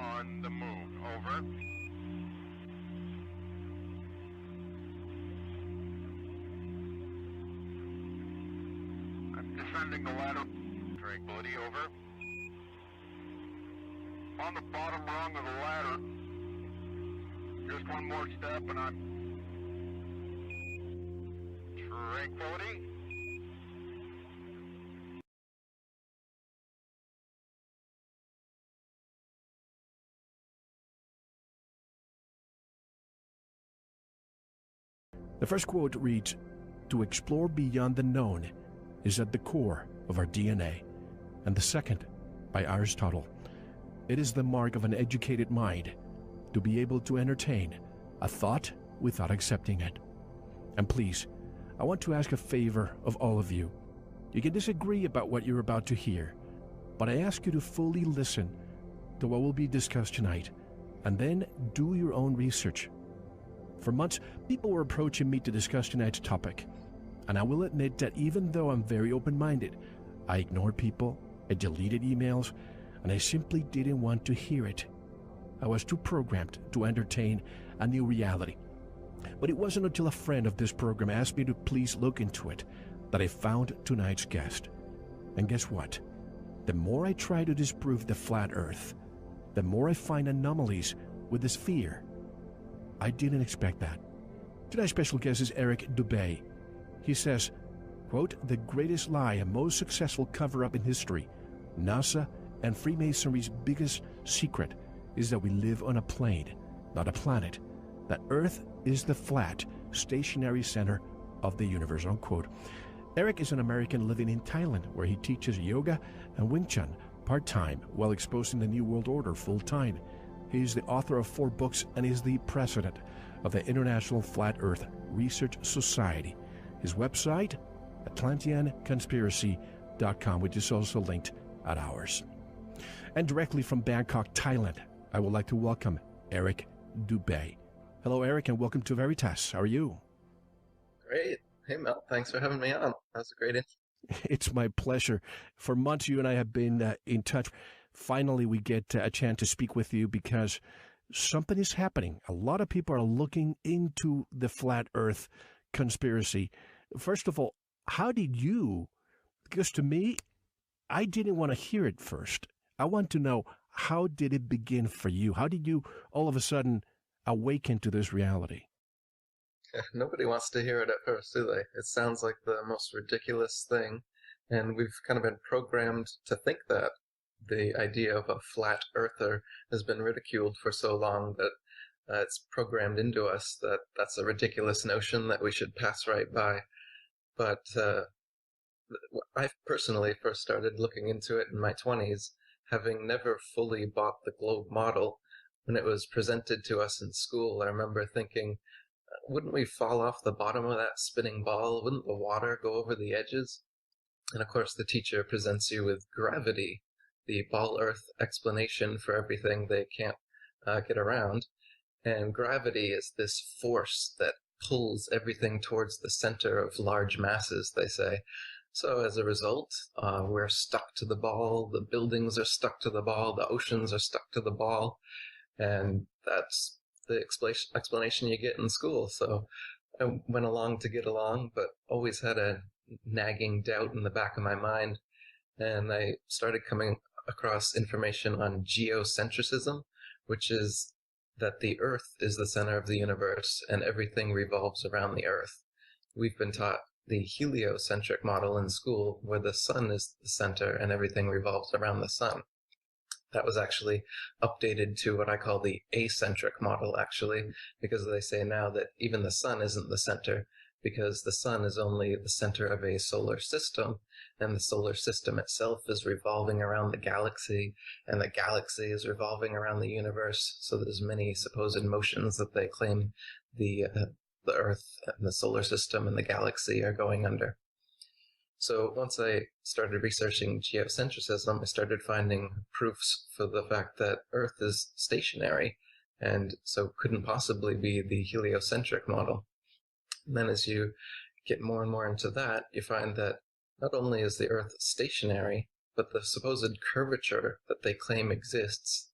on the moon. Over. I'm descending the ladder. Tranquility, over. On the bottom rung of the ladder. Just one more step and I'm... Tranquility. The first quote reads, "To explore beyond the known is at the core of our DNA." And the second, by Aristotle, "It is the mark of an educated mind to be able to entertain a thought without accepting it." And please, I want to ask a favor of all of you. You can disagree about what you're about to hear, but I ask you to fully listen to what will be discussed tonight, and then do your own research. For months, people were approaching me to discuss tonight's topic, and I will admit that even though I'm very open-minded, I ignored people, I deleted emails, and I simply didn't want to hear it. I was too programmed to entertain a new reality. But it wasn't until a friend of this program asked me to please look into it that I found tonight's guest. And guess what? The more I try to disprove the flat earth, the more I find anomalies with the sphere. I didn't expect that. Tonight's special guest is Eric Dubay. He says, quote, "The greatest lie and most successful cover-up in history, NASA and Freemasonry's biggest secret, is that we live on a plane, not a planet. That Earth is the flat, stationary center of the universe," unquote. Eric is an American living in Thailand, where he teaches yoga and Wing Chun part-time while exposing the New World Order full-time. He is the author of 4 books and is the president of the International Flat Earth Research Society. His website, atlanteanconspiracy.com, which is also linked at ours. And directly from Bangkok, Thailand, I would like to welcome Eric Dubay. Hello, Eric, and welcome to Veritas. How are you? Great. Hey, Mel. Thanks for having me on. That was a great intro. It's my pleasure. For months, you and I have been in touch. Finally, we get a chance to speak with you because something is happening. A lot of people are looking into the flat earth conspiracy. First of all, how did you, because to me, I didn't want to hear it first. I want to know, how did it begin for you? How did you all of a sudden awaken to this reality? Nobody wants to hear it at first, do they? It sounds like the most ridiculous thing, and we've kind of been programmed to think that. The idea of a flat earther has been ridiculed for so long that it's programmed into us that that's a ridiculous notion that we should pass right by. But I personally first started looking into it in my 20s, having never fully bought the globe model. When it was presented to us in school, I remember thinking, wouldn't we fall off the bottom of that spinning ball? Wouldn't the water go over the edges? And of course, the teacher presents you with gravity, the ball-earth explanation for everything they can't get around. And gravity is this force that pulls everything towards the center of large masses, they say. So as a result, we're stuck to the ball, the buildings are stuck to the ball, the oceans are stuck to the ball, and that's the explanation you get in school. So I went along to get along, but always had a nagging doubt in the back of my mind, and I started coming across information on geocentrism, which is that the Earth is the center of the universe and everything revolves around the Earth. We've been taught the heliocentric model in school, where the sun is the center and everything revolves around the sun. That was actually updated to what I call the acentric model, actually, because they say now that even the sun isn't the center, because the sun is only the center of a solar system, and the solar system itself is revolving around the galaxy, and the galaxy is revolving around the universe. So there's many supposed motions that they claim the Earth and the solar system and the galaxy are going under. So once I started researching geocentrism, I started finding proofs for the fact that Earth is stationary, and so couldn't possibly be the heliocentric model. And then as you get more and more into that, you find that not only is the Earth stationary, but the supposed curvature that they claim exists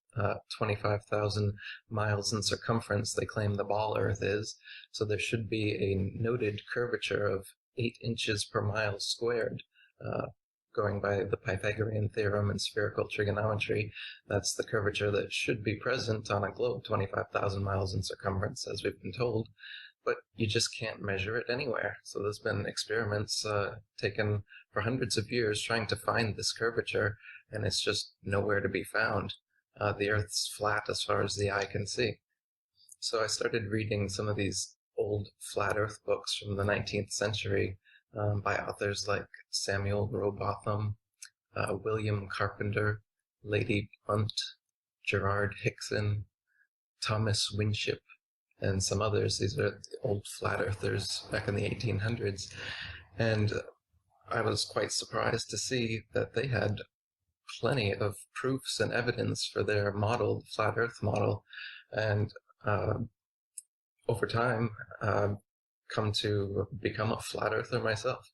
25,000 miles in circumference they claim the ball Earth is. So there should be a noted curvature of 8 inches per mile squared. Going by the Pythagorean theorem and spherical trigonometry, that's the curvature that should be present on a globe 25,000 miles in circumference, as we've been told, but you just can't measure it anywhere. So there's been experiments taken for hundreds of years trying to find this curvature, and it's just nowhere to be found. The Earth's flat as far as the eye can see. So I started reading some of these old flat Earth books from the 19th century, by authors like Samuel Rowbotham, William Carpenter, Lady Blunt, Gerard Hickson, Thomas Winship, and some others. These are old flat earthers back in the 1800s. And I was quite surprised to see that they had plenty of proofs and evidence for their model, flat earth model. And over time, come to become a flat earther myself.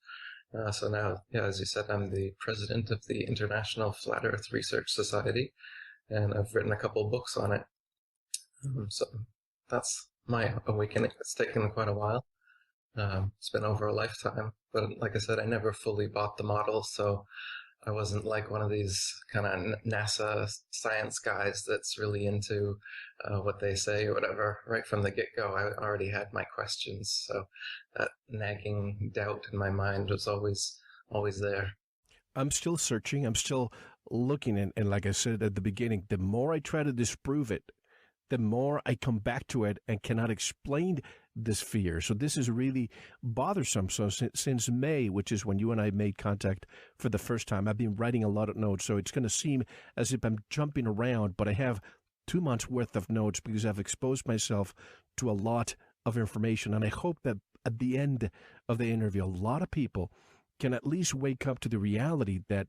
So now, yeah, as you said, I'm the president of the International Flat Earth Research Society, and I've written a couple books on it. So that's my awakening. It's taken quite a while. It's been over a lifetime, but like I said, I never fully bought the model, so I wasn't like one of these kind of NASA science guys that's really into what they say or whatever. Right from the get-go, I already had my questions, so that nagging doubt in my mind was always there. I'm still searching. I'm still looking, and like I said at the beginning, the more I try to disprove it, the more I come back to it and cannot explain this fear. So this is really bothersome. So since May, which is when you and I made contact for the first time, I've been writing a lot of notes. So it's going to seem as if I'm jumping around, but I have 2 months worth of notes because I've exposed myself to a lot of information. And I hope that at the end of the interview, a lot of people can at least wake up to the reality that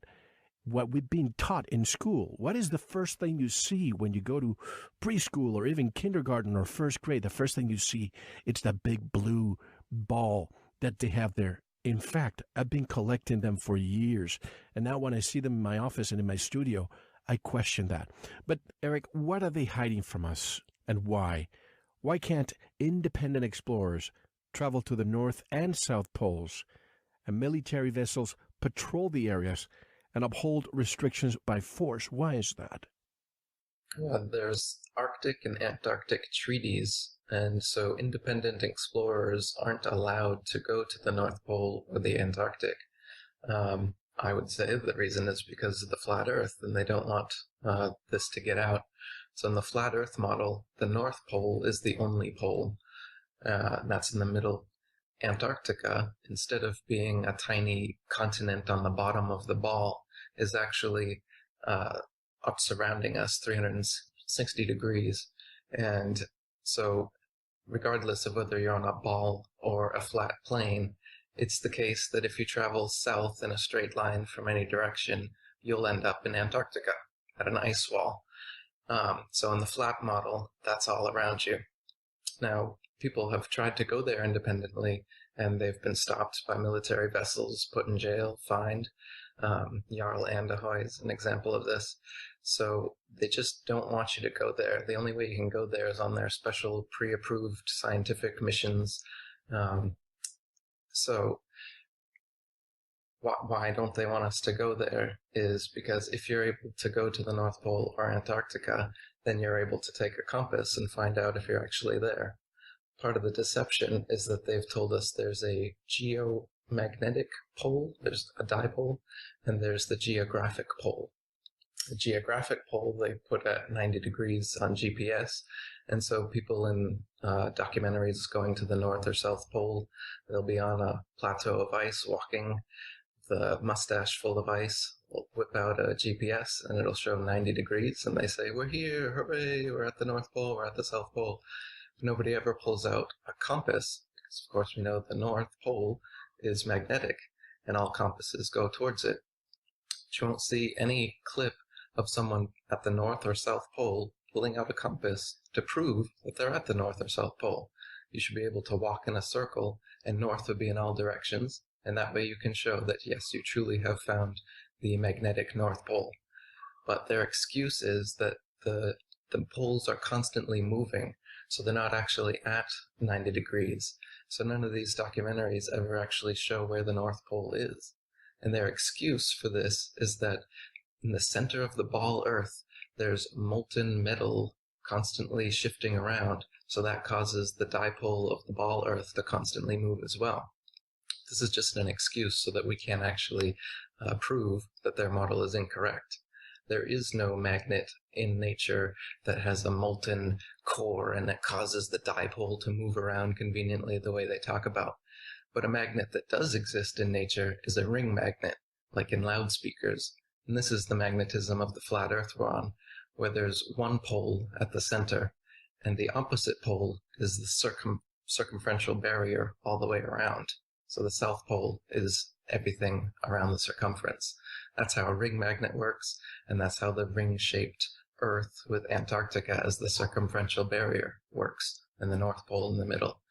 what we've been taught in school. What is the first thing you see when you go to preschool or even kindergarten or first grade? The first thing you see, it's that big blue ball that they have there. In fact, I've been collecting them for years. And now when I see them in my office and in my studio, I question that. But Eric, what are they hiding from us and why? Why can't independent explorers travel to the North and South Poles and military vessels patrol the areas and uphold restrictions by force? Why is that? Well, there's Arctic and Antarctic treaties, and so independent explorers aren't allowed to go to the North Pole or the Antarctic. I would say the reason is because of the flat Earth, and they don't want this to get out. So in the flat Earth model, the North Pole is the only pole. That's in the middle. Antarctica, instead of being a tiny continent on the bottom of the ball, is actually up surrounding us 360 degrees. And so regardless of whether you're on a ball or a flat plane, it's the case that if you travel south in a straight line from any direction, you'll end up in Antarctica at an ice wall. So in the flat model, that's all around you. Now, people have tried to go there independently, and they've been stopped by military vessels, put in jail, fined. Jarl Anderhoy is an example of this. So they just don't want you to go there. The only way you can go there is on their special pre-approved scientific missions. So why don't they want us to go there is because if you're able to go to the North Pole or Antarctica, then you're able to take a compass and find out if you're actually there. Part of the deception is that they've told us there's a geomagnetic pole, there's a dipole, and there's the geographic pole. The geographic pole they put at 90 degrees on GPS, and so people in documentaries going to the North or South Pole, they'll be on a plateau of ice walking, the mustache full of ice, will whip out a GPS and it'll show 90 degrees, and they say, "We're here, hooray, we're at the North Pole, we're at the South Pole." Nobody ever pulls out a compass, because of course we know the North Pole is magnetic, and all compasses go towards it. But you won't see any clip of someone at the North or South Pole pulling out a compass to prove that they're at the North or South Pole. You should be able to walk in a circle, and north would be in all directions, and that way you can show that, yes, you truly have found the magnetic North Pole. But their excuse is that the the poles are constantly moving, so they're not actually at 90 degrees. So none of these documentaries ever actually show where the North Pole is. And their excuse for this is that in the center of the ball Earth, there's molten metal constantly shifting around, so that causes the dipole of the ball Earth to constantly move as well. This is just an excuse so that we can't actually prove that their model is incorrect. There is no magnet in nature that has a molten core and that causes the dipole to move around conveniently the way they talk about. But a magnet that does exist in nature is a ring magnet, like in loudspeakers. And this is the magnetism of the flat Earth we're on, where there's one pole at the center, and the opposite pole is the circumferential barrier all the way around. So the South Pole is everything around the circumference. That's how a ring magnet works, and that's how the ring-shaped Earth with Antarctica as the circumferential barrier works, and the North Pole in the middle.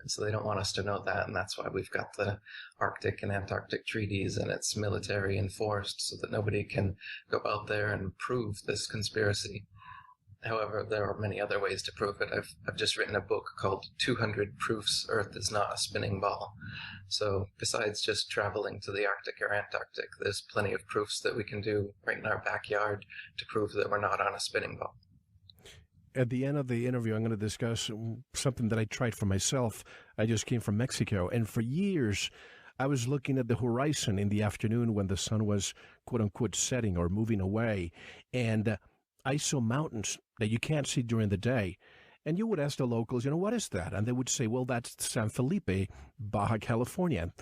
And so they don't want us to know that, and that's why we've got the Arctic and Antarctic treaties, and it's military enforced so that nobody can go out there and prove this conspiracy. However, there are many other ways to prove it. I've just written a book called 200 Proofs Earth is Not a Spinning Ball. So besides just traveling to the Arctic or Antarctic, there's plenty of proofs that we can do right in our backyard to prove that we're not on a spinning ball. At the end of the interview, I'm going to discuss something that I tried for myself. I just came from Mexico, and for years, I was looking at the horizon in the afternoon when the sun was, quote-unquote, setting or moving away, and I saw mountains that you can't see during the day. And you would ask the locals, what is that? And they would say, well, that's San Felipe, Baja California.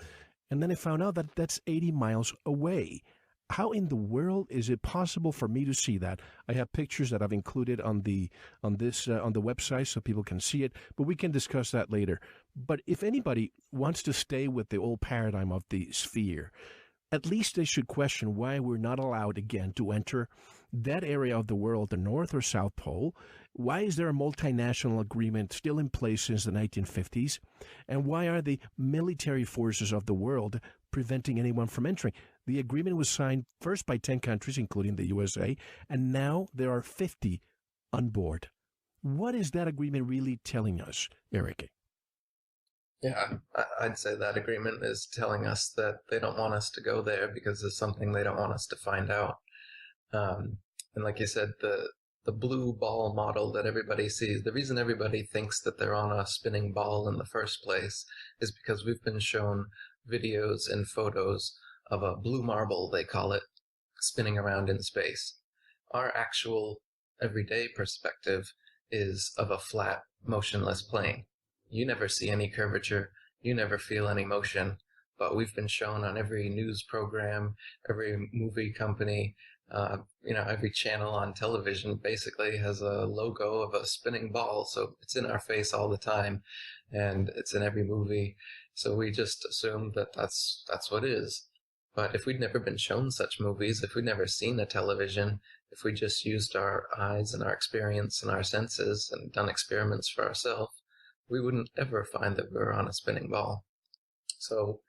And then I found out that that's 80 miles away. How in the world is it possible for me to see that? I have pictures that I've included on the website so people can see it, but we can discuss that later. But if anybody wants to stay with the old paradigm of the sphere, at least they should question why we're not allowed again to enter that area of the world, the North or South Pole. Why is there a multinational agreement still in place since the 1950s? And why are the military forces of the world preventing anyone from entering? The agreement was signed first by 10 countries, including the USA, and now there are 50 on board. What is that agreement really telling us, Eric? Yeah, I'd say that agreement is telling us that they don't want us to go there because there's something they don't want us to find out. And like you said, the blue ball model that everybody sees, the reason everybody thinks that they're on a spinning ball in the first place is because we've been shown videos and photos of a blue marble, they call it, spinning around in space. Our actual everyday perspective is of a flat, motionless plane. You never see any curvature, you never feel any motion, but we've been shown on every news program, every movie company, every channel on television basically has a logo of a spinning ball, so it's in our face all the time, and it's in every movie, so we just assume that that's what it is. But if we'd never been shown such movies, if we'd never seen a television, if we just used our eyes and our experience and our senses and done experiments for ourselves, we wouldn't ever find that we were on a spinning ball. So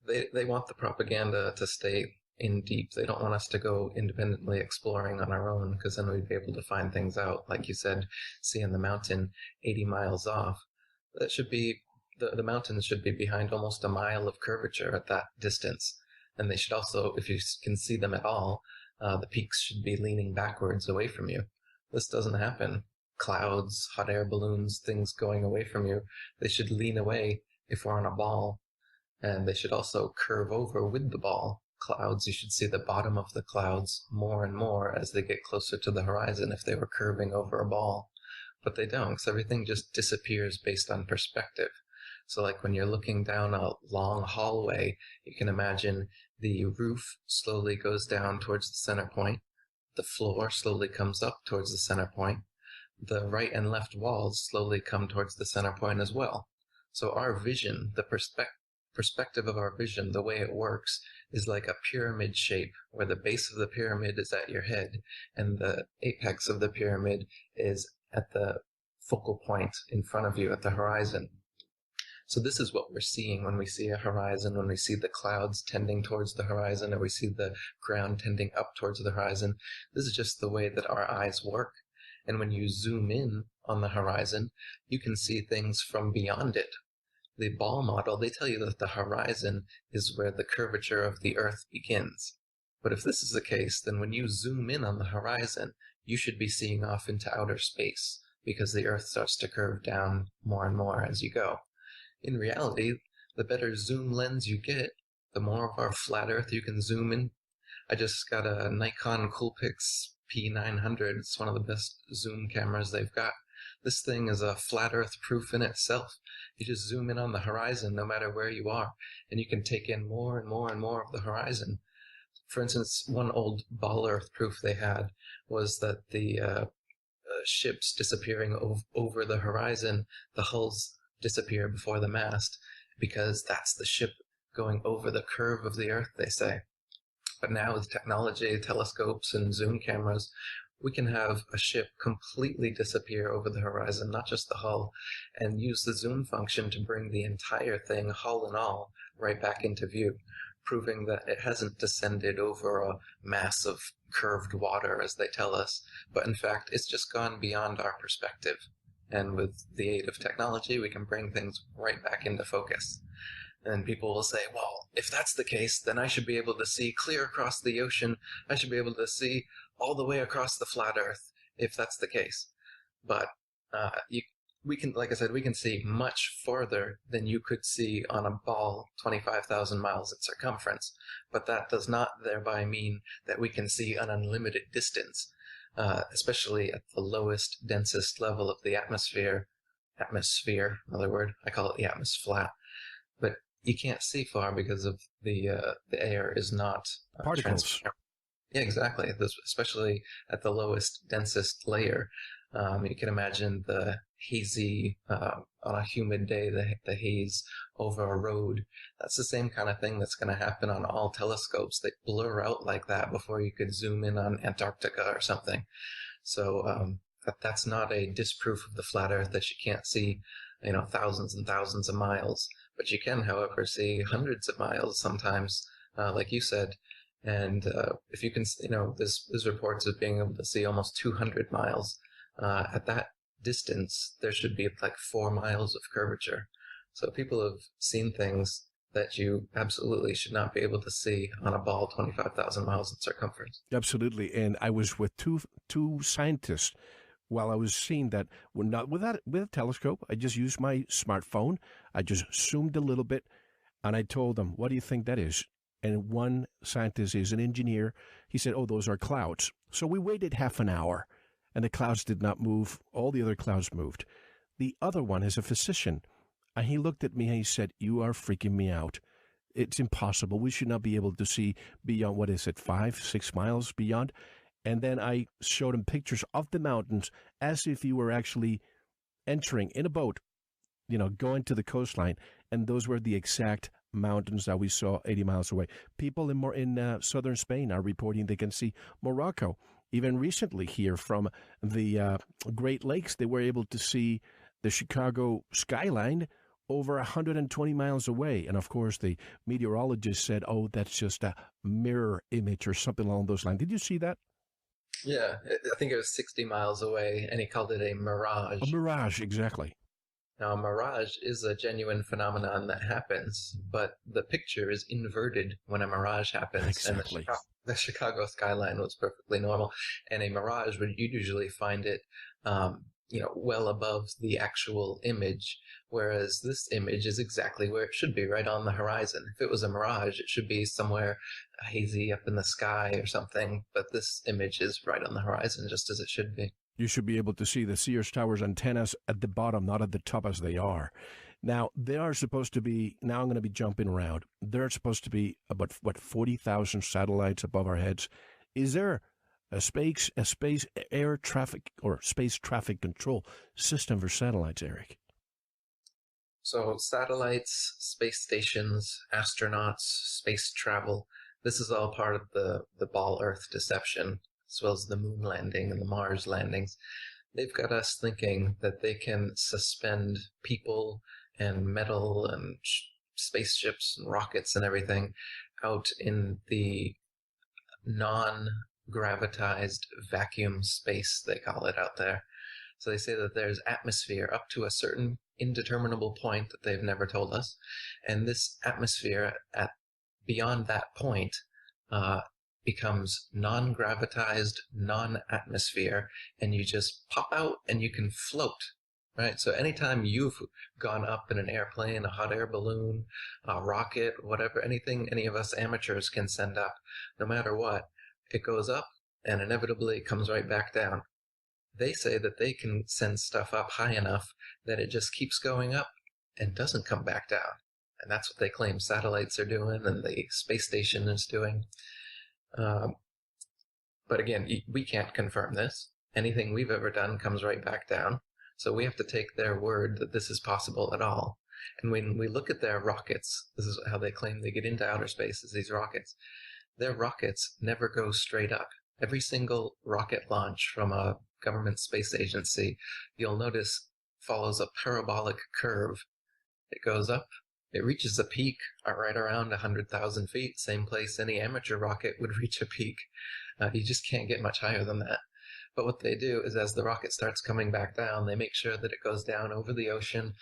they want the propaganda to stay in deep. They don't want us to go independently exploring on our own, because then we'd be able to find things out. Like you said, seeing the mountain 80 miles off. That should be, the mountains should be behind almost a mile of curvature at that distance. And they should also, if you can see them at all, the peaks should be leaning backwards away from you. This doesn't happen. Clouds, hot air balloons, things going away from you, they should lean away if we're on a ball. And they should also curve over with the ball. Clouds, you should see the bottom of the clouds more and more as they get closer to the horizon if they were curving over a ball. But they don't, because everything just disappears based on perspective. So like when you're looking down a long hallway, you can imagine the roof slowly goes down towards the center point. The floor slowly comes up towards the center point. The right and left walls slowly come towards the center point as well. So our vision, the perspective of our vision, the way it works, is like a pyramid shape, where the base of the pyramid is at your head, and the apex of the pyramid is at the focal point in front of you at the horizon. So this is what we're seeing when we see a horizon, when we see the clouds tending towards the horizon, or we see the ground tending up towards the horizon. This is just the way that our eyes work. And when you zoom in on the horizon, you can see things from beyond it. The ball model, they tell you that the horizon is where the curvature of the Earth begins. But if this is the case, then when you zoom in on the horizon, you should be seeing off into outer space, because the Earth starts to curve down more and more as you go. In reality, the better zoom lens you get, the more of our flat Earth you can zoom in. I just got a Nikon Coolpix P900. It's one of the best zoom cameras they've got. This thing is a flat Earth proof in itself. You just zoom in on the horizon no matter where you are, and you can take in more and more and more of the horizon. For instance, one old ball Earth proof they had was that the ships disappearing over the horizon, the hulls disappear before the mast, because that's the ship going over the curve of the Earth, they say. But now with technology, telescopes, and zoom cameras, we can have a ship completely disappear over the horizon, not just the hull, and use the zoom function to bring the entire thing, hull and all, right back into view, proving that it hasn't descended over a mass of curved water, as they tell us, but in fact, it's just gone beyond our perspective. And with the aid of technology, we can bring things right back into focus. And people will say, well, if that's the case, then I should be able to see clear across the ocean. I should be able to see all the way across the flat Earth, if that's the case. But we can, like I said, we can see much farther than you could see on a ball 25,000 miles in circumference. But that does not thereby mean that we can see an unlimited distance, especially at the lowest, densest level of the atmosphere. Atmosphere, another word. I call it the atmosphere flat. But you can't see far because of the air is not Particles. transparent. Yeah, exactly. Especially at the lowest, densest layer. You can imagine the hazy, on a humid day, the haze over a road. That's the same kind of thing that's going to happen on all telescopes. They blur out like that before you could zoom in on Antarctica or something. So that's not a disproof of the flat Earth that you can't see, thousands and thousands of miles. But you can, however, see hundreds of miles sometimes, like you said. And if you can, there's reports of being able to see almost 200 miles. At that distance, there should be like 4 miles of curvature. So people have seen things that you absolutely should not be able to see on a ball 25,000 miles in circumference. Absolutely. And I was with two scientists while I was seeing that. Not with a telescope. I just used my smartphone. I just zoomed a little bit, and I told them, what do you think that is? And one scientist is an engineer. He said, oh, those are clouds. So we waited half an hour, and the clouds did not move. All the other clouds moved. The other one is a physician, and he looked at me and he said, you are freaking me out. It's impossible. We should not be able to see beyond, 5-6 miles beyond. And then I showed him pictures of the mountains as if you were actually entering in a boat, going to the coastline. And those were the exact mountains that we saw 80 miles away. People in southern Spain are reporting they can see Morocco. Even recently here from the Great Lakes, they were able to see the Chicago skyline over 120 miles away. And of course, the meteorologist said, oh, that's just a mirror image or something along those lines. Did you see that? Yeah, I think it was 60 miles away, and he called it a mirage. A mirage, exactly. Now, a mirage is a genuine phenomenon that happens, but the picture is inverted when a mirage happens. Exactly. And the Chicago skyline was perfectly normal. And a mirage, you'd usually find it, well above the actual image, whereas this image is exactly where it should be, right on the horizon. If it was a mirage, it should be somewhere hazy up in the sky or something, but this image is right on the horizon, just as it should be. You should be able to see the Sears Towers antennas at the bottom, not at the top as they are. Now, they are supposed to be, now I'm going to be jumping around, they're supposed to be about, 40,000 satellites above our heads. Is there a space air traffic or space traffic control system for satellites, Eric? So satellites, space stations, astronauts, space travel, this is all part of the ball Earth deception, as well as the moon landing and the Mars landings. They've got us thinking that they can suspend people and metal and spaceships and rockets and everything out in the gravitized vacuum space, they call it out there. So they say that there's atmosphere up to a certain indeterminable point that they've never told us, and this atmosphere at beyond that point becomes non-gravitized, non-atmosphere, and you just pop out and you can float. Right, so anytime you've gone up in an airplane, a hot air balloon, a rocket, whatever, anything any of us amateurs can send up, no matter what, it goes up and inevitably comes right back down. They say that they can send stuff up high enough that it just keeps going up and doesn't come back down. And that's what they claim satellites are doing and the space station is doing. But again, we can't confirm this. Anything we've ever done comes right back down. So we have to take their word that this is possible at all. And when we look at their rockets, this is how they claim they get into outer space, is these rockets. Their rockets never go straight up. Every single rocket launch from a government space agency, you'll notice, follows a parabolic curve. It goes up, it reaches a peak right around 100,000 feet, same place any amateur rocket would reach a peak. You just can't get much higher than that. But what they do is as the rocket starts coming back down, they make sure that it goes down over the ocean,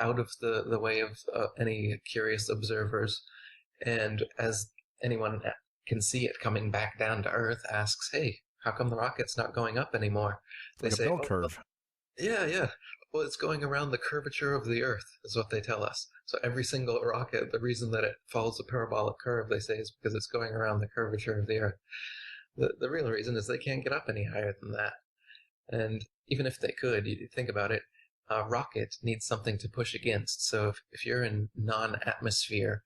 out of the way of any curious observers. And as anyone can see it coming back down to Earth, asks, hey, how come the rocket's not going up anymore? They Like say, a bell curve. Yeah. Well, it's going around the curvature of the Earth, is what they tell us. So every single rocket, the reason that it follows a parabolic curve, they say, is because it's going around the curvature of the Earth. The real reason is they can't get up any higher than that. And even if they could, you think about it, a rocket needs something to push against. So if you're in non-atmosphere,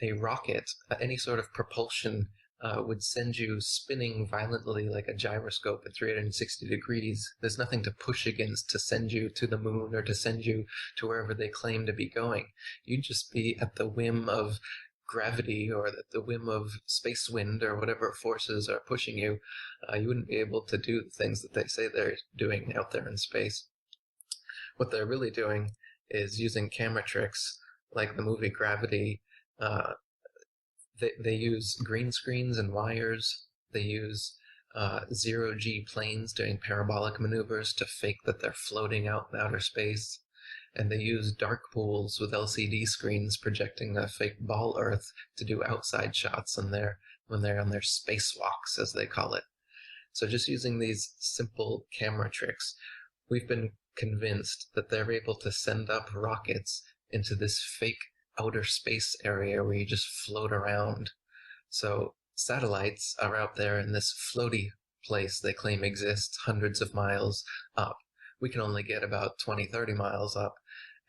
a rocket, any sort of propulsion would send you spinning violently like a gyroscope at 360 degrees. There's nothing to push against to send you to the moon or to send you to wherever they claim to be going. You'd just be at the whim of gravity or at the whim of space wind or whatever forces are pushing you. You wouldn't be able to do the things that they say they're doing out there in space. What they're really doing is using camera tricks like the movie Gravity. They use green screens and wires. They use zero-G planes doing parabolic maneuvers to fake that they're floating out in outer space. And they use dark pools with LCD screens projecting a fake ball Earth to do outside shots when they're on their spacewalks, as they call it. So just using these simple camera tricks, we've been convinced that they're able to send up rockets into this fake outer space area where you just float around. So satellites are out there in this floaty place they claim exists hundreds of miles up. We can only get about 20, 30 miles up,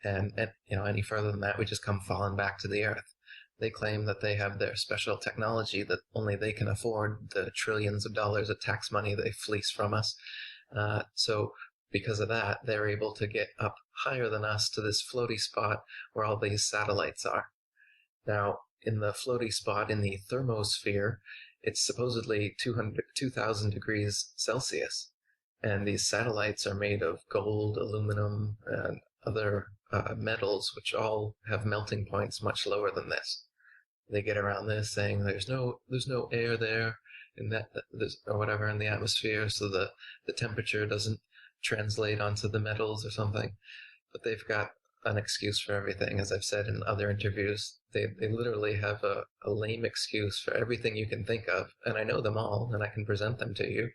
and any further than that, we just come falling back to the Earth. They claim that they have their special technology that only they can afford, the trillions of dollars of tax money they fleece from us. So because of that, they're able to get up higher than us to this floaty spot where all these satellites are. Now, in the floaty spot in the thermosphere, it's supposedly 2,000 degrees Celsius. And these satellites are made of gold, aluminum, and other metals, which all have melting points much lower than this. They get around this saying there's no air there, in that or whatever in the atmosphere, so the temperature doesn't translate onto the metals or something. But they've got an excuse for everything, as I've said in other interviews. They literally have a lame excuse for everything you can think of, and I know them all, and I can present them to you.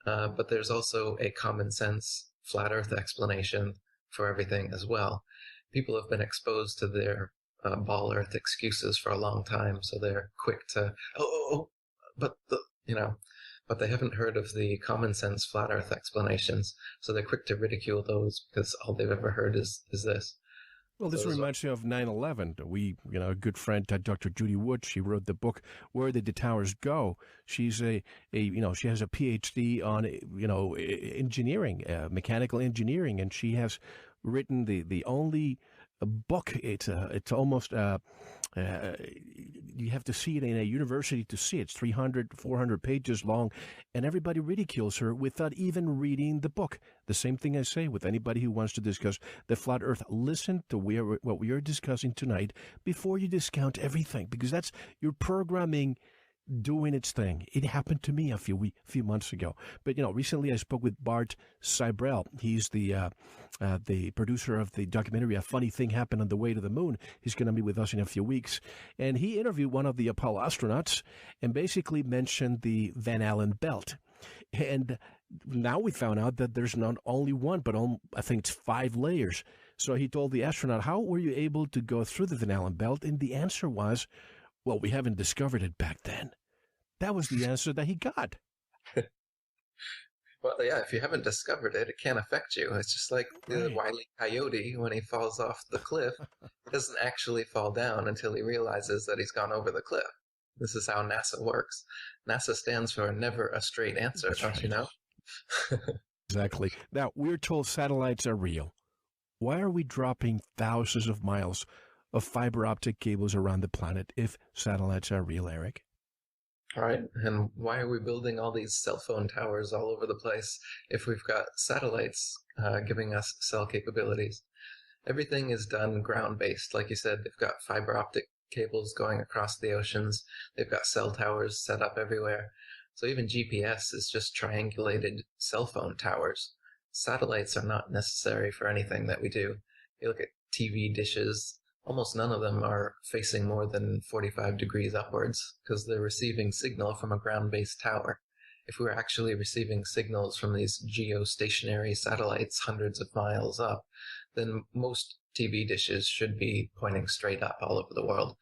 But there's also a common sense flat Earth explanation for everything as well. People have been exposed to their ball Earth excuses for a long time, so they're quick to but they haven't heard of the common sense flat Earth explanations, so they're quick to ridicule those because all they've ever heard is this. Well, this reminds me of 9/11. A good friend, Dr. Judy Wood, she wrote the book "Where Did the Towers Go?" She's she has a PhD on engineering, mechanical engineering, and she has written the only book. It's almost you have to see it in a university to see it. It's 300, 400 pages long, and everybody ridicules her without even reading the book. The same thing I say with anybody who wants to discuss the flat Earth. Listen to what we are discussing tonight before you discount everything, because you're programming doing its thing. It happened to me a few months ago. But recently I spoke with Bart Sibrel. He's the producer of the documentary "A Funny Thing Happened on the Way to the Moon." He's going to be with us in a few weeks, and he interviewed one of the Apollo astronauts and basically mentioned the Van Allen belt. And now we found out that there's not only one, but I think it's 5 layers. So he told the astronaut, "How were you able to go through the Van Allen belt?" And the answer was, "Well, we haven't discovered it back then." That was the answer that he got. Well, yeah, if you haven't discovered it, it can't affect you. It's just like the Right. Wile E. Coyote when he falls off the cliff. He doesn't actually fall down until he realizes that he's gone over the cliff. This is how NASA works. NASA stands for never a straight answer, That's don't you right. know? Exactly. Now, we're told satellites are real. Why are we dropping thousands of miles of fiber optic cables around the planet if satellites are real, Eric? All right, and why are we building all these cell phone towers all over the place if we've got satellites giving us cell capabilities? Everything is done ground-based. Like you said, they've got fiber optic cables going across the oceans. They've got cell towers set up everywhere. So even GPS is just triangulated cell phone towers. Satellites are not necessary for anything that we do. You look at TV dishes, almost none of them are facing more than 45 degrees upwards because they're receiving signal from a ground-based tower. If we were actually receiving signals from these geostationary satellites hundreds of miles up, then most TV dishes should be pointing straight up all over the world.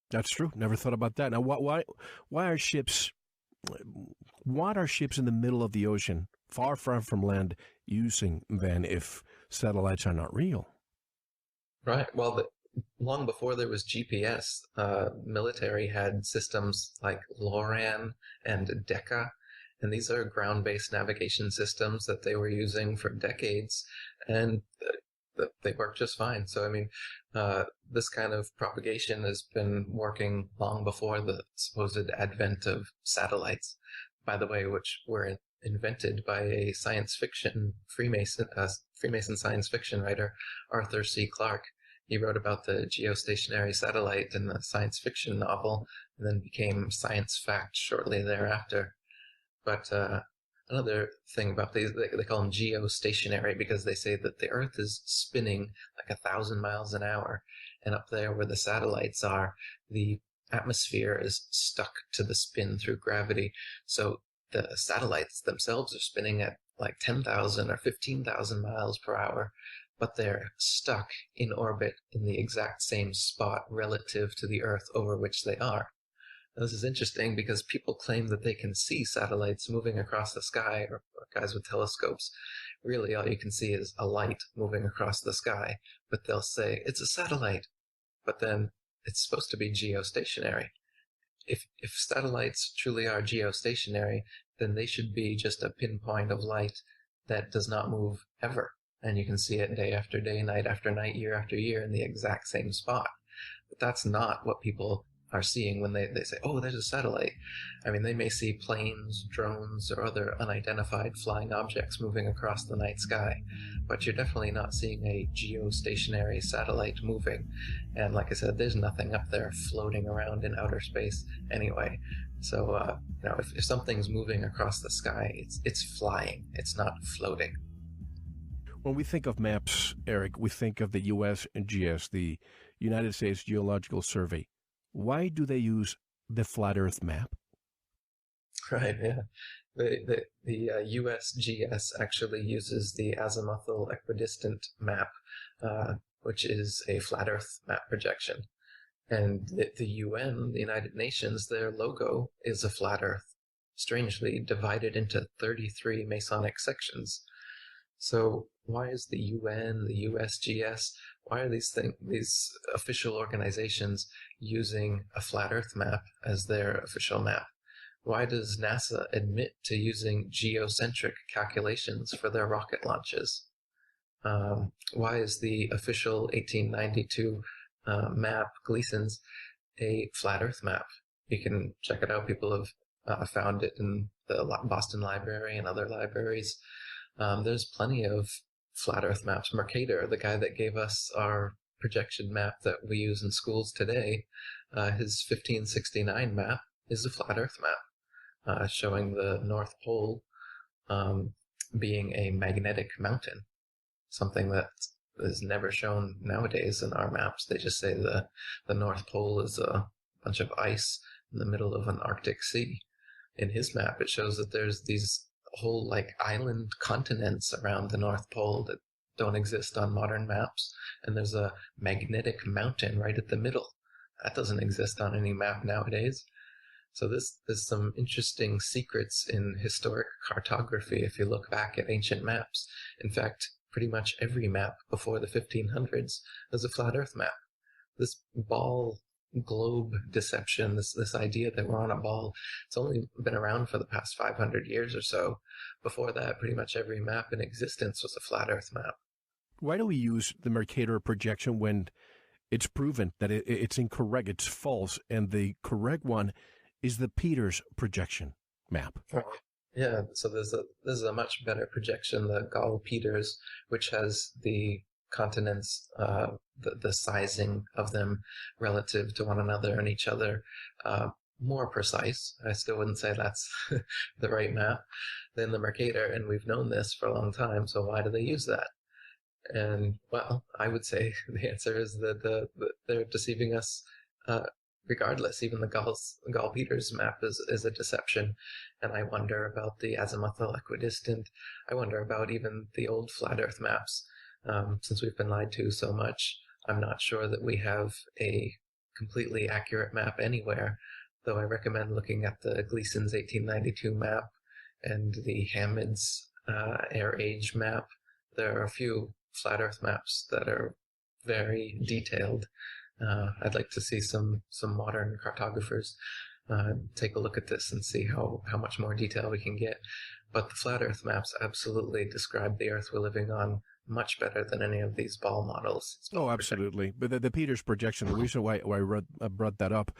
That's true. Never thought about that. Now, why are ships? What are ships in the middle of the ocean, far from land, using then if satellites are not real? Right. Well, long before there was GPS, military had systems like LORAN and DECA, and these are ground-based navigation systems that they were using for decades, and they work just fine. So, I mean, this kind of propagation has been working long before the supposed advent of satellites, by the way, which were invented by a science fiction Freemason science fiction writer, Arthur C. Clarke. He wrote about the geostationary satellite in the science fiction novel, and then became science fact shortly thereafter. But another thing about these, they call them geostationary because they say that the Earth is spinning like 1,000 miles an hour, and up there where the satellites are, the atmosphere is stuck to the spin through gravity. So the satellites themselves are spinning at like 10,000 or 15,000 miles per hour, but they're stuck in orbit in the exact same spot relative to the Earth over which they are. Now, this is interesting because people claim that they can see satellites moving across the sky, or guys with telescopes. Really, all you can see is a light moving across the sky, but they'll say, it's a satellite. But then it's supposed to be geostationary. If satellites truly are geostationary, then they should be just a pinpoint of light that does not move ever. And you can see it day after day, night after night, year after year in the exact same spot. But that's not what people are seeing when they say, oh, there's a satellite. I mean, they may see planes, drones, or other unidentified flying objects moving across the night sky, but you're definitely not seeing a geostationary satellite moving. And like I said, there's nothing up there floating around in outer space anyway. So, if something's moving across the sky, it's flying. It's not floating. When we think of maps, Eric, we think of the USGS, the United States Geological Survey. Why do they use the flat Earth map? Right, yeah. The USGS actually uses the azimuthal equidistant map, which is a flat Earth map projection. And the UN, the United Nations, their logo is a flat Earth, strangely divided into 33 Masonic sections. So why is the UN, the USGS, why are these official organizations using a flat Earth map as their official map? Why does NASA admit to using geocentric calculations for their rocket launches? Why is the official 1892 map, Gleason's, a flat Earth map? You can check it out. People have found it in the Boston Library and other libraries. There's plenty of flat Earth maps. Mercator, the guy that gave us our projection map that we use in schools today, His 1569 map is a flat Earth map, showing the North Pole being a magnetic mountain, something that is never shown nowadays in our maps. They just say the North Pole is a bunch of ice in the middle of an Arctic sea. In his map, it shows that there's these whole like island continents around the North Pole that don't exist on modern maps, and there's a magnetic mountain right at the middle. That doesn't exist on any map nowadays. So there's some interesting secrets in historic cartography if you look back at ancient maps. In fact, pretty much every map before the 1500s was a flat Earth map. This ball globe deception, this idea that we're on a ball, it's only been around for the past 500 years or so. Before that, pretty much every map in existence was a flat Earth map. Why do we use the Mercator projection when it's proven that it's incorrect, it's false, and the correct one is the Peters projection map? Right. Yeah, so there's a much better projection, the Gall-Peters, which has the continents, the sizing of them relative to one another and each other, more precise. I still wouldn't say that's the right map than the Mercator, and we've known this for a long time, so why do they use that? And, well, I would say the answer is that they're deceiving us regardless. Even the Gall-Peters map is a deception, and I wonder about the azimuthal equidistant. I wonder about even the old flat Earth maps. Since we've been lied to so much, I'm not sure that we have a completely accurate map anywhere, though I recommend looking at the Gleason's 1892 map and the Hamid's Air Age map. There are a few flat Earth maps that are very detailed. I'd like to see some modern cartographers take a look at this and see how much more detail we can get. But the flat Earth maps absolutely describe the Earth we're living on much better than any of these ball models. Oh, absolutely. But the Peters projection, the reason why I brought that up,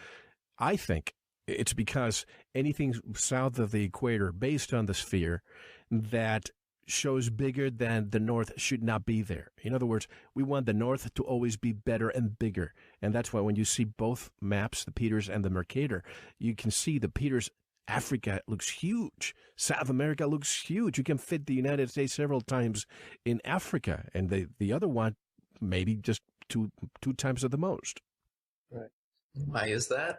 I think it's because anything south of the equator based on the sphere that shows bigger than the North should not be there. In other words, we want the North to always be better and bigger. And that's why when you see both maps, the Peters and the Mercator, you can see the Peters, Africa looks huge. South America looks huge. You can fit the United States several times in Africa. And the other one, maybe just two times at the most. Right. Why is that?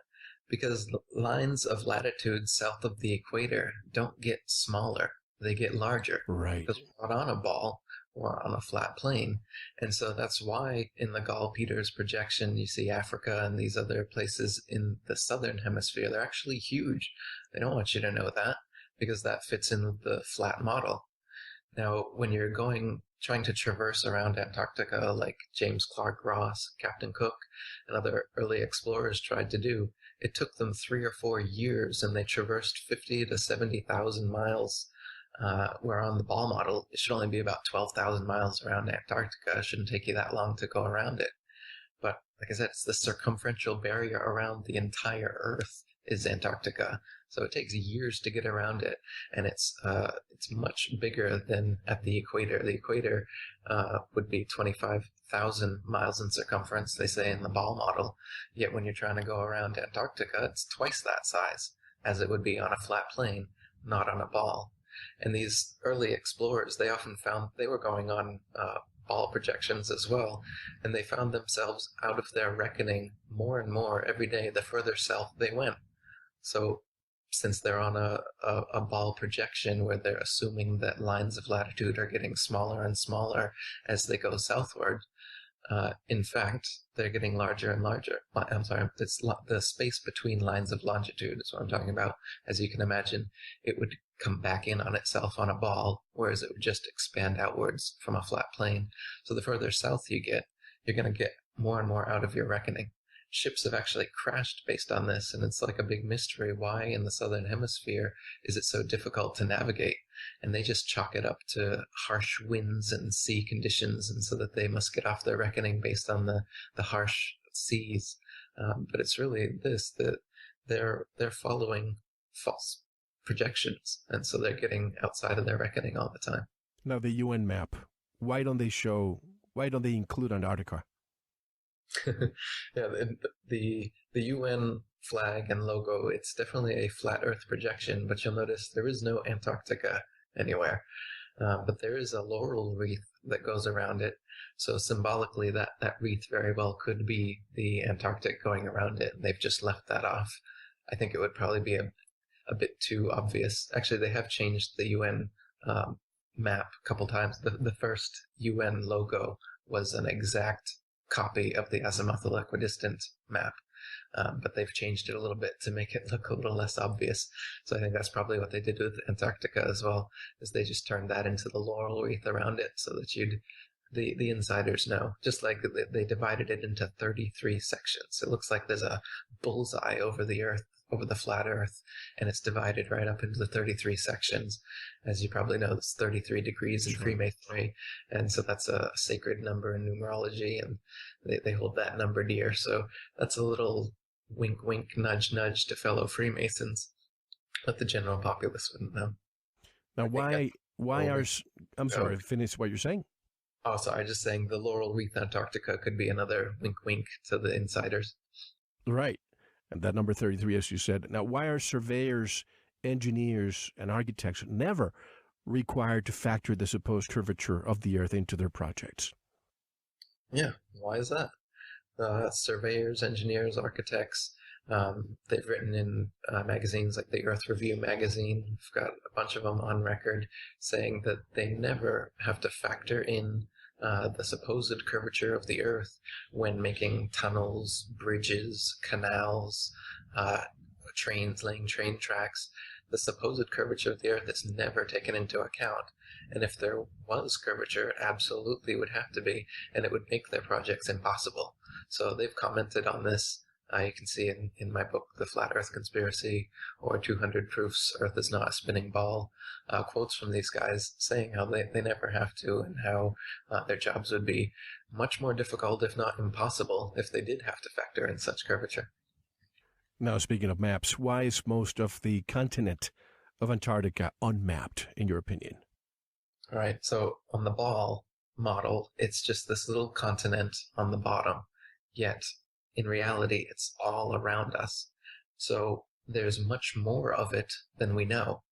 Because lines of latitude south of the equator don't get smaller. They get larger. Right. Because we're not on a ball, we're on a flat plane. And so that's why in the Gall-Peters projection, you see Africa and these other places in the southern hemisphere. They're actually huge. They don't want you to know that because that fits in with the flat model. Now, when you're trying to traverse around Antarctica like James Clark Ross, Captain Cook, and other early explorers tried to do, it took them 3 or 4 years and they traversed 50 to 70,000 miles. Where on the ball model, it should only be about 12,000 miles around Antarctica. It shouldn't take you that long to go around it. But like I said, it's the circumferential barrier around the entire Earth is Antarctica. So it takes years to get around it, and it's much bigger than at the equator. The equator would be 25,000 miles in circumference, they say in the ball model. Yet when you're trying to go around Antarctica, it's twice that size, as it would be on a flat plane, not on a ball. And these early explorers, they often found they were going on ball projections as well, and they found themselves out of their reckoning more and more every day the further south they went. So since they're on a ball projection where they're assuming that lines of latitude are getting smaller and smaller as they go southward, in fact, they're getting larger and larger. I'm sorry, it's the space between lines of longitude is what I'm talking about. As you can imagine, it would come back in on itself on a ball, whereas it would just expand outwards from a flat plane. So the further south you get, you're going to get more and more out of your reckoning. Ships have actually crashed based on this, and it's like a big mystery. Why in the southern hemisphere is it so difficult to navigate? And they just chalk it up to harsh winds and sea conditions, and so that they must get off their reckoning based on the harsh seas. But it's really this, that they're following false projections, and so they're getting outside of their reckoning all the time. Now the UN map, why don't they include Antarctica? Yeah, the The UN flag and logo, it's definitely a flat Earth projection, but you'll notice there is no Antarctica anywhere. But there is a laurel wreath that goes around it. So symbolically, that wreath very well could be the Antarctic going around it. They've just left that off. I think it would probably be a bit too obvious. Actually, they have changed the UN map a couple times. The first UN logo was an exact copy of the azimuthal equidistant map. But they've changed it a little bit to make it look a little less obvious. So I think that's probably what they did with Antarctica as well, is they just turned that into the laurel wreath around it so that the insiders know. Just like they divided it into 33 sections. It looks like there's a bullseye over the Earth, over the flat Earth, and it's divided right up into the 33 sections. As you probably know, it's 33 degrees in Freemasonry, and so that's a sacred number in numerology, and they hold that number dear. So that's a little wink, wink, nudge, nudge to fellow Freemasons, but the general populace wouldn't know. Now, I'm sorry, finish what you're saying. Oh, sorry, just saying the laurel wreath Antarctica could be another wink, wink to the insiders. Right. And that number 33, as you said. Now, why are surveyors, engineers, and architects never required to factor the supposed curvature of the Earth into their projects? Yeah, why is that? Surveyors, engineers, architects, they've written in magazines like the Earth Review magazine. We've got a bunch of them on record saying that they never have to factor in the supposed curvature of the Earth when making tunnels, bridges, canals, trains, laying train tracks. The supposed curvature of the Earth is never taken into account. And if there was curvature, it absolutely would have to be, and it would make their projects impossible. So they've commented on this. You can see in my book, The Flat Earth Conspiracy, or 200 Proofs Earth is Not a Spinning Ball, quotes from these guys saying how they never have to, and how their jobs would be much more difficult, if not impossible, if they did have to factor in such curvature. Now, speaking of maps, why is most of the continent of Antarctica unmapped, in your opinion? All right, so on the ball model, it's just this little continent on the bottom, yet in reality, it's all around us. So there's much more of it than we know.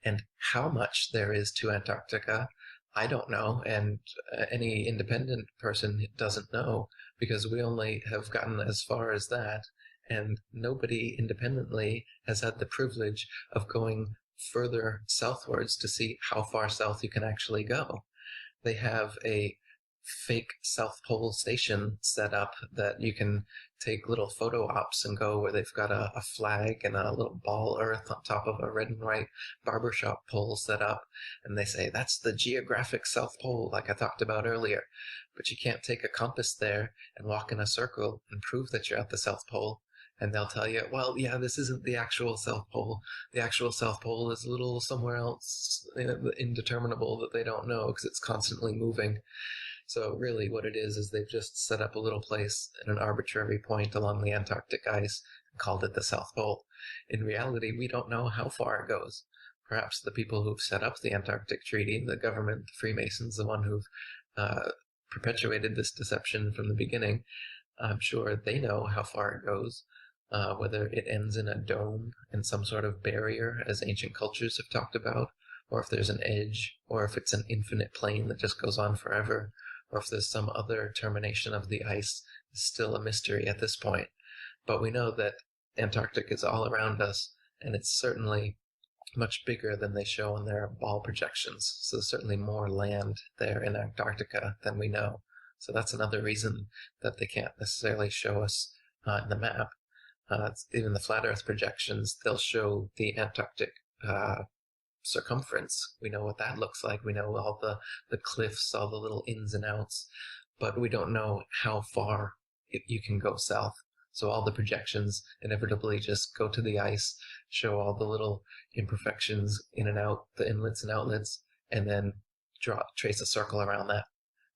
And how much there is to Antarctica, I don't know, and any independent person doesn't know, because we only have gotten as far as that, and nobody independently has had the privilege of going further southwards to see how far south you can actually go. They have a fake South Pole station set up that you can take little photo ops and go where they've got a flag and a little ball earth on top of a red and white barbershop pole set up, and they say that's the geographic South Pole like I talked about earlier. But you can't take a compass there and walk in a circle and prove that you're at the South Pole. And they'll tell you, well, yeah, this isn't the actual South Pole. The actual South Pole is a little somewhere else, indeterminable, that they don't know because it's constantly moving. So really what it is they've just set up a little place at an arbitrary point along the Antarctic ice and called it the South Pole. In reality, we don't know how far it goes. Perhaps the people who've set up the Antarctic Treaty, the government, the Freemasons, the one who've perpetuated this deception from the beginning, I'm sure they know how far it goes. Whether it ends in a dome and some sort of barrier, as ancient cultures have talked about, or if there's an edge, or if it's an infinite plane that just goes on forever, or if there's some other termination of the ice, is still a mystery at this point. But we know that Antarctic is all around us, and it's certainly much bigger than they show in their ball projections. So there's certainly more land there in Antarctica than we know. So that's another reason that they can't necessarily show us in the map. Even the flat Earth projections, they'll show the Antarctic circumference. We know what that looks like. We know all the cliffs, all the little ins and outs, but we don't know how far you can go south. So all the projections inevitably just go to the ice, show all the little imperfections in and out, the inlets and outlets, and then trace a circle around that.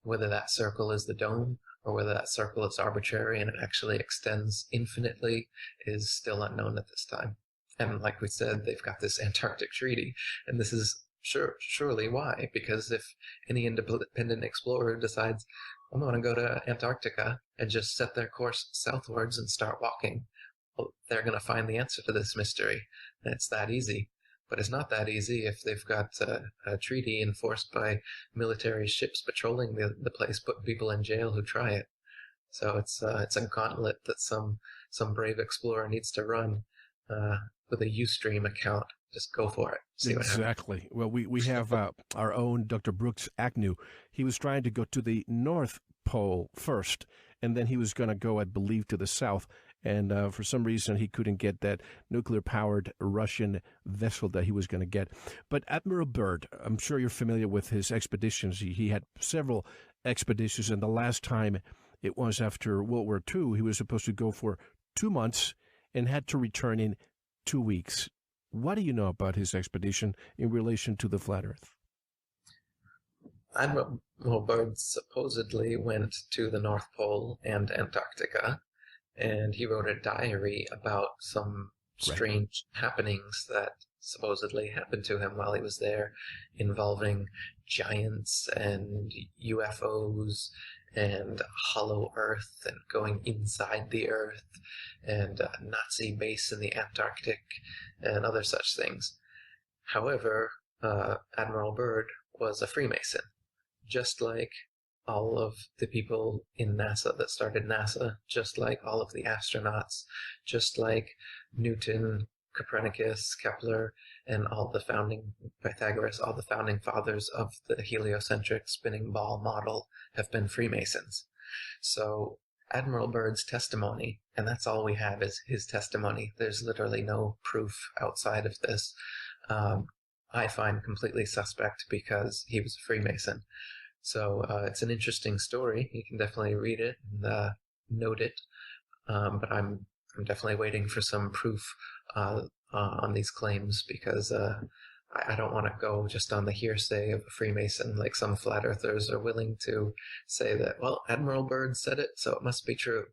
Whether that circle is the dome or whether that circle is arbitrary and it actually extends infinitely is still unknown at this time. And like we said, they've got this Antarctic Treaty, and this is surely why, because if any independent explorer decides, I'm going to go to Antarctica and just set their course southwards and start walking, well, they're going to find the answer to this mystery. And it's that easy. But it's not that easy if they've got a treaty enforced by military ships patrolling the place, putting people in jail who try it. So it's a gauntlet that some brave explorer needs to run with a Ustream account. Just go for it. See what happens. Exactly. Well, we have our own Dr. Brooks Agnew. He was trying to go to the North Pole first, and then he was going to go, I believe, to the South. And for some reason, he couldn't get that nuclear-powered Russian vessel that he was going to get. But Admiral Byrd, I'm sure you're familiar with his expeditions. He had several expeditions, and the last time it was after World War II. He was supposed to go for 2 months and had to return in 2 weeks. What do you know about his expedition in relation to the flat Earth? Admiral Byrd supposedly went to the North Pole and Antarctica, and he wrote a diary about some strange happenings that supposedly happened to him while he was there, involving giants and UFOs and hollow Earth and going inside the Earth and a Nazi base in the Antarctic and other such things. However, Admiral Byrd was a Freemason, just like all of the people in NASA that started NASA, just like all of the astronauts, just like Newton, Copernicus, Kepler, and all the founding Pythagoras, all the founding fathers of the heliocentric spinning ball model have been Freemasons. So Admiral Byrd's testimony, and that's all we have is his testimony. There's literally no proof outside of this. I find completely suspect because he was a Freemason. So it's an interesting story. You can definitely read it and note it. But I'm definitely waiting for some proof on these claims because I don't want to go just on the hearsay of a Freemason like some flat earthers are willing to say that, well, Admiral Byrd said it, so it must be true.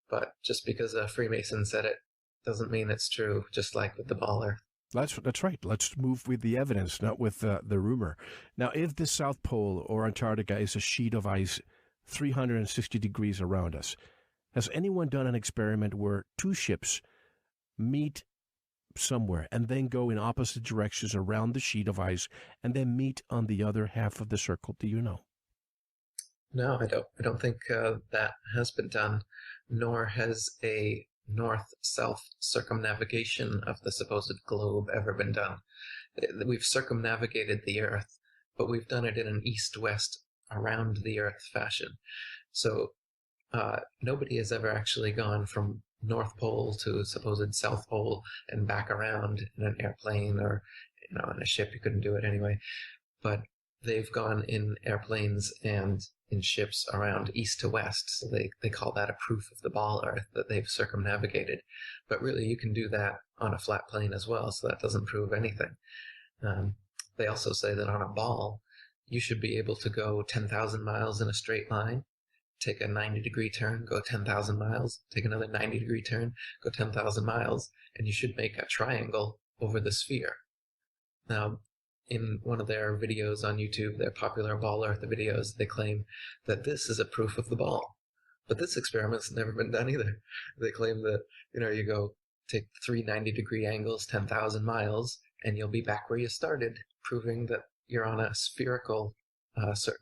But just because a Freemason said it doesn't mean it's true, just like with the ball Earth. That's right. Let's move with the evidence, not with the rumor. Now, if the South Pole or Antarctica is a sheet of ice 360 degrees around us, has anyone done an experiment where two ships meet somewhere and then go in opposite directions around the sheet of ice and then meet on the other half of the circle? Do you know? No, I don't think that has been done, nor has a north-south circumnavigation of the supposed globe ever been done. We've circumnavigated the Earth, but we've done it in an east-west, around the Earth fashion. So nobody has ever actually gone from North Pole to supposed South Pole and back around in an airplane or in a ship. You couldn't do it anyway. But they've gone in airplanes and in ships around east to west, so they call that a proof of the ball Earth, that they've circumnavigated. But really, you can do that on a flat plane as well, so that doesn't prove anything. They also say that on a ball, you should be able to go 10,000 miles in a straight line, take a 90-degree turn, go 10,000 miles, take another 90-degree turn, go 10,000 miles, and you should make a triangle over the sphere. Now, in one of their videos on YouTube, their popular Ball Earth videos, they claim that this is a proof of the ball. But this experiment's never been done either. They claim that, you go take 3 90-degree angles, 10,000 miles, and you'll be back where you started, proving that you're on a spherical,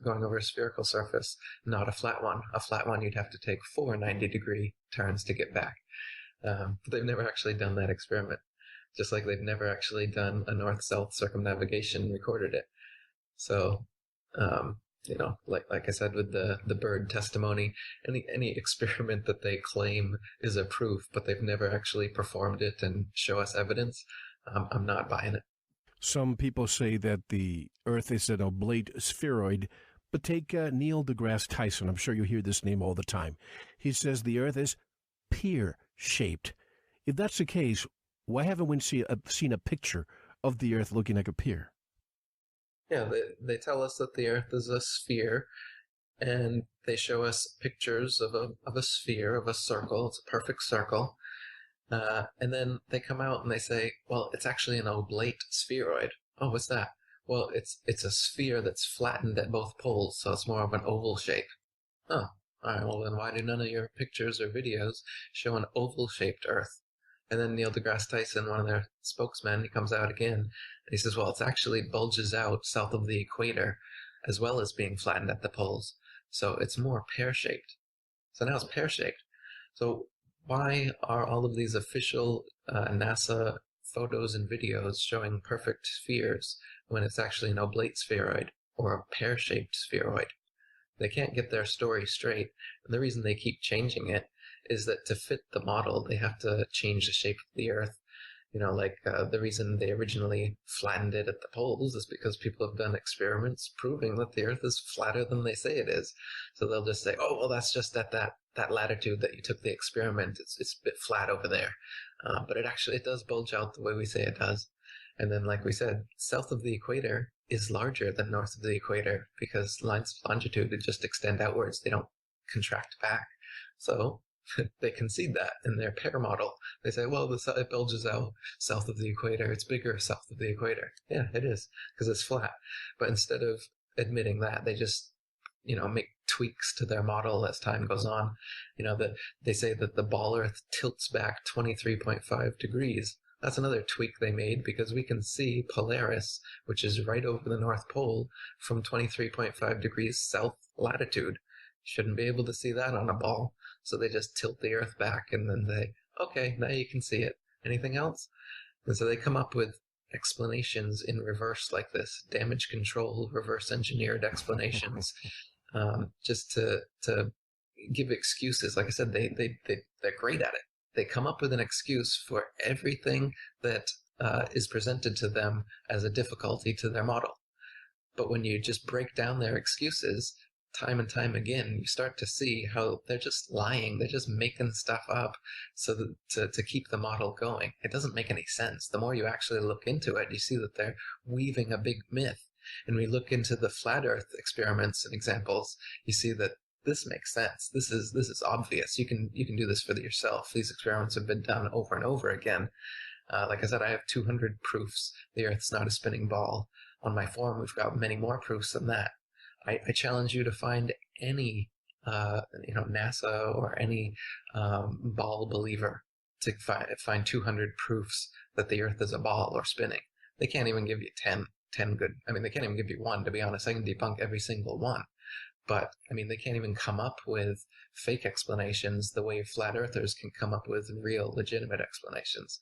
going over a spherical surface, not a flat one. A flat one, you'd have to take 4 90-degree turns to get back. But they've never actually done that experiment. Just like they've never actually done a north-south circumnavigation and recorded it. So, like I said with the Byrd testimony, any experiment that they claim is a proof, but they've never actually performed it and show us evidence, I'm not buying it. Some people say that the Earth is an oblate spheroid, but take Neil deGrasse Tyson. I'm sure you hear this name all the time. He says the Earth is pear-shaped. If that's the case, why haven't we seen a picture of the Earth looking like a pear? Yeah, they tell us that the Earth is a sphere, and they show us pictures of a sphere, of a circle. It's a perfect circle. And then they come out and they say, well, it's actually an oblate spheroid. Oh, what's that? Well, it's a sphere that's flattened at both poles, so it's more of an oval shape. Oh, all right, well then why do none of your pictures or videos show an oval-shaped Earth? And then Neil deGrasse Tyson, one of their spokesmen, he comes out again and he says, well, it's actually bulges out south of the equator as well as being flattened at the poles. So it's more pear-shaped. So now it's pear-shaped. So why are all of these official NASA photos and videos showing perfect spheres when it's actually an oblate spheroid or a pear-shaped spheroid? They can't get their story straight, and the reason they keep changing it is that to fit the model, they have to change the shape of the Earth. You know, like the reason they originally flattened it at the poles is because people have done experiments proving that the Earth is flatter than they say it is. So they'll just say, oh, well, that's just at that latitude that you took the experiment. It's a bit flat over there. But it does bulge out the way we say it does. And then, like we said, south of the equator is larger than north of the equator because lines of longitude just extend outwards. They don't contract back. So they concede that in their pair model. They say, well, it bulges out south of the equator. It's bigger south of the equator. Yeah, it is, because it's flat. But instead of admitting that, they just, make tweaks to their model as time goes on. That they say that the ball Earth tilts back 23.5 degrees. That's another tweak they made because we can see Polaris, which is right over the North Pole, from 23.5 degrees south latitude. Shouldn't be able to see that on a ball. So they just tilt the Earth back and then okay, now you can see it. Anything else? And so they come up with explanations in reverse like this, damage control, reverse engineered explanations, just to give excuses. Like I said, they're great at it. They come up with an excuse for everything that is presented to them as a difficulty to their model. But when you just break down their excuses, time and time again, you start to see how they're just lying. They're just making stuff up so that to keep the model going. It doesn't make any sense. The more you actually look into it, you see that they're weaving a big myth. And we look into the flat Earth experiments and examples, you see that this makes sense. This is obvious. You can do this for yourself. These experiments have been done over and over again. Like I said, I have 200 proofs the Earth's not a spinning ball. On my forum, we've got many more proofs than that. I challenge you to find any, NASA or any ball believer to find 200 proofs that the Earth is a ball or spinning. They can't even give you 10 good. I mean, they can't even give you one, to be honest. I can debunk every single one. But, they can't even come up with fake explanations the way flat earthers can come up with real, legitimate explanations.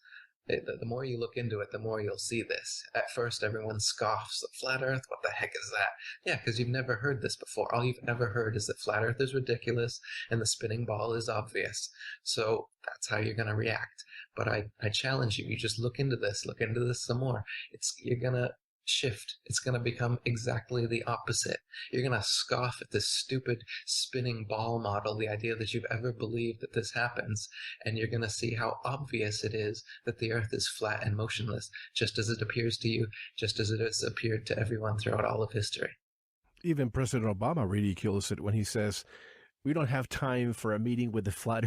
The more you look into it, the more you'll see this. At first, everyone scoffs at flat earth. What the heck is that? Yeah, because you've never heard this before. All you've ever heard is that flat earth is ridiculous and the spinning ball is obvious. So that's how you're going to react. But I challenge you, you just look into this some more. You're going to shift. It's going to become exactly the opposite. You're going to scoff at this stupid spinning ball model, the idea that you've ever believed that this happens, and you're going to see how obvious it is that the Earth is flat and motionless, just as it appears to you, just as it has appeared to everyone throughout all of history. Even President Obama ridicules it when he says, we don't have time for a meeting with the Flat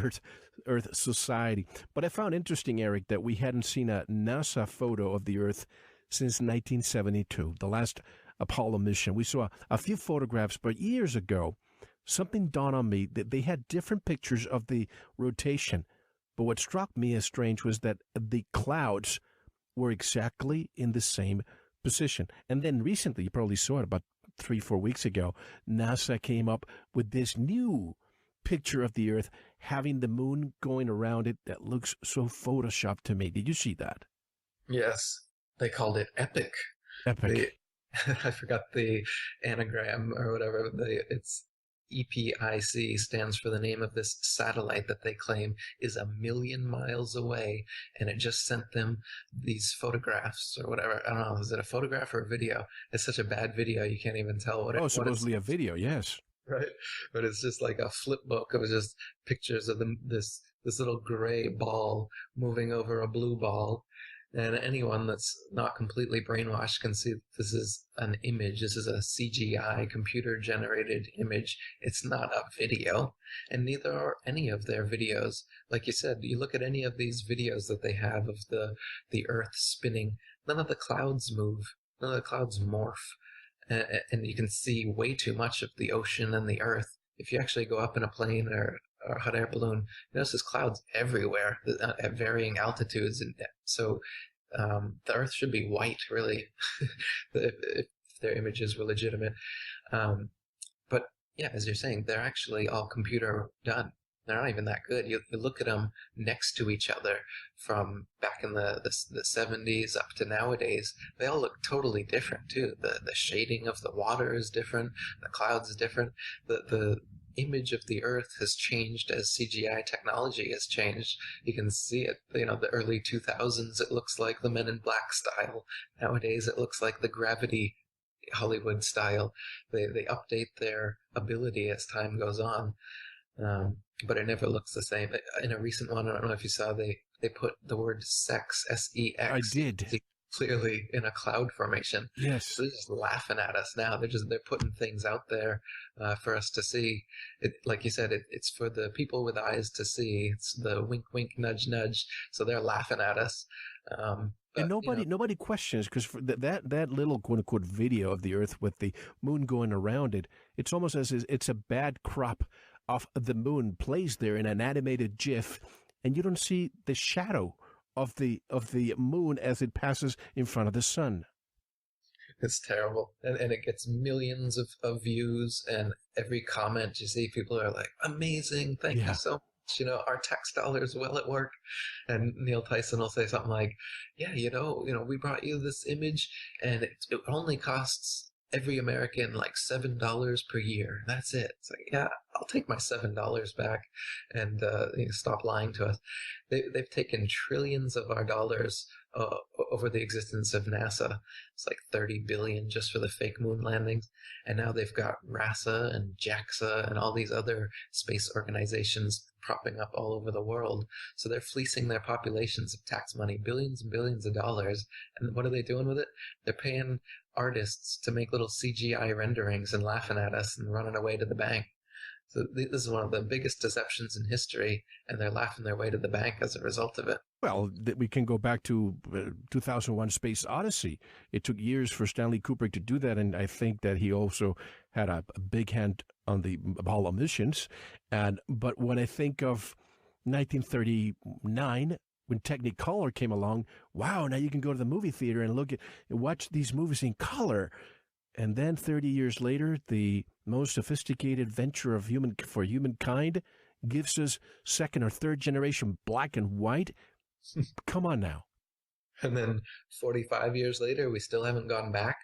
Earth Society. But I found interesting, Eric, that we hadn't seen a NASA photo of the Earth since 1972, the last Apollo mission. We saw a few photographs, but years ago, something dawned on me that they had different pictures of the rotation. But what struck me as strange was that the clouds were exactly in the same position. And then recently, you probably saw it about 3-4 weeks ago, NASA came up with this new picture of the Earth having the moon going around it that looks so photoshopped to me. Did you see that? Yes. They called it EPIC. EPIC. I forgot the anagram or whatever. It's EPIC stands for the name of this satellite that they claim is 1 million miles away, and it just sent them these photographs or whatever. I don't know. Is it a photograph or a video? It's such a bad video you can't even tell what it is. Oh, supposedly a video, yes. Right, but it's just like a flip book of just pictures of this little gray ball moving over a blue ball. And anyone that's not completely brainwashed can see this is an image. This is a CGI, computer-generated image. It's not a video, and neither are any of their videos. Like you said, you look at any of these videos that they have of the Earth spinning, none of the clouds move, none of the clouds morph, and you can see way too much of the ocean and the Earth. If you actually go up in a plane or or hot air balloon, you notice there's clouds everywhere at varying altitudes, and so the Earth should be white, really, if their images were legitimate. But yeah, as you're saying, they're actually all computer done. They're not even that good. You look at them next to each other from back in the 70s up to nowadays. They all look totally different too. The shading of the water is different. The clouds is different. The image of the Earth has changed as CGI technology has changed. You can see it. You know, the early 2000s, it looks like the Men in Black style. Nowadays, it looks like the Gravity Hollywood style. They update their ability as time goes on. But it never looks the same. In a recent one, I don't know if you saw, they put the word sex, S-E-X. I did. Clearly in a cloud formation. Yes. So they're just laughing at us now. They're putting things out there for us to see. It, like you said, it's for the people with eyes to see. It's the wink, wink, nudge, nudge. So they're laughing at us. And nobody questions, because that little quote unquote video of the Earth with the moon going around it, it's almost as if it's a bad crop of the moon placed there in an animated GIF, and you don't see the shadow of the moon as it passes in front of the sun. It's terrible, and it gets millions of views, and every comment you see, people are like, "Amazing, thank you so much." You know, our tax dollars well at work. And Neil Tyson will say something like, "Yeah, you know, we brought you this image, and it only costs every American like $7 per year. That's it." It's like, yeah, I'll take my $7 back, and stop lying to us. They've taken trillions of our dollars over the existence of NASA. It's like 30 billion just for the fake moon landings, and now they've got RASA and JAXA and all these other space organizations propping up all over the world. So they're fleecing their populations of tax money, billions and billions of dollars. And what are they doing with it? They're paying artists to make little CGI renderings and laughing at us and running away to the bank. So this is one of the biggest deceptions in history, and they're laughing their way to the bank as a result of it. Well, we can go back to 2001 Space Odyssey. It took years for Stanley Kubrick to do that, and I think that he also had a big hand on the Apollo missions. But when I think of 1939, when Technicolor came along, wow, now you can go to the movie theater and watch these movies in color. And then 30 years later, the most sophisticated venture for humankind gives us second or third generation black and white. Come on now. And then 45 years later, we still haven't gone back.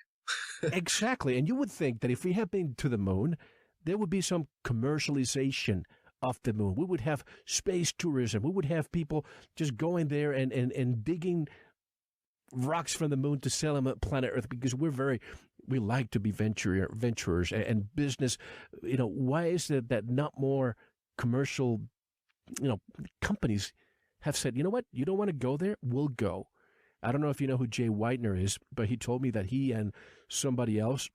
Exactly. And you would think that if we had been to the moon, there would be some commercialization of the moon. We would have space tourism. We would have people just going there and digging rocks from the moon to sell them at planet Earth, because we like to be venturers and business. Why is it that not more commercial, companies have said, you know what, you don't want to go there? We'll go. I don't know if you know who Jay Weidner is, but he told me that he and somebody else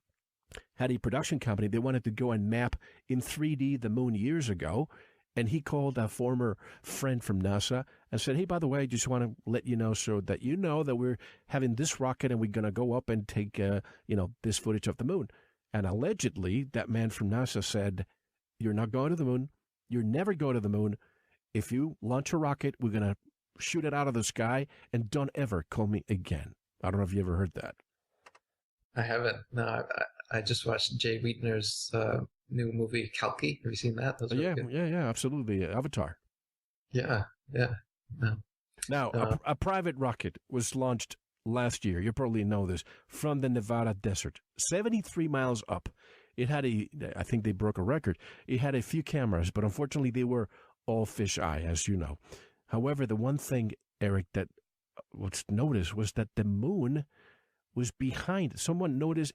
had a production company. They wanted to go and map in 3D the moon years ago. And he called a former friend from NASA and said, hey, by the way, I just want to let you know so that you know that we're having this rocket and we're going to go up and take, this footage of the moon. And allegedly, that man from NASA said, you're not going to the moon. You're never going to the moon. If you launch a rocket, we're going to shoot it out of the sky, and don't ever call me again. I don't know if you ever heard that. I haven't. No, I just watched Jay Weidner's new movie, Kalki. Have you seen that? Yeah, absolutely. Avatar. Yeah. No. Now, a private rocket was launched last year. You probably know this, from the Nevada desert, 73 miles up. It had I think they broke a record. It had a few cameras, but unfortunately they were all fisheye, as you know. However, the one thing, Eric, that was noticed was that the moon was behind. Someone noticed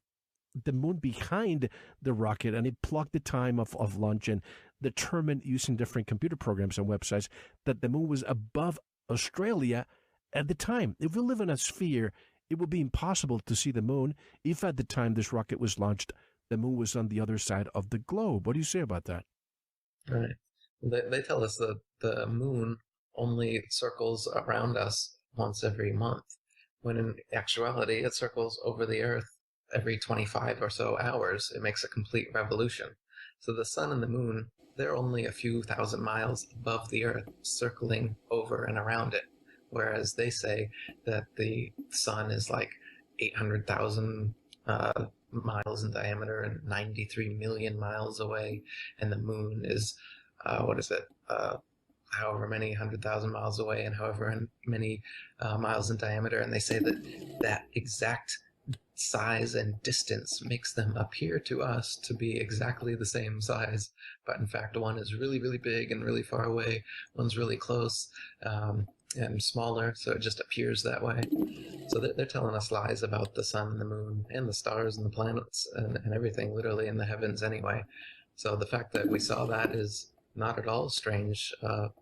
the moon behind the rocket, and it plugged the time of launch and determined, using different computer programs and websites, that the moon was above Australia at the time. If we live in a sphere, it would be impossible to see the moon if at the time this rocket was launched, the moon was on the other side of the globe. What do you say about that? Right. They tell us that the moon only circles around us once every month, when in actuality it circles over the Earth every 25 or so hours. It makes a complete revolution. So the sun and the moon they're only a few thousand miles above the Earth, circling over and around it. Whereas they say that the sun is like 800,000 miles in diameter and 93 million miles away, and the moon is, however many 100,000 miles away and however many miles in diameter. And they say that that exact size and distance makes them appear to us to be exactly the same size, but in fact one is really, really big and really far away, one's really close and smaller, so it just appears that way. So they're telling us lies about the sun and the moon and the stars and the planets and everything literally in the heavens anyway. So the fact that we saw that is not at all strange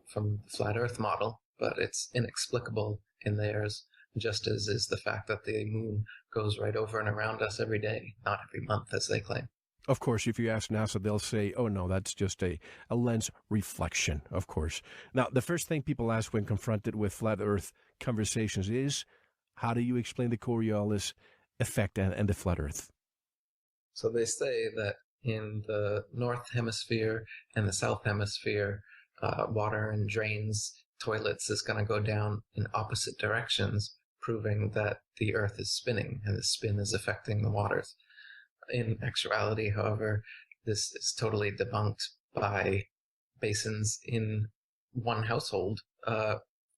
from the flat earth model, but it's inexplicable in theirs, just as is the fact that the moon goes right over and around us every day, not every month, as they claim. Of course, if you ask NASA, they'll say, oh, no, that's just a lens reflection, of course. Now, the first thing people ask when confronted with flat Earth conversations is, how do you explain the Coriolis effect and the flat Earth? So they say that in the North Hemisphere and the South Hemisphere, water and drains, toilets is going to go down in opposite directions, proving that the Earth is spinning and the spin is affecting the waters. In actuality, however, this is totally debunked by basins in one household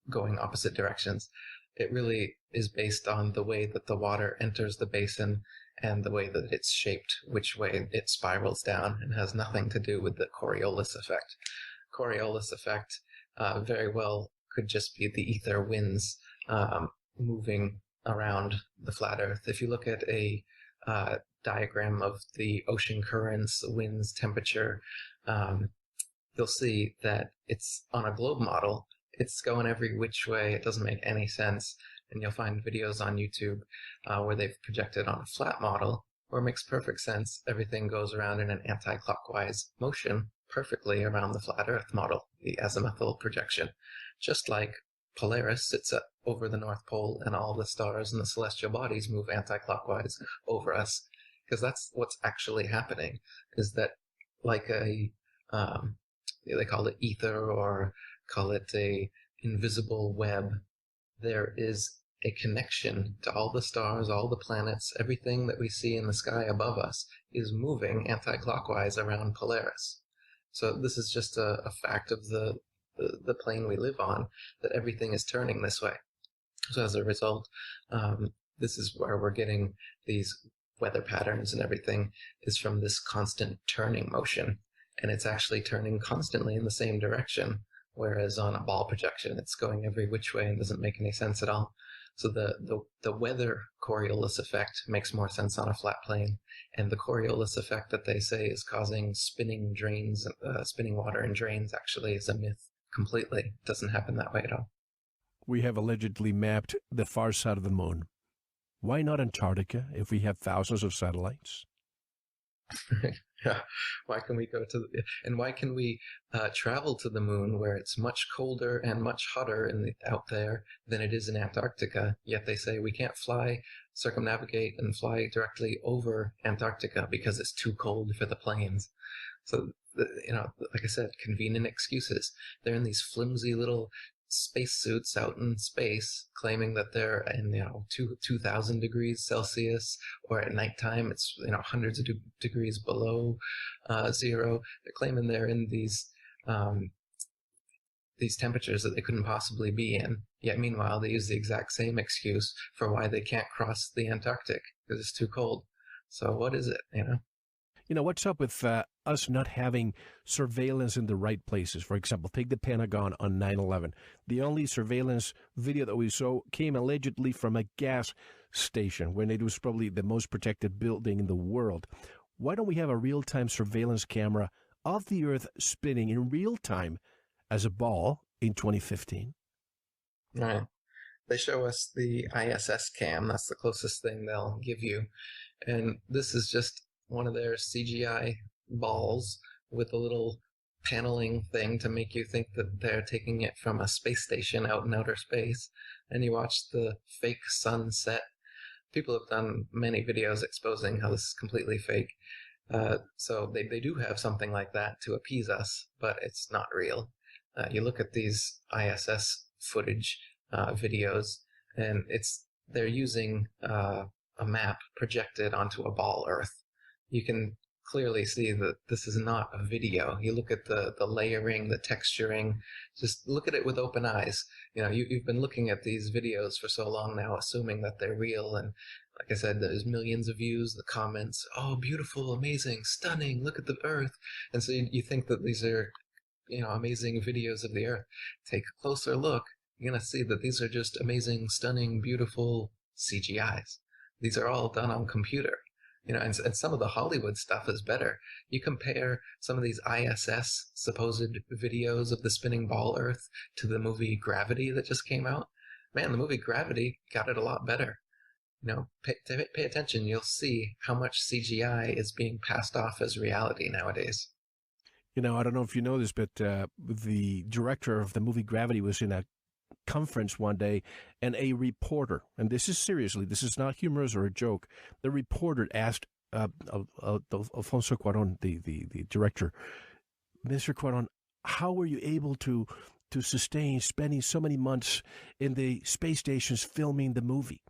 going opposite directions. It really is based on the way that the water enters the basin and the way that it's shaped, which way it spirals down, and has nothing to do with the Coriolis effect. Coriolis effect very well could just be the ether winds moving around the flat Earth. If you look at a diagram of the ocean currents, winds, temperature, you'll see that it's on a globe model. It's going every which way. It doesn't make any sense. And you'll find videos on YouTube where they've projected on a flat model where it makes perfect sense. Everything goes around in an anti-clockwise motion perfectly around the flat Earth model, the azimuthal projection. Just like Polaris sits over the North Pole and all the stars and the celestial bodies move anti-clockwise over us. Because that's what's actually happening, is that like they call it ether or call it a invisible web, there is a connection to all the stars, all the planets, everything that we see in the sky above us is moving anti-clockwise around Polaris. So this is just a fact of the plane we live on, that everything is turning this way. So as a result, this is where we're getting these weather patterns and everything, is from this constant turning motion. And it's actually turning constantly in the same direction, whereas on a ball projection, it's going every which way and doesn't make any sense at all. So the weather Coriolis effect makes more sense on a flat plane, and the Coriolis effect that they say is causing spinning drains, spinning water in drains, actually is a myth completely. It doesn't happen that way at all. We have allegedly mapped the far side of the moon. Why not Antarctica if we have thousands of satellites? Yeah, why can we go to and why can we travel to the moon where it's much colder and much hotter out there than it is in Antarctica? Yet they say we can't circumnavigate and fly directly over Antarctica because it's too cold for the planes. So, like I said, convenient excuses. They're in these flimsy little spacesuits out in space, claiming that they're in 2,000 degrees Celsius, or at nighttime it's hundreds of degrees below zero. They're claiming they're in these temperatures that they couldn't possibly be in. Yet meanwhile, they use the exact same excuse for why they can't cross the Antarctic, because it's too cold. So what is it? What's up with us not having surveillance in the right places? For example, take the Pentagon on 9/11. The only surveillance video that we saw came allegedly from a gas station when it was probably the most protected building in the world. Why don't we have a real-time surveillance camera of the Earth spinning in real time as a ball in 2015? Right. They show us the ISS cam. That's the closest thing they'll give you. And this is just one of their CGI balls with a little paneling thing to make you think that they're taking it from a space station out in outer space. And you watch the fake sunset. People have done many videos exposing how this is completely fake. So they do have something like that to appease us, but it's not real. You look at these ISS footage videos, and they're using a map projected onto a ball Earth. You can clearly see that this is not a video. You look at the layering, the texturing, just look at it with open eyes. You've been looking at these videos for so long now, assuming that they're real, and like I said, there's millions of views, the comments, oh, beautiful, amazing, stunning, look at the Earth. And so you think that these are, amazing videos of the Earth. Take a closer look, you're going to see that these are just amazing, stunning, beautiful CGIs. These are all done on computer. And some of the Hollywood stuff is better. You compare some of these ISS supposed videos of the spinning ball Earth to the movie Gravity that just came out. Man, the movie Gravity got it a lot better. Pay attention. You'll see how much CGI is being passed off as reality nowadays. I don't know if you know this, but the director of the movie Gravity was in a conference one day, and a reporter, and this is not humorous or a joke, the reporter asked Alfonso Cuarón, the director, Mr. Cuarón, how were you able to sustain spending so many months in the space stations filming the movie?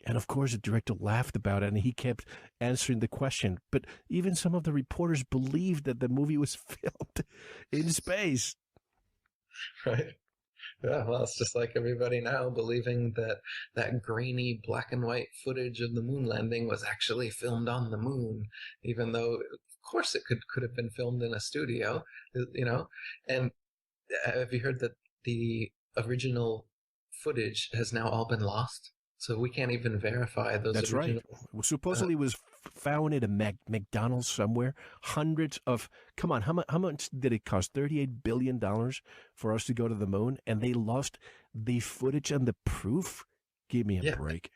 And of course, the director laughed about it, and he kept answering the question. But even some of the reporters believed that the movie was filmed in space. Right. Yeah, well, it's just like everybody now believing that grainy black and white footage of the moon landing was actually filmed on the moon, even though, of course, it could have been filmed in a studio, And have you heard that the original footage has now all been lost? So we can't even verify those. That's original. Right. Supposedly was found at a McDonald's somewhere. Hundreds of, come on, how much did it cost? $38 billion for us to go to the moon, and they lost the footage and the proof? Give me a break.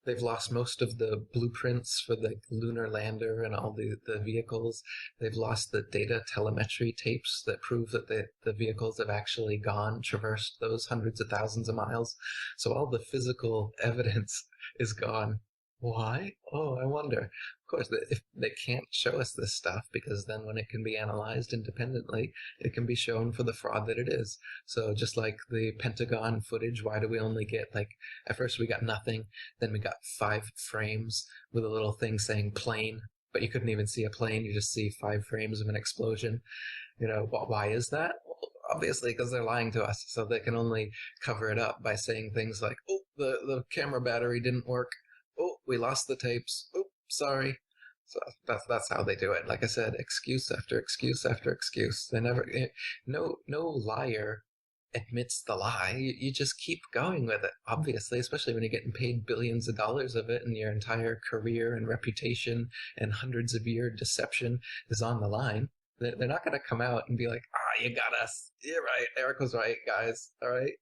They've lost most of the blueprints for the lunar lander and all the vehicles. They've lost the data telemetry tapes that prove that the vehicles have actually traversed those hundreds of thousands of miles. So all the physical evidence is gone. Why? Oh, I wonder. Of course, if they can't show us this stuff, because then when it can be analyzed independently, it can be shown for the fraud that it is. So just like the Pentagon footage, why do we only get, at first we got nothing, then we got 5 frames with a little thing saying plane, but you couldn't even see a plane, you just see 5 frames of an explosion. Why is that? Well, obviously because they're lying to us, so they can only cover it up by saying things like, oh, the camera battery didn't work. Oh, we lost the tapes. Oh, sorry. So that's how they do it. Like I said, excuse after excuse after excuse. They never, no liar admits the lie. You just keep going with it, obviously, especially when you're getting paid billions of dollars of it and your entire career and reputation and hundreds of year deception is on the line. They're not going to come out and be like, you got us. You're right. Eric was right, guys. All right.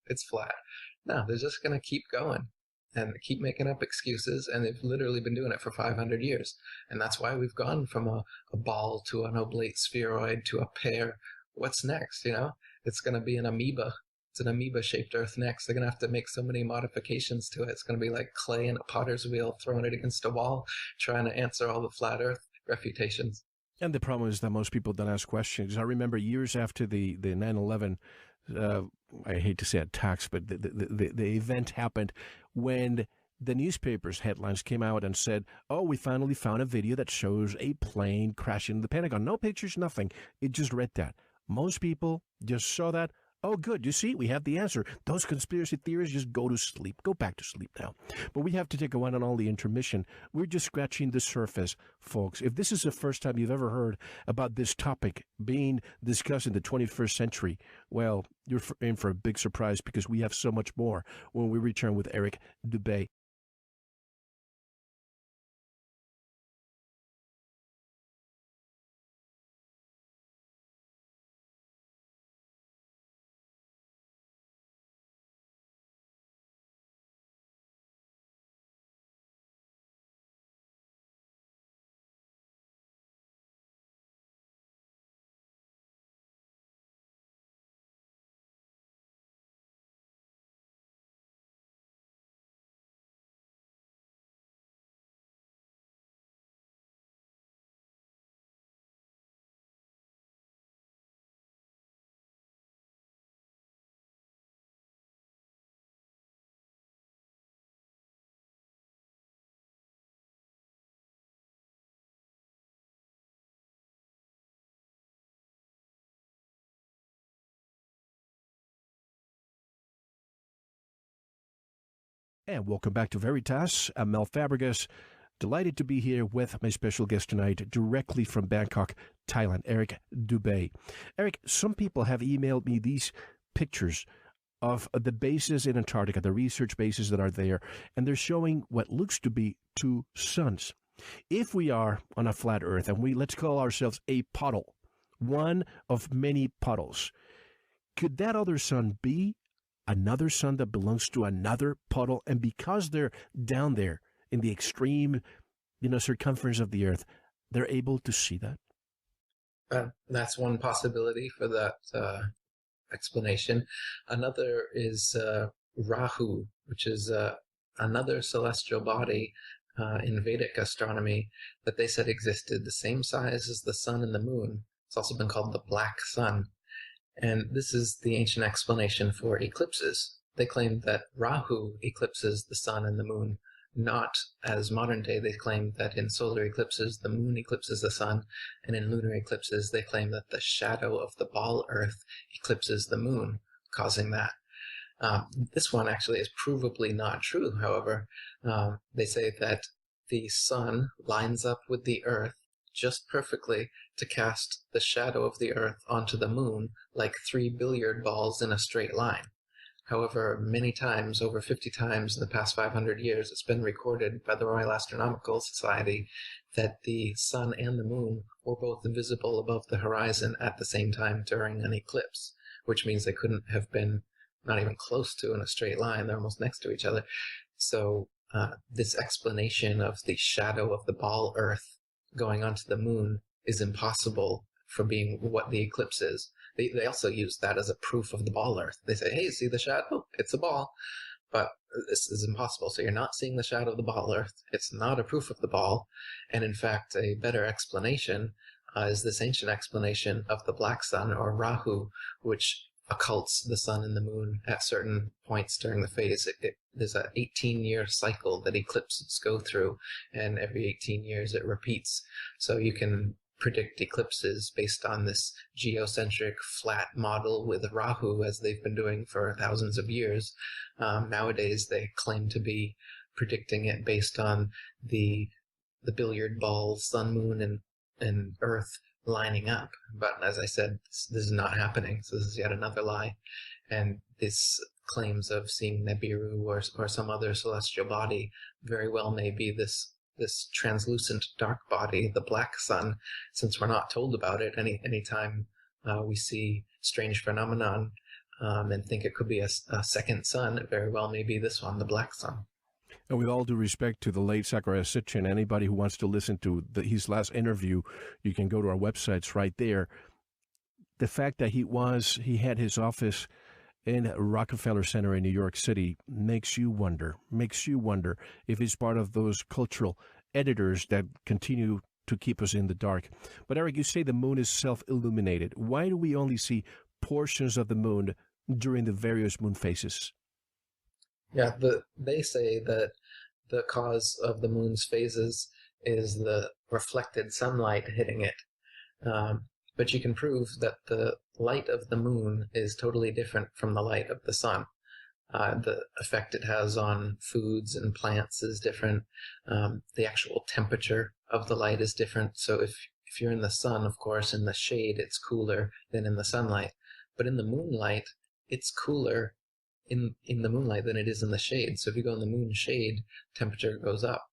It's flat. No, they're just going to keep going and keep making up excuses, and they've literally been doing it for 500 years. And that's why we've gone from a ball to an oblate spheroid to a pear. What's next, It's going to be an amoeba. It's an amoeba-shaped Earth next. They're going to have to make so many modifications to it. It's going to be like clay in a potter's wheel, throwing it against a wall, trying to answer all the flat Earth refutations. And the problem is that most people don't ask questions. I remember years after the 9/11, I hate to say attacks, but the event happened when the newspapers' headlines came out and said, oh, we finally found a video that shows a plane crashing into the Pentagon. No pictures, nothing. It just read that. Most people just saw that. Oh, good. You see, we have the answer. Those conspiracy theories just go to sleep. Go back to sleep now. But we have to take a one and only intermission. We're just scratching the surface, folks. If this is the first time you've ever heard about this topic being discussed in the 21st century, well, you're in for a big surprise, because we have so much more when we return with Eric Dubay. And welcome back to Veritas. I'm Mel Fabregas. Delighted to be here with my special guest tonight, directly from Bangkok, Thailand, Eric Dubé. Eric, some people have emailed me these pictures of the bases in Antarctica, the research bases that are there, and they're showing what looks to be two suns. If we are on a flat Earth and let's call ourselves a puddle, one of many puddles, could that other sun be another sun that belongs to another puddle? And because they're down there in the extreme, circumference of the Earth, they're able to see that? That's one possibility for that explanation. Another is Rahu, which is another celestial body in Vedic astronomy that they said existed the same size as the sun and the moon. It's also been called the black sun. And this is the ancient explanation for eclipses. They claim that Rahu eclipses the sun and the moon, not as modern day they claim that in solar eclipses the moon eclipses the sun, and in lunar eclipses they claim that the shadow of the ball Earth eclipses the moon, causing that. This one actually is provably not true, however. They say that the sun lines up with the Earth just perfectly to cast the shadow of the Earth onto the moon like 3 billiard balls in a straight line. However, many times, over 50 times in the past 500 years, it's been recorded by the Royal Astronomical Society that the sun and the moon were both visible above the horizon at the same time during an eclipse, which means they couldn't have been not even close to in a straight line. They're almost next to each other. So this explanation of the shadow of the ball Earth going onto the moon is impossible for being what the eclipse is. They also use that as a proof of the ball Earth. They say, hey, see the shadow? It's a ball. But this is impossible. So you're not seeing the shadow of the ball Earth. It's not a proof of the ball. And in fact, a better explanation is this ancient explanation of the black sun, or Rahu, which occults the sun and the moon at certain points during the phase. There's an 18-year cycle that eclipses go through, and every 18 years it repeats. So you can predict eclipses based on this geocentric flat model with Rahu, as they've been doing for thousands of years. Nowadays, they claim to be predicting it based on the billiard ball, sun, moon, and Earth lining up. But as I said, this is not happening. So this is yet another lie. And this claims of seeing Nibiru or some other celestial body very well may be this translucent dark body, the black sun, since we're not told about it anytime we see strange phenomenon and think it could be a second sun, it very well may be this one, the black sun. And with all due respect to the late Zacharias Sitchin, anybody who wants to listen to his last interview, you can go to our websites right there. The fact that he had his office in Rockefeller Center in New York City makes you wonder if he's part of those cultural editors that continue to keep us in the dark. But Eric, you say the moon is self-illuminated. Why do we only see portions of the moon during the various moon phases? Yeah, they say that the cause of the moon's phases is the reflected sunlight hitting it. But you can prove that the light of the moon is totally different from the light of the sun. The effect it has on foods and plants is different. The actual temperature of the light is different. So if you're in the sun, of course, in the shade, it's cooler than in the sunlight. But in the moonlight, it's cooler in the moonlight than it is in the shade. So if you go in the moon shade, temperature goes up.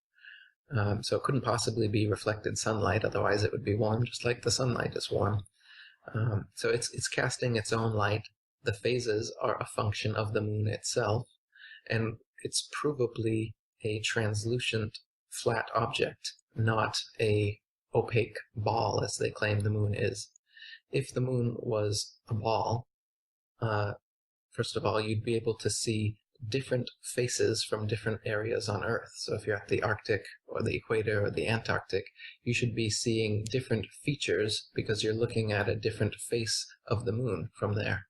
So it couldn't possibly be reflected sunlight, otherwise it would be warm, just like the sunlight is warm. So it's casting its own light. The phases are a function of the moon itself, and it's provably a translucent flat object, not a opaque ball as they claim the moon is. If the moon was a ball, first of all, you'd be able to see different faces from different areas on Earth. So if you're at the Arctic or the equator or the Antarctic, you should be seeing different features because you're looking at a different face of the moon from there.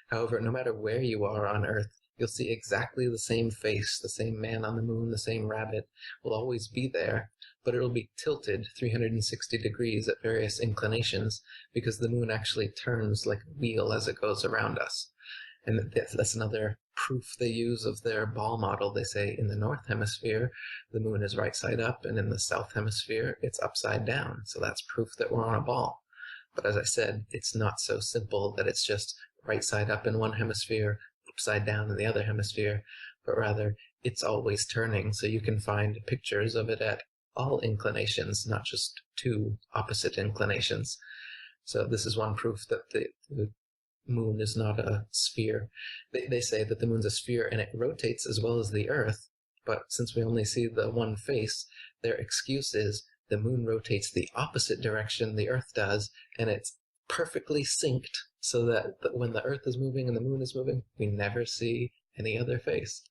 However, no matter where you are on Earth, you'll see exactly the same face, the same man on the moon, the same rabbit will always be there, but it'll be tilted 360 degrees at various inclinations because the moon actually turns like a wheel as it goes around us. And that's another proof they use of their ball model. They say in the North Hemisphere, the moon is right side up, and in the South Hemisphere, it's upside down. So that's proof that we're on a ball. But as I said, it's not so simple that it's just right side up in one hemisphere, upside down in the other hemisphere, but rather it's always turning. So you can find pictures of it at all inclinations, not just two opposite inclinations. So this is one proof that the moon is not a sphere. They say that the moon's a sphere and it rotates as well as the Earth, but since we only see the one face, their excuse is the moon rotates the opposite direction the Earth does, and it's perfectly synced so that when the Earth is moving and the moon is moving, we never see any other face.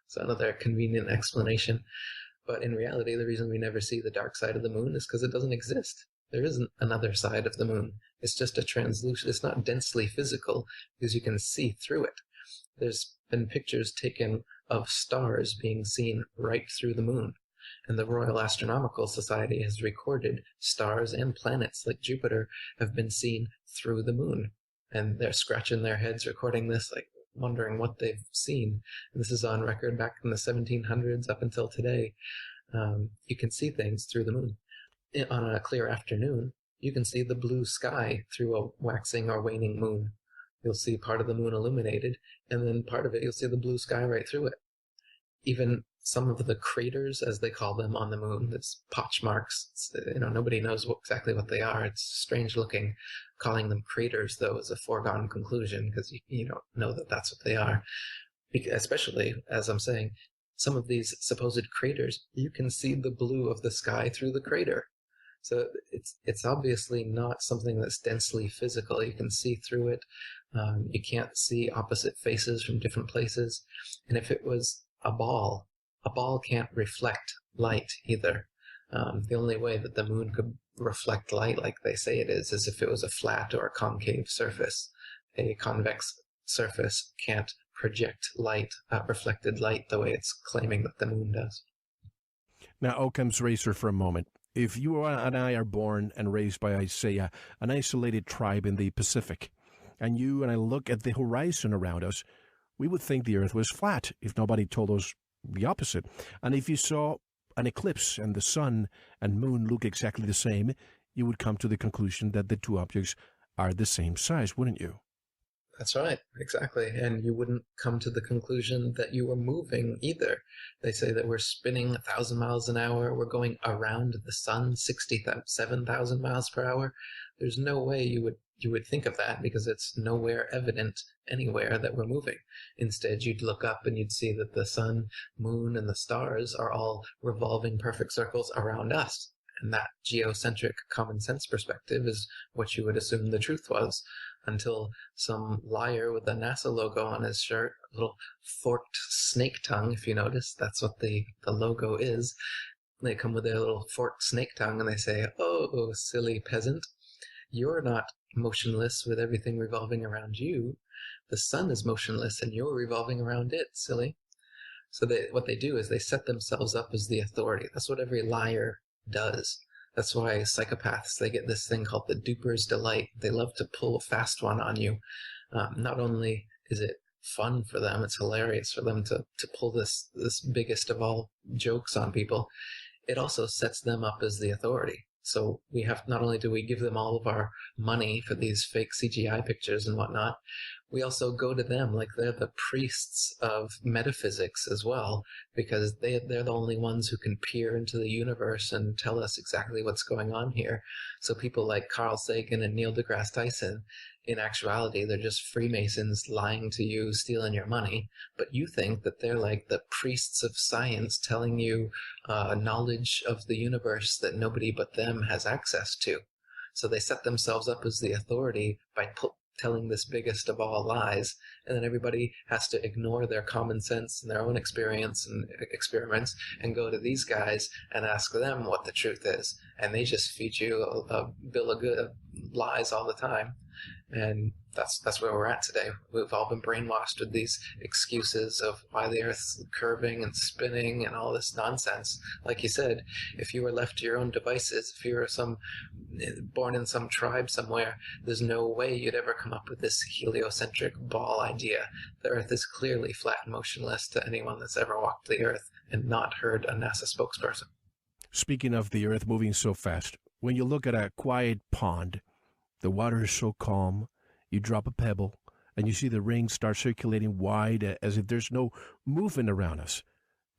So another convenient explanation. But in reality, the reason we never see the dark side of the moon is because it doesn't exist. There isn't another side of the moon. It's just a translucent, it's not densely physical because you can see through it. There's been pictures taken of stars being seen right through the moon. And the Royal Astronomical Society has recorded stars and planets like Jupiter have been seen through the moon. And they're scratching their heads recording this, like wondering what they've seen. And this is on record back in the 1700s up until today. You can see things through the moon. On a clear afternoon, you can see the blue sky through a waxing or waning moon. You'll see part of the moon illuminated, and then part of it, you'll see the blue sky right through it. Even some of the craters, as they call them on the moon, that's potch marks. Nobody knows exactly what they are. It's strange looking. Calling them craters, though, is a foregone conclusion because you don't know that that's what they are. Especially, as I'm saying, some of these supposed craters, you can see the blue of the sky through the crater. So it's obviously not something that's densely physical. You can see through it. You can't see opposite faces from different places. And if it was a ball can't reflect light either. The only way that the moon could reflect light like they say it is if it was a flat or a concave surface. A convex surface can't project light, reflected light, the way it's claiming that the moon does. Now, Occam's razor for a moment. If you and I are born and raised by, say, an isolated tribe in the Pacific, and you and I look at the horizon around us, we would think the Earth was flat if nobody told us the opposite. And if you saw an eclipse and the sun and moon look exactly the same, you would come to the conclusion that the two objects are the same size, wouldn't you? That's right, exactly. And you wouldn't come to the conclusion that you were moving either. They say that we're spinning 1,000 miles an hour, we're going around the sun 67,000 miles per hour. There's no way you would think of that because it's nowhere evident anywhere that we're moving. Instead, you'd look up and you'd see that the sun, moon, and the stars are all revolving perfect circles around us. And that geocentric common sense perspective is what you would assume the truth was, until some liar with a NASA logo on his shirt, a little forked snake tongue, if you notice, that's what the logo is. They come with their little forked snake tongue and they say, "Oh, silly peasant, you're not motionless with everything revolving around you. The sun is motionless and you're revolving around it, silly." So what they do is they set themselves up as the authority. That's what every liar does. That's why psychopaths, they get this thing called the duper's delight. They love to pull a fast one on you. Not only is it fun for them, it's hilarious for them to pull this biggest of all jokes on people. It also sets them up as the authority. So not only do we give them all of our money for these fake CGI pictures and whatnot, we also go to them like they're the priests of metaphysics as well, because they're the only ones who can peer into the universe and tell us exactly what's going on here. So people like Carl Sagan and Neil deGrasse Tyson, in actuality, they're just Freemasons lying to you, stealing your money, but you think that they're like the priests of science telling you knowledge of the universe that nobody but them has access to. So they set themselves up as the authority by telling this biggest of all lies, and then everybody has to ignore their common sense and their own experience and experiments and go to these guys and ask them what the truth is, and they just feed you a bill of lies all the time. And that's where we're at today. We've all been brainwashed with these excuses of why the Earth's curving and spinning and all this nonsense. Like you said, if you were left to your own devices, if you were born in some tribe somewhere, there's no way you'd ever come up with this heliocentric ball idea. The Earth is clearly flat and motionless to anyone that's ever walked the Earth and not heard a NASA spokesperson. Speaking of the Earth moving so fast, when you look at a quiet pond, the water is so calm, you drop a pebble, and you see the rings start circulating wide as if there's no movement around us.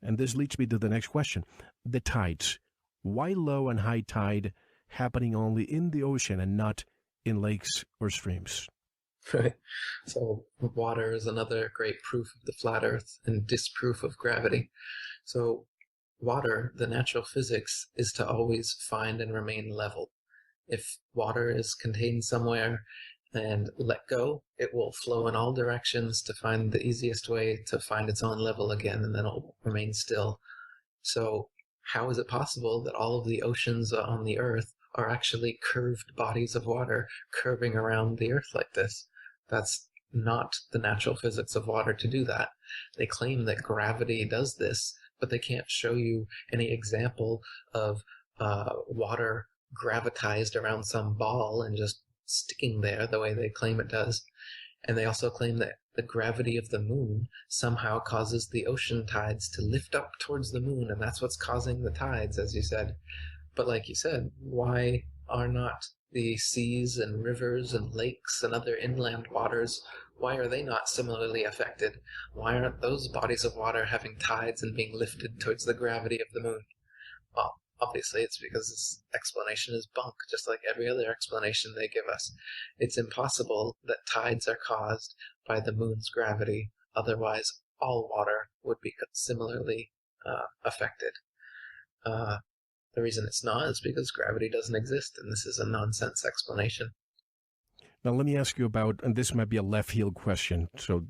And this leads me to the next question. The tides. Why low and high tide happening only in the ocean and not in lakes or streams? Right. So water is another great proof of the flat Earth and disproof of gravity. So water, the natural physics, is to always find and remain level. If water is contained somewhere and let go, it will flow in all directions to find the easiest way to find its own level again, and then it'll remain still. So how is it possible that all of the oceans on the Earth are actually curved bodies of water curving around the Earth like this? That's not the natural physics of water to do that. They claim that gravity does this, but they can't show you any example of water gravitized around some ball and just sticking there the way they claim it does. And they also claim that the gravity of the moon somehow causes the ocean tides to lift up towards the moon, and that's what's causing the tides, as you said. But like you said, why are not the seas and rivers and lakes and other inland waters, why are they not similarly affected? Why aren't those bodies of water having tides and being lifted towards the gravity of the moon? Well, obviously it's because this explanation is bunk, just like every other explanation they give us. It's impossible that tides are caused by the moon's gravity, otherwise all water would be similarly affected. The reason it's not is because gravity doesn't exist, and this is a nonsense explanation. Now, let me ask you about, and this might be a left-field question, so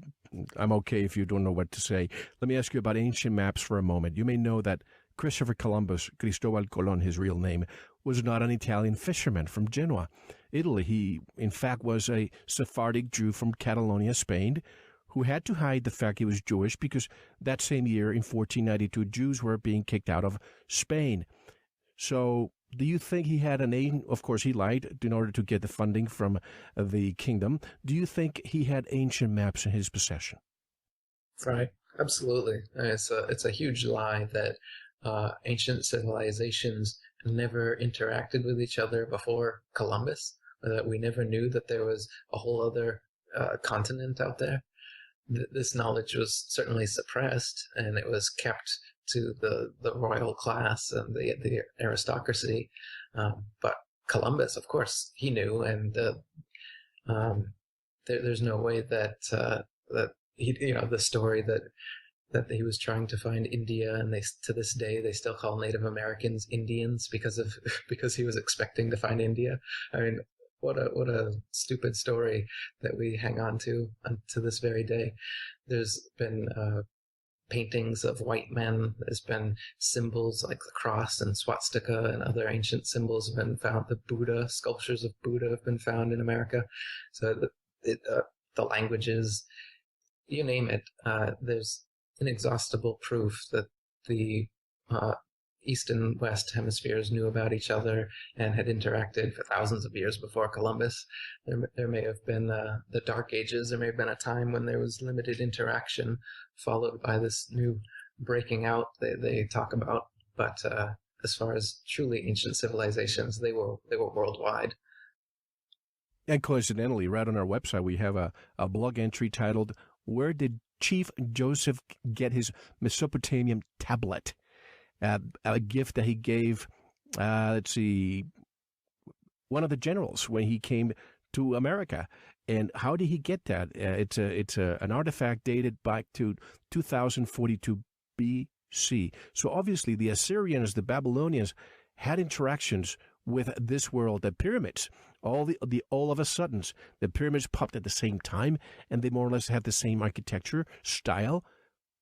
I'm okay if you don't know what to say. Let me ask you about ancient maps for a moment. You may know that Christopher Columbus, Cristobal Colon, his real name, was not an Italian fisherman from Genoa, Italy. He, in fact, was a Sephardic Jew from Catalonia, Spain, who had to hide the fact he was Jewish because that same year, in 1492, Jews were being kicked out of Spain. So do you think he had an ancient, of course he lied in order to get the funding from the kingdom. Do you think he had ancient maps in his possession? Right, absolutely. It's a huge lie that ancient civilizations never interacted with each other before Columbus, or that we never knew that there was a whole other continent out there. This knowledge was certainly suppressed, and it was kept to the royal class and the aristocracy. But Columbus, of course, he knew, and there's no way that he, the story that he was trying to find India, and they to this day they still call Native Americans Indians because he was expecting to find India. I mean, what a stupid story that we hang on to this very day. There's been paintings of white men. There's been symbols like the cross and swastika and other ancient symbols have been found. The Buddha, sculptures of Buddha have been found in America. So the languages, you name it, there's inexhaustible proof that the East and West hemispheres knew about each other and had interacted for thousands of years before Columbus. There may have been the Dark Ages. There may have been a time when there was limited interaction, followed by this new breaking out they talk about. But as far as truly ancient civilizations, they were worldwide. And coincidentally, right on our website, we have a blog entry titled, "Where Did Chief Joseph Get His Mesopotamian Tablet?" A gift that he gave, one of the generals when he came to America. And how did he get that? It's an artifact dated back to 2042 BC. So obviously the Assyrians, the Babylonians, had interactions with this world. The pyramids, all of a sudden, the pyramids popped at the same time, and they more or less had the same architecture style,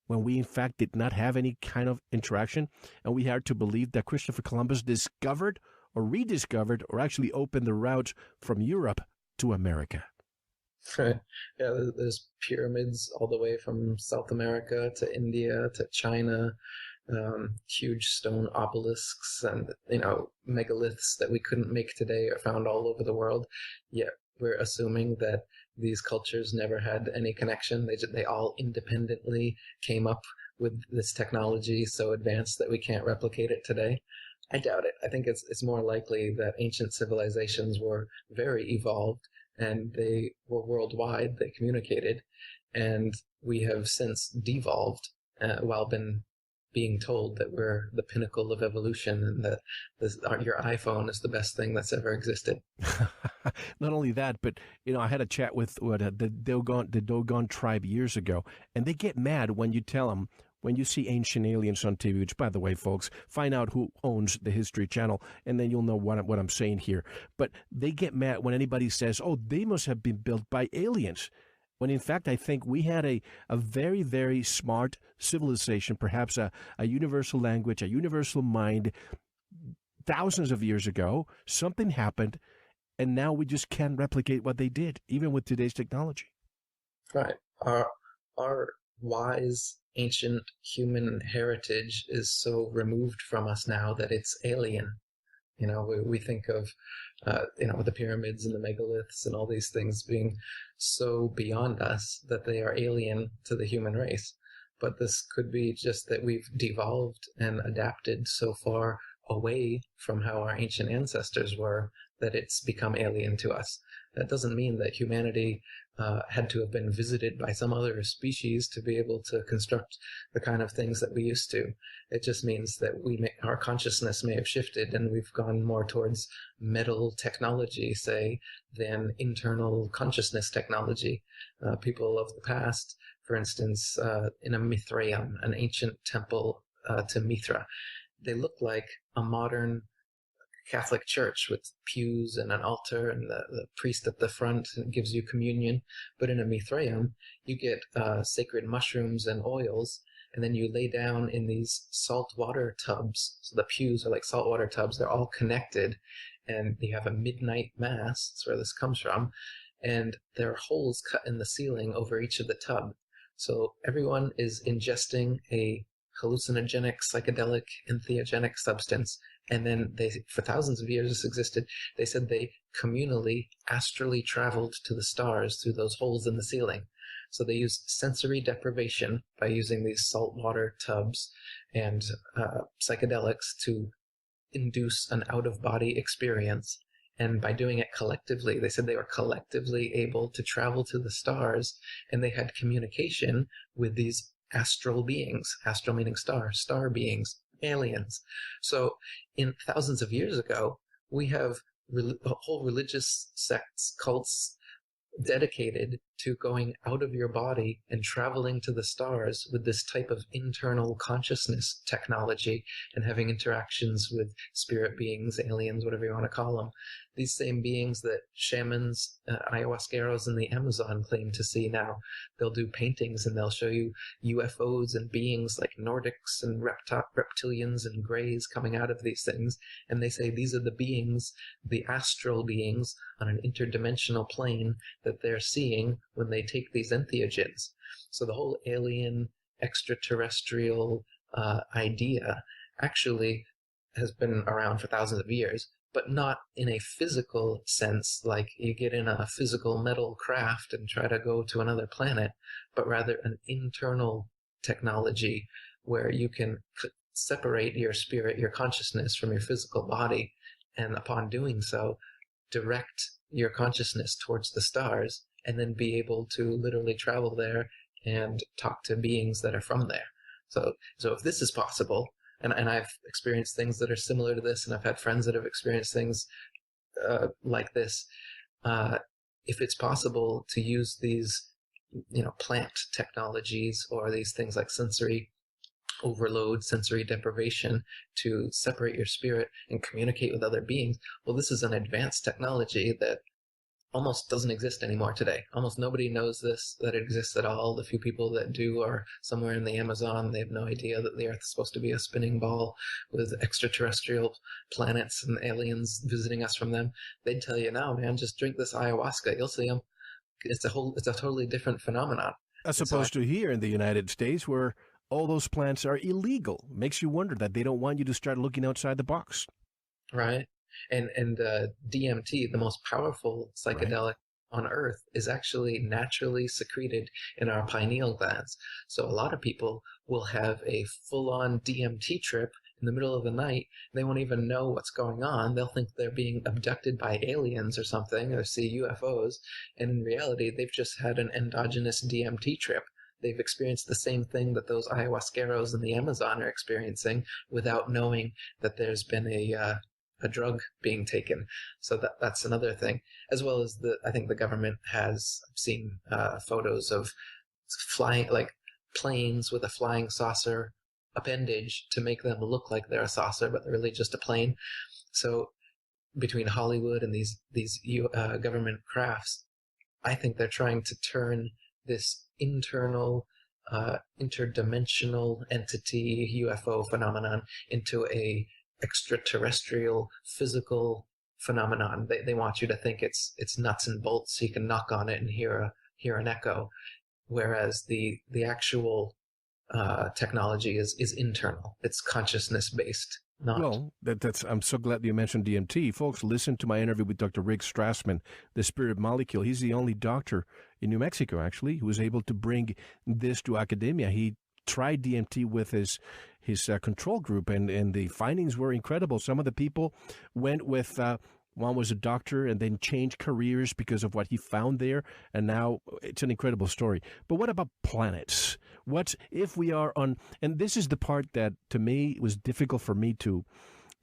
when we in fact did not have any kind of interaction, and we had to believe that Christopher Columbus discovered or rediscovered or actually opened the route from Europe to America. Right. Yeah, there's pyramids all the way from South America to India to China, huge stone obelisks and, megaliths that we couldn't make today are found all over the world. Yet we're assuming that these cultures never had any connection. They all independently came up with this technology so advanced that we can't replicate it today. I doubt it. I think it's more likely that ancient civilizations were very evolved and they were worldwide. They communicated, and we have since devolved while being told that we're the pinnacle of evolution and that your iPhone is the best thing that's ever existed. Not only that, but I had a chat with the Dogon tribe years ago, and they get mad when you tell them, when you see Ancient Aliens on TV. Which, by the way, folks, find out who owns the History Channel, and then you'll know what I'm saying here. But they get mad when anybody says, "Oh, they must have been built by aliens." When in fact, I think we had a very, very smart civilization, perhaps a universal language, a universal mind, thousands of years ago. Something happened, and now we just can't replicate what they did, even with today's technology. Right. Our wise ancient human heritage is so removed from us now that it's alien. We think of, the pyramids and the megaliths and all these things being so beyond us that they are alien to the human race. But this could be just that we've devolved and adapted so far away from how our ancient ancestors were that it's become alien to us. That doesn't mean that humanity had to have been visited by some other species to be able to construct the kind of things that we used to. It just means that our consciousness may have shifted and we've gone more towards metal technology, say, than internal consciousness technology. People of the past, for instance, in a Mithraeum, an ancient temple to Mithra, they looked like a modern Catholic church with pews and an altar and the priest at the front gives you communion. But in a Mithraeum, you get sacred mushrooms and oils, and then you lay down in these saltwater tubs. So the pews are like saltwater tubs. They're all connected, and you have a midnight mass. That's where this comes from. And there are holes cut in the ceiling over each of the tub. So everyone is ingesting a hallucinogenic, psychedelic, entheogenic substance. And then for thousands of years this existed, they said they communally, astrally traveled to the stars through those holes in the ceiling. So they used sensory deprivation by using these saltwater tubs and psychedelics to induce an out-of-body experience. And by doing it collectively, they said they were collectively able to travel to the stars, and they had communication with these astral beings, astral meaning star beings, aliens. So in thousands of years ago, we have whole religious sects, cults dedicated to going out of your body and traveling to the stars with this type of internal consciousness technology and having interactions with spirit beings, aliens, whatever you want to call them. These same beings that shamans, ayahuasqueros in the Amazon claim to see now. They'll do paintings and they'll show you UFOs and beings like Nordics and reptilians and greys coming out of these things. And they say these are the beings, the astral beings on an interdimensional plane that they're seeing when they take these entheogens. So the whole alien extraterrestrial idea actually has been around for thousands of years, but not in a physical sense, like you get in a physical metal craft and try to go to another planet, but rather an internal technology where you can separate your spirit, your consciousness from your physical body, and upon doing so, direct your consciousness towards the stars, and then be able to literally travel there and talk to beings that are from there. So if this is possible, and I've experienced things that are similar to this, and I've had friends that have experienced things like this, if it's possible to use these, plant technologies or these things like sensory overload, sensory deprivation to separate your spirit and communicate with other beings, well, this is an advanced technology that almost doesn't exist anymore today. Almost nobody knows that it exists at all. The few people that do are somewhere in the Amazon. They have no idea that the Earth is supposed to be a spinning ball with extraterrestrial planets and aliens visiting us from them. They'd tell you, no, man, just drink this ayahuasca. You'll see them. it's a totally different phenomenon. As And so opposed to here in the United States, where all those plants are illegal. Makes you wonder that they don't want you to start looking outside the box. right? And DMT, the most powerful psychedelic on Earth, is actually naturally secreted in our pineal glands. So a lot of people will have a full-on DMT trip in the middle of the night. They won't even know what's going on. They'll think they're being abducted by aliens or something, or see UFOs. And in reality, they've just had an endogenous DMT trip. They've experienced the same thing that those ayahuasqueros in the Amazon are experiencing without knowing that there's been a drug being taken. So that's another thing, as well as I think the government has seen photos of flying, like planes with a flying saucer appendage to make them look like they're a saucer, but they're really just a plane. So between Hollywood and these government crafts, I think they're trying to turn this internal interdimensional entity UFO phenomenon into a extraterrestrial physical phenomenon. They want you to think it's nuts and bolts, so you can knock on it and hear an echo, whereas the actual technology is internal. It's consciousness based. Well, that's. I'm so glad you mentioned DMT. Folks, listen to my interview with Dr. Rick Strassman, the spirit molecule. He's the only doctor in New Mexico, actually, who was able to bring this to academia. He tried DMT with his control group, and the findings were incredible. Some of the people went with one was a doctor and then changed careers because of what he found there, and now it's an incredible story. But what about planets? What if we are on, and this is the part that to me was difficult for me to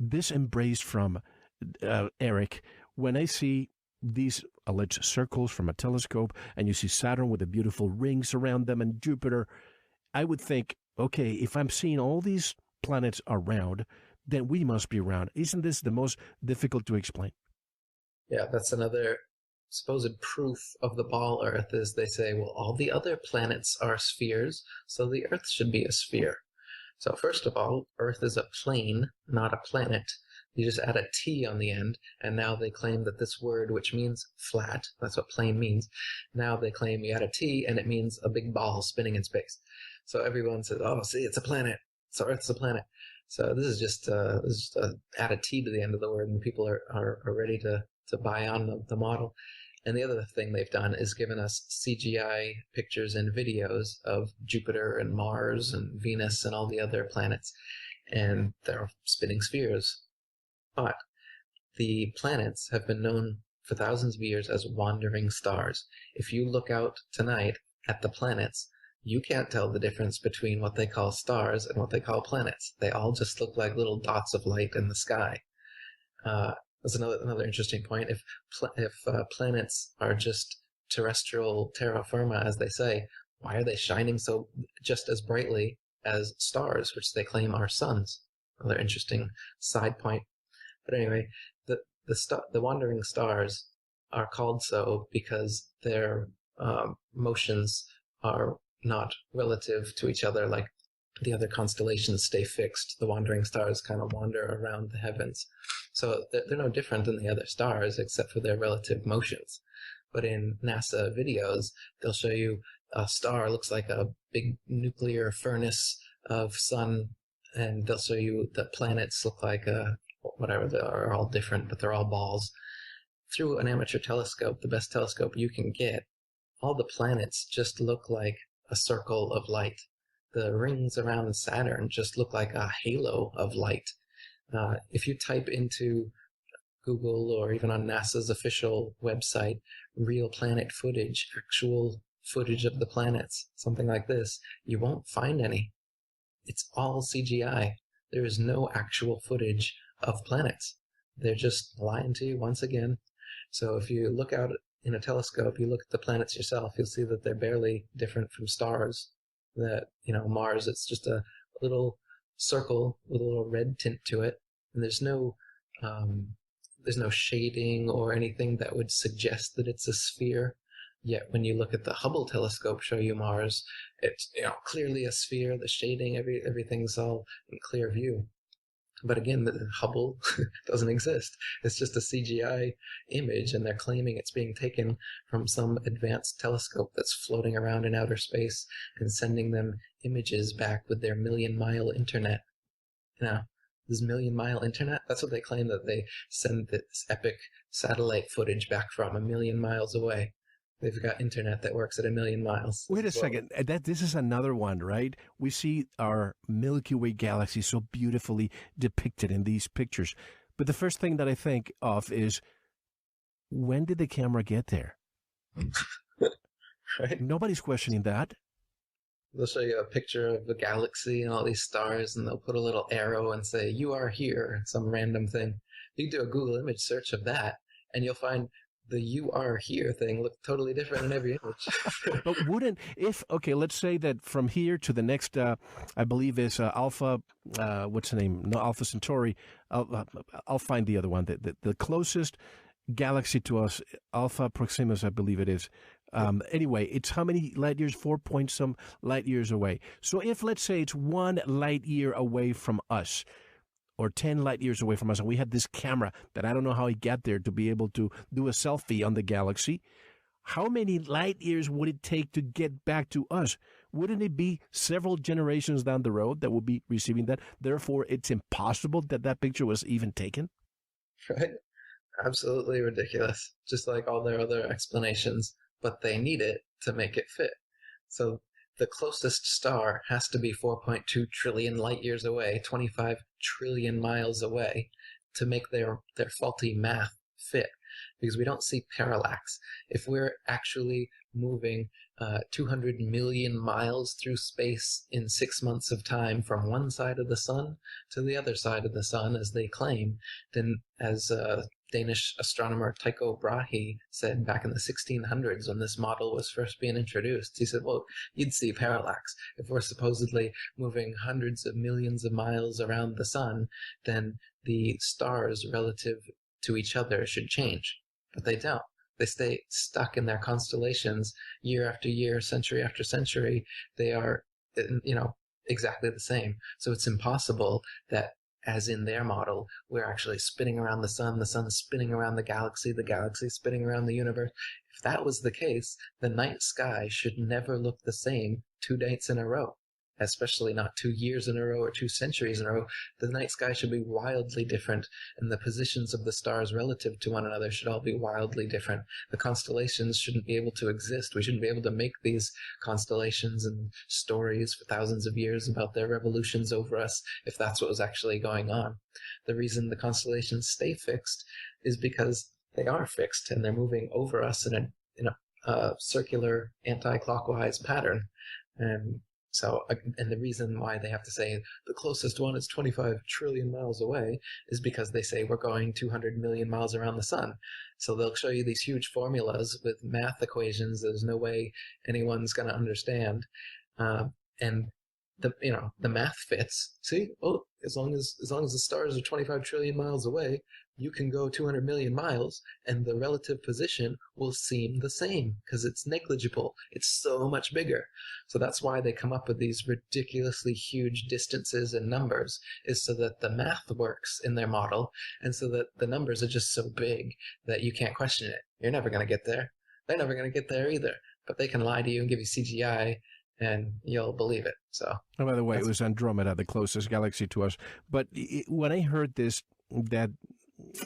disembrace from Eric, when I see these alleged circles from a telescope and you see Saturn with the beautiful rings around them and Jupiter, I would think, okay, if I'm seeing all these planets around, then we must be around. Isn't this the most difficult to explain? Yeah, that's another supposed proof of the ball Earth is they say, well, all the other planets are spheres, so the Earth should be a sphere. So first of all, Earth is a plane, not a planet. You just add a T on the end, and now they claim that this word, which means flat, that's what plane means, now they claim you add a T and it means a big ball spinning in space. So everyone says, oh, see, it's a planet. So Earth's a planet. So this is just add a T to the end of the word, and people are ready to buy on the model. And the other thing they've done is given us CGI pictures and videos of Jupiter and Mars and Venus and all the other planets, and they're spinning spheres. But the planets have been known for thousands of years as wandering stars. If you look out tonight at the planets, you can't tell the difference between what they call stars and what they call planets. They all just look like little dots of light in the sky. That's another interesting point. If planets are just terrestrial terra firma, as they say, why are they shining so just as brightly as stars, which they claim are suns? Another interesting side point. But anyway, the wandering stars are called so because their motions are not relative to each other like the other constellations stay fixed. The wandering stars kind of wander around the heavens. So they're no different than the other stars except for their relative motions. But in NASA videos, they'll show you a star looks like a big nuclear furnace of sun, and they'll show you the planets look like whatever, they are all different, but they're all balls. Through an amateur telescope, the best telescope you can get, all the planets just look like a circle of light. The rings around Saturn just look like a halo of light. If you type into Google or even on NASA's official website, real planet footage, actual footage of the planets, something like this, you won't find any. It's all CGI. There is no actual footage of planets. They're just lying to you once again. So if you look out in a telescope, you look at the planets yourself, you'll see that they're barely different from stars. That, Mars, it's just a little circle with a little red tint to it, and there's no shading or anything that would suggest that it's a sphere. Yet when you look at the Hubble telescope show you Mars, it's clearly a sphere. The shading, everything's all in clear view. But again, the Hubble doesn't exist. It's just a CGI image, and they're claiming it's being taken from some advanced telescope that's floating around in outer space and sending them images back with their million-mile internet. You know, this million-mile internet, that's what they claim, that they send this epic satellite footage back from a million miles away. They've got internet that works at a million miles. Wait a second. This is another one, right? We see our Milky Way galaxy so beautifully depicted in these pictures. But the first thing that I think of is, when did the camera get there? Right? Nobody's questioning that. They'll show you a picture of the galaxy and all these stars, and they'll put a little arrow and say, "You are here," some random thing. You can do a Google image search of that, and you'll find the "you are here" thing look totally different in every image. But okay, let's say that from here to the next, I believe is Alpha, what's the name? No, Alpha Centauri. I'll find the other one. The closest galaxy to us, Alpha Proximus, I believe it is. Anyway, it's how many light years? 4 point some light years away. So if, let's say, it's 1 light year away from us, or 10 light years away from us, and we had this camera that I don't know how it got there to be able to do a selfie on the galaxy, how many light years would it take to get back to us? Wouldn't it be several generations down the road that would be receiving that? Therefore, it's impossible that that picture was even taken? Right? Absolutely ridiculous. Just like all their other explanations, but they need it to make it fit. So the closest star has to be 4.2 trillion light years away, 25 trillion miles away, to make their faulty math fit, because we don't see parallax. If we're actually moving 200 million miles through space in 6 months of time from one side of the sun to the other side of the sun, as they claim, then as Danish astronomer Tycho Brahe said back in the 1600s when this model was first being introduced, he said, well, you'd see parallax. If we're supposedly moving hundreds of millions of miles around the sun, then the stars relative to each other should change. But they don't. They stay stuck in their constellations year after year, century after century. They are, exactly the same. So it's impossible that, as in their model, we're actually spinning around the sun's spinning around the galaxy spinning around the universe. If that was the case, the night sky should never look the same 2 nights in a row, especially not 2 years in a row or 2 centuries in a row. The night sky should be wildly different, and the positions of the stars relative to one another should all be wildly different. The constellations shouldn't be able to exist. We shouldn't be able to make these constellations and stories for thousands of years about their revolutions over us if that's what was actually going on. The reason the constellations stay fixed is because they are fixed, and they're moving over us in a circular anti-clockwise pattern. And the reason why they have to say the closest one is 25 trillion miles away is because they say we're going 200 million miles around the sun. So they'll show you these huge formulas with math equations there's no way anyone's going to understand. And the math fits. See, as long as the stars are 25 trillion miles away, you can go 200 million miles and the relative position will seem the same because it's negligible. It's so much bigger. So that's why they come up with these ridiculously huge distances and numbers, is so that the math works in their model and so that the numbers are just so big that you can't question it. You're never going to get there. They're never going to get there either. But they can lie to you and give you CGI and you'll believe it. So, oh, by the way, it was Andromeda, the closest galaxy to us. But when I heard this, that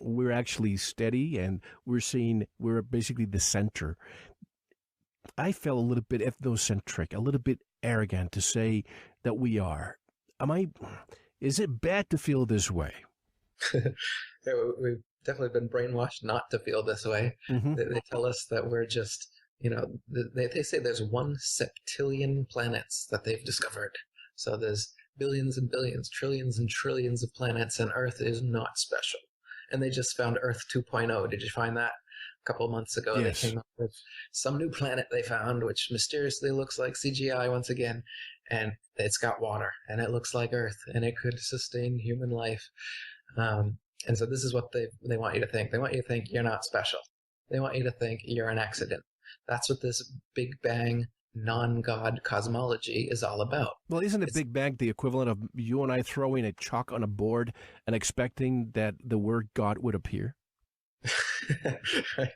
we're actually steady and we're basically the center, I felt a little bit ethnocentric, a little bit arrogant to say that we are. Is it bad to feel this way? Yeah, we've definitely been brainwashed not to feel this way. Mm-hmm. They tell us that we're just, they say there's 1 septillion planets that they've discovered. So there's billions and billions, trillions and trillions of planets, and Earth is not special. And they just found Earth 2.0. Did you find that? A couple of months ago, yes. They came up with some new planet they found, which mysteriously looks like CGI once again, and it's got water, and it looks like Earth, and it could sustain human life. And so this is what they want you to think. They want you to think you're not special. They want you to think you're an accident. That's what this Big Bang non-God cosmology is all about. Well, isn't a Big Bang the equivalent of you and I throwing a chalk on a board and expecting that the word God would appear? Right.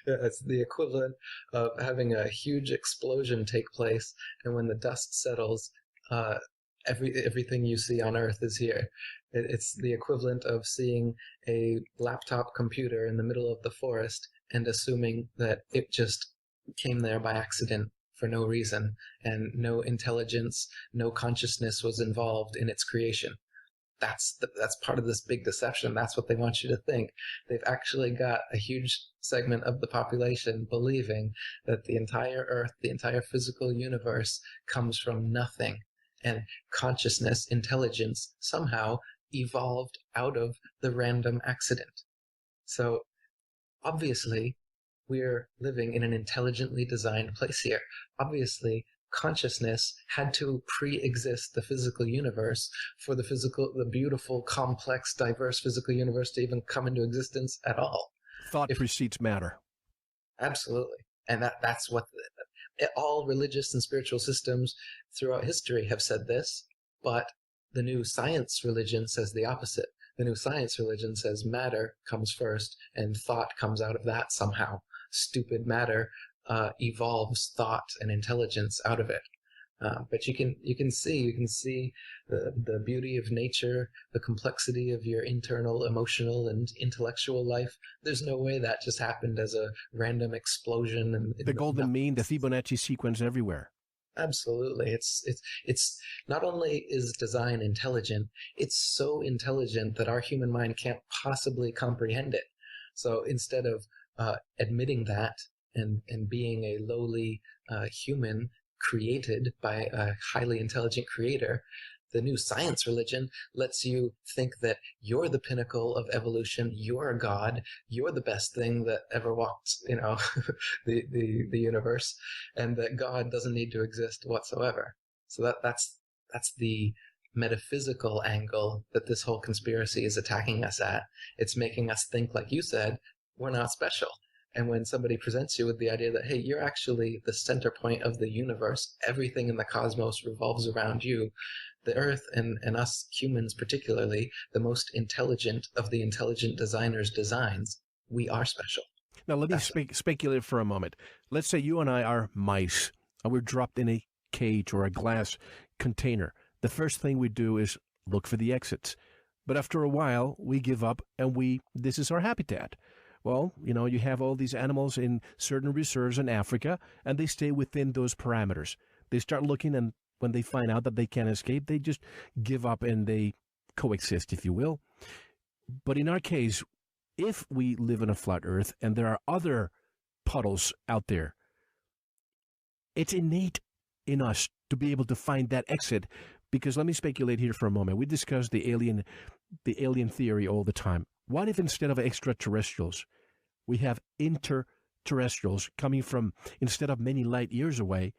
It's the equivalent of having a huge explosion take place, and when the dust settles, everything you see on Earth is here. It's the equivalent of seeing a laptop computer in the middle of the forest and assuming that it just came there by accident for no reason, and no intelligence, no consciousness was involved in its creation. That's part of this big deception. That's what they want you to think. They've actually got a huge segment of the population believing that the entire Earth, the entire physical universe comes from nothing, and consciousness, intelligence, somehow evolved out of the random accident. So obviously, we're living in an intelligently designed place here. Obviously, consciousness had to pre-exist the physical universe for the beautiful, complex, diverse physical universe to even come into existence at all. Thought precedes matter. Absolutely. And that's what all religious and spiritual systems throughout history have said this, but the new science religion says the opposite. The new science religion says matter comes first and thought comes out of that somehow. Stupid matter evolves thought and intelligence out of it. But you can see the beauty of nature, the complexity of your internal emotional and intellectual life. There's no way that just happened as a random explosion. And the golden mean, the Fibonacci sequence everywhere. Absolutely. It's not only is design intelligent, it's so intelligent that our human mind can't possibly comprehend it. So instead of admitting that and being a lowly human created by a highly intelligent creator, the new science religion lets you think that you're the pinnacle of evolution, you're a god, you're the best thing that ever walked, the universe, and that God doesn't need to exist whatsoever. So that's the metaphysical angle that this whole conspiracy is attacking us at. It's making us think, like you said, we're not special. And when somebody presents you with the idea that, hey, you're actually the center point of the universe, everything in the cosmos revolves around you, the Earth and us humans particularly, the most intelligent of the intelligent designers' designs, we are special. Now, let me speculate for a moment. Let's say you and I are mice, and we're dropped in a cage or a glass container. The first thing we do is look for the exits. But after a while, we give up, and this is our habitat. Well, you have all these animals in certain reserves in Africa, and they stay within those parameters. They start looking, and when they find out that they can't escape, they just give up and they coexist, if you will. But in our case, if we live in a flat Earth and there are other puddles out there, it's innate in us to be able to find that exit. Because let me speculate here for a moment. We discuss the alien theory all the time. What if instead of extraterrestrials, we have interterrestrials coming from, instead of many light years away,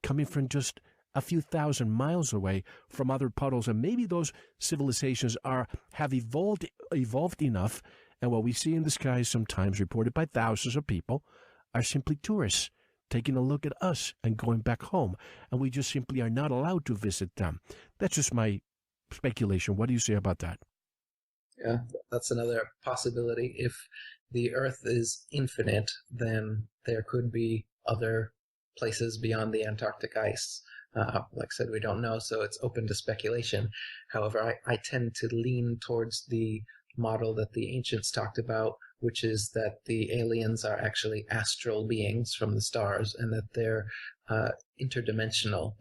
coming from just a few thousand miles away from other puddles, and maybe those civilizations have evolved enough, and what we see in the sky, sometimes reported by thousands of people, are simply tourists taking a look at us and going back home, and we just simply are not allowed to visit them. That's just my speculation. What do you say about that? Yeah, that's another possibility. If the Earth is infinite, then there could be other places beyond the Antarctic ice. Like I said, we don't know, so it's open to speculation. However, I tend to lean towards the model that the ancients talked about, which is that the aliens are actually astral beings from the stars, and that they're interdimensional.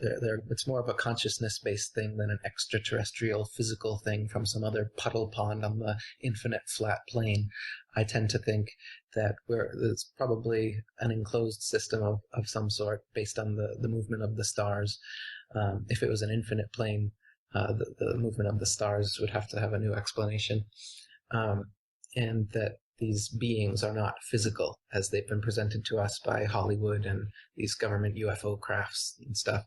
It's more of a consciousness-based thing than an extraterrestrial physical thing from some other puddle pond on the infinite flat plane. I tend to think that it's probably an enclosed system of some sort based on the movement of the stars. If it was an infinite plane, the movement of the stars would have to have a new explanation. And that these beings are not physical as they've been presented to us by Hollywood and these government UFO crafts and stuff.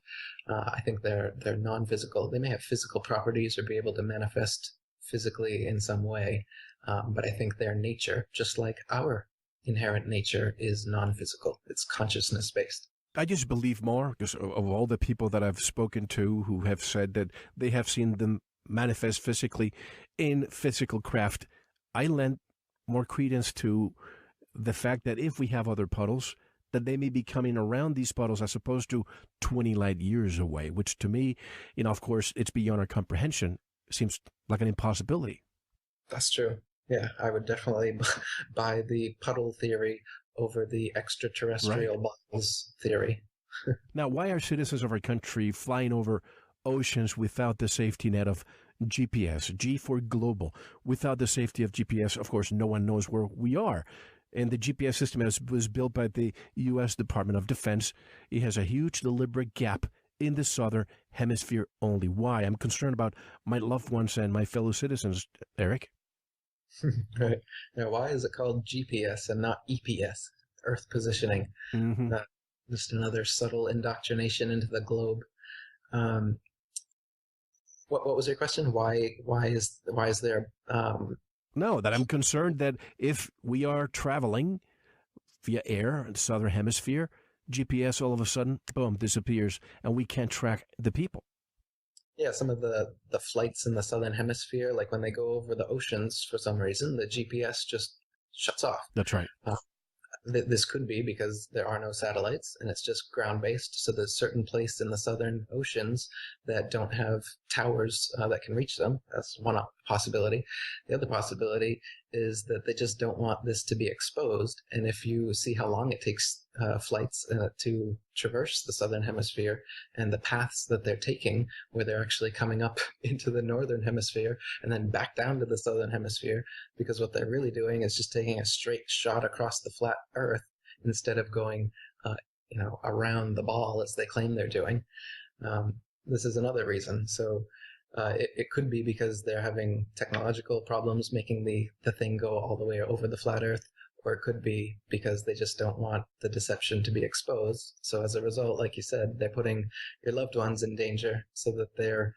I think they're non-physical. They may have physical properties or be able to manifest physically in some way, but I think their nature, just like our inherent nature, is non-physical. It's consciousness-based. I just believe more because of all the people that I've spoken to who have said that they have seen them manifest physically in physical craft. I lend more credence to the fact that if we have other puddles, that they may be coming around these puddles as opposed to 20 light years away, which to me, of course, it's beyond our comprehension. Seems like an impossibility. That's true. Yeah, I would definitely buy the puddle theory over the extraterrestrial bodies theory. Now, why are citizens of our country flying over oceans without the safety net of GPS, G for global? Without the safety of GPS, of course, no one knows where we are. And the GPS system was built by the U.S. Department of Defense. It has a huge deliberate gap in the southern hemisphere only. Why? I'm concerned about my loved ones and my fellow citizens, Eric. Right. Now, why is it called GPS and not EPS, Earth positioning? Mm-hmm. Just another subtle indoctrination into the globe. What was your question? Why is there? No, that I'm concerned that if we are traveling via air in the southern hemisphere, GPS all of a sudden, boom, disappears, and we can't track the people. Yeah, some of the flights in the southern hemisphere, like when they go over the oceans, for some reason, the GPS just shuts off. That's right. This could be because there are no satellites and it's just ground-based. So there's certain places in the southern oceans that don't have towers that can reach them. That's one possibility. The other possibility is that they just don't want this to be exposed. And if you see how long it takes flights to traverse the southern hemisphere and the paths that they're taking, where they're actually coming up into the northern hemisphere and then back down to the southern hemisphere, because what they're really doing is just taking a straight shot across the flat Earth instead of going, around the ball as they claim they're doing. This is another reason. So it could be because they're having technological problems making the thing go all the way over the flat Earth, or it could be because they just don't want the deception to be exposed. So as a result, like you said, they're putting your loved ones in danger so that their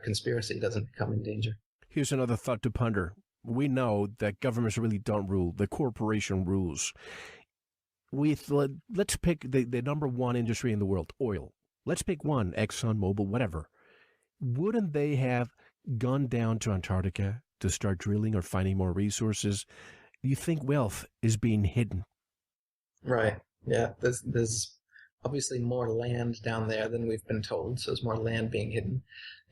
conspiracy doesn't become in danger. Here's another thought to ponder. We know that governments really don't rule. The corporation rules. Let's pick the number one industry in the world, oil. Let's pick one, Exxon, Mobil, whatever. Wouldn't they have gone down to Antarctica to start drilling or finding more resources? Do you think wealth is being hidden? Right. Yeah. There's obviously more land down there than we've been told, so there's more land being hidden.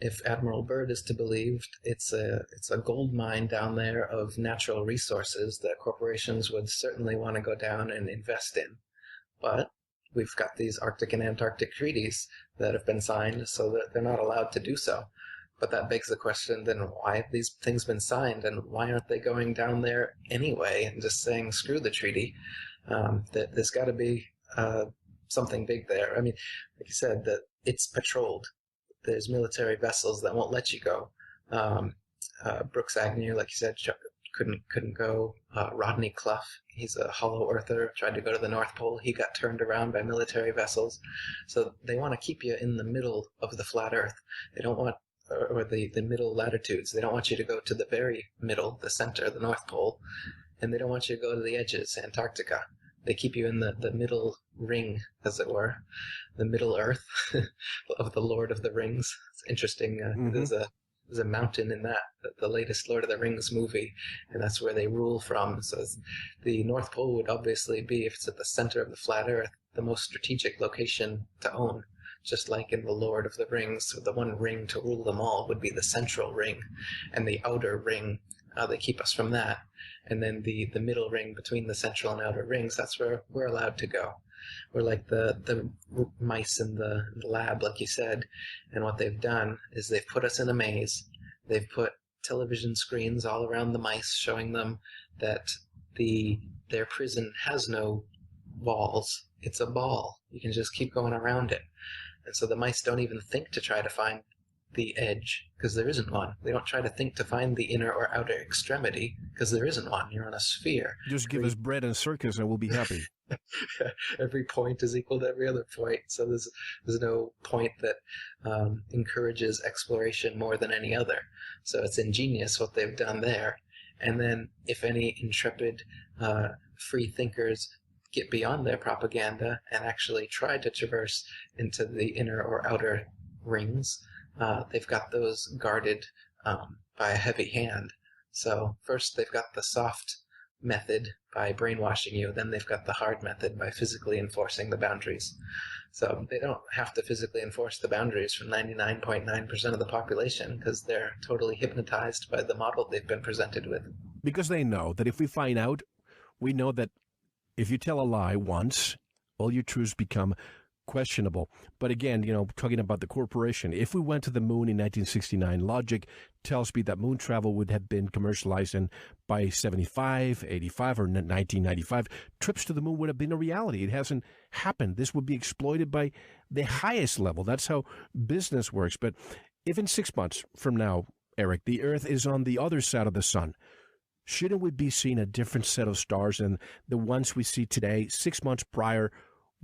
If Admiral Byrd is to believe, it's a gold mine down there of natural resources that corporations would certainly want to go down and invest in. But we've got these Arctic and Antarctic treaties that have been signed so that they're not allowed to do so. But that begs the question, then why have these things been signed and why aren't they going down there anyway and just saying, screw the treaty? There's got to be something big there. I mean, like you said, that it's patrolled. There's military vessels that won't let you go. Brooks Agnew, like you said, couldn't go. Rodney Clough, he's a hollow earther, tried to go to the North Pole. He got turned around by military vessels. So they want to keep you in the middle of the flat Earth. They don't want, or the middle latitudes. They don't want you to go to the very middle, the center, the North Pole. And they don't want you to go to the edges, Antarctica. They keep you in the middle ring, as it were, the Middle Earth of the Lord of the Rings. It's interesting. There's a mountain in that, the latest Lord of the Rings movie, and that's where they rule from. So the North Pole would obviously be, if it's at the center of the flat Earth, the most strategic location to own. Just like in the Lord of the Rings, the one ring to rule them all would be the central ring, and the outer ring, they keep us from that. And then the middle ring between the central and outer rings, that's where we're allowed to go. We're like the mice in the lab, like you said. And what they've done is they've put us in a maze. They've put television screens all around the mice, showing them that their prison has no walls. It's a ball. You can just keep going around it. And so the mice don't even think to try to find the edge, because there isn't one. They don't try to think to find the inner or outer extremity, because there isn't one. You're on a sphere. Just give us bread and circus and we'll be happy. Every point is equal to every other point, so there's no point that encourages exploration more than any other. So it's ingenious what they've done there. And then if any intrepid free thinkers get beyond their propaganda and actually try to traverse into the inner or outer rings, they've got those guarded by a heavy hand. So first they've got the soft method by brainwashing you, then they've got the hard method by physically enforcing the boundaries. So they don't have to physically enforce the boundaries from 99.9% of the population because they're totally hypnotized by the model they've been presented with. Because they know that if we find out, we know that if you tell a lie once, all your truths become questionable. But again, talking about the corporation, if we went to the moon in 1969, logic tells me that moon travel would have been commercialized, and by 75, 85, or 1995, trips to the moon would have been a reality. It hasn't happened. This would be exploited by the highest level. That's how business works. But if in 6 months from now, Eric, the Earth is on the other side of the sun, shouldn't we be seeing a different set of stars than the ones we see today? 6 months prior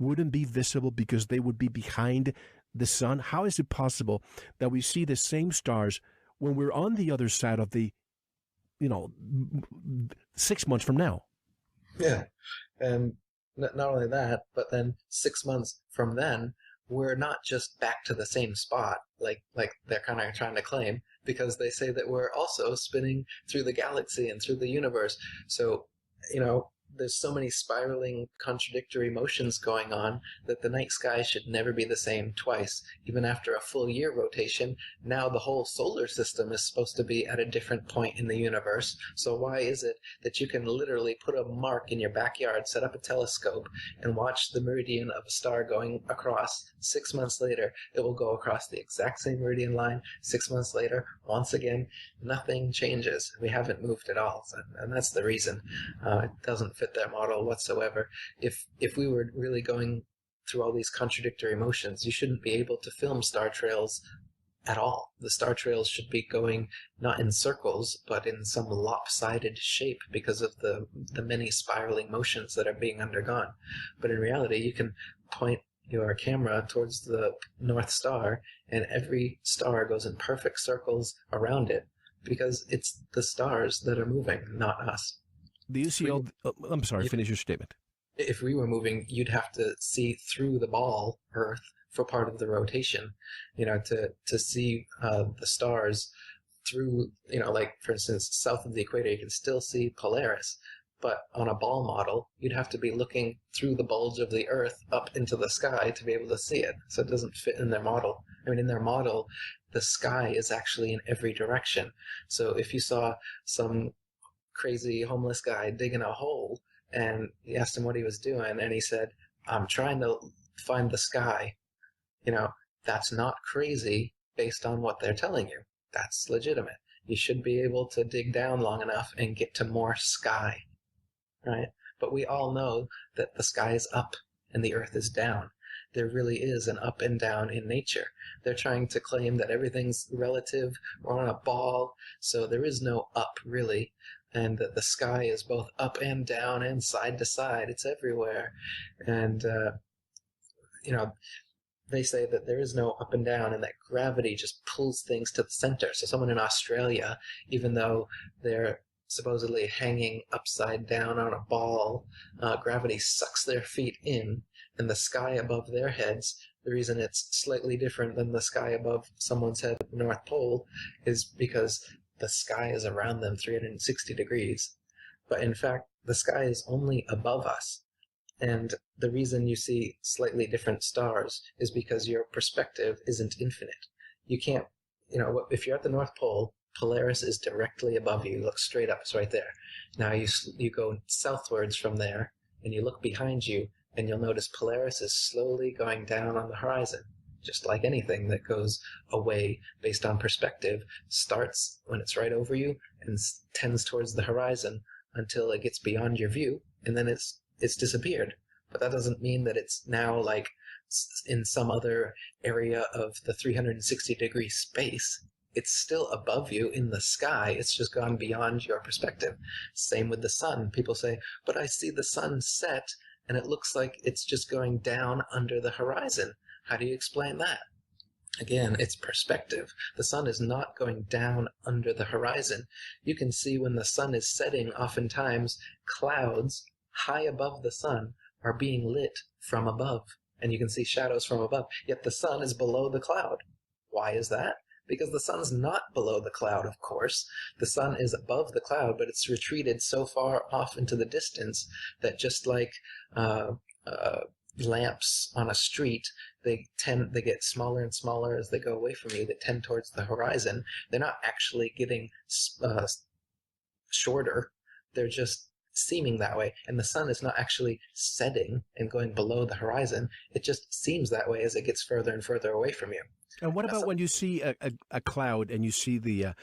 wouldn't be visible because they would be behind the sun. How is it possible that we see the same stars when we're on the other side of the, 6 months from now? Yeah. And not only that, but then 6 months from then, we're not just back to the same spot like they're kind of trying to claim, because they say that we're also spinning through the galaxy and through the universe. So, there's so many spiraling contradictory motions going on that the night sky should never be the same twice. Even after a full year rotation, now the whole solar system is supposed to be at a different point in the universe. So why is it that you can literally put a mark in your backyard, set up a telescope, and watch the meridian of a star going across? 6 months later, it will go across the exact same meridian line. 6 months later, once again, nothing changes. We haven't moved at all. And that's the reason. It doesn't fit their model whatsoever. If we were really going through all these contradictory motions, you shouldn't be able to film star trails at all. The star trails should be going not in circles, but in some lopsided shape because of the many spiraling motions that are being undergone. But in reality, you can point your camera towards the North Star, and every star goes in perfect circles around it because it's the stars that are moving, not us. Do you see I'm sorry, finish your statement. If we were moving, you'd have to see through the ball, Earth, for part of the rotation, to see the stars through, like, for instance, south of the equator, you can still see Polaris. But on a ball model, you'd have to be looking through the bulge of the Earth up into the sky to be able to see it. So it doesn't fit in their model. I mean, in their model, the sky is actually in every direction. So if you saw some crazy homeless guy digging a hole and you asked him what he was doing, and he said, I'm trying to find the sky, that's not crazy based on what they're telling you. That's legitimate. You should be able to dig down long enough and get to more sky. Right? But we all know that the sky is up and the Earth is down. There really is an up and down in nature. They're trying to claim that everything's relative. We're on a ball, so there is no up, really, and that the sky is both up and down and side to side. It's everywhere. And, they say that there is no up and down and that gravity just pulls things to the center. So someone in Australia, even though they're supposedly hanging upside down on a ball, gravity sucks their feet in, and the sky above their heads, the reason it's slightly different than the sky above someone's head at the North Pole is because the sky is around them 360 degrees. But in fact, the sky is only above us. And the reason you see slightly different stars is because your perspective isn't infinite. You can't, if you're at the North Pole, Polaris is directly above you. You look straight up, it's right there. Now you go southwards from there, and you look behind you, and you'll notice Polaris is slowly going down on the horizon. Just like anything that goes away based on perspective, starts when it's right over you and tends towards the horizon until it gets beyond your view, and then it's disappeared. But that doesn't mean that it's now like in some other area of the 360-degree space. It's still above you in the sky. It's just gone beyond your perspective. Same with the sun. People say, but I see the sun set and it looks like it's just going down under the horizon. How do you explain that? Again, it's perspective. The sun is not going down under the horizon. You can see when the sun is setting, oftentimes clouds high above the sun are being lit from above, and you can see shadows from above, yet the sun is below the cloud. Why is that? Because the sun's not below the cloud, of course. The sun is above the cloud, but it's retreated so far off into the distance that just like lamps on a street, they get smaller and smaller as they go away from you. They tend towards the horizon. They're not actually getting shorter. They're just seeming that way. And the sun is not actually setting and going below the horizon. It just seems that way as it gets further and further away from you. And what about when you see a cloud and you see the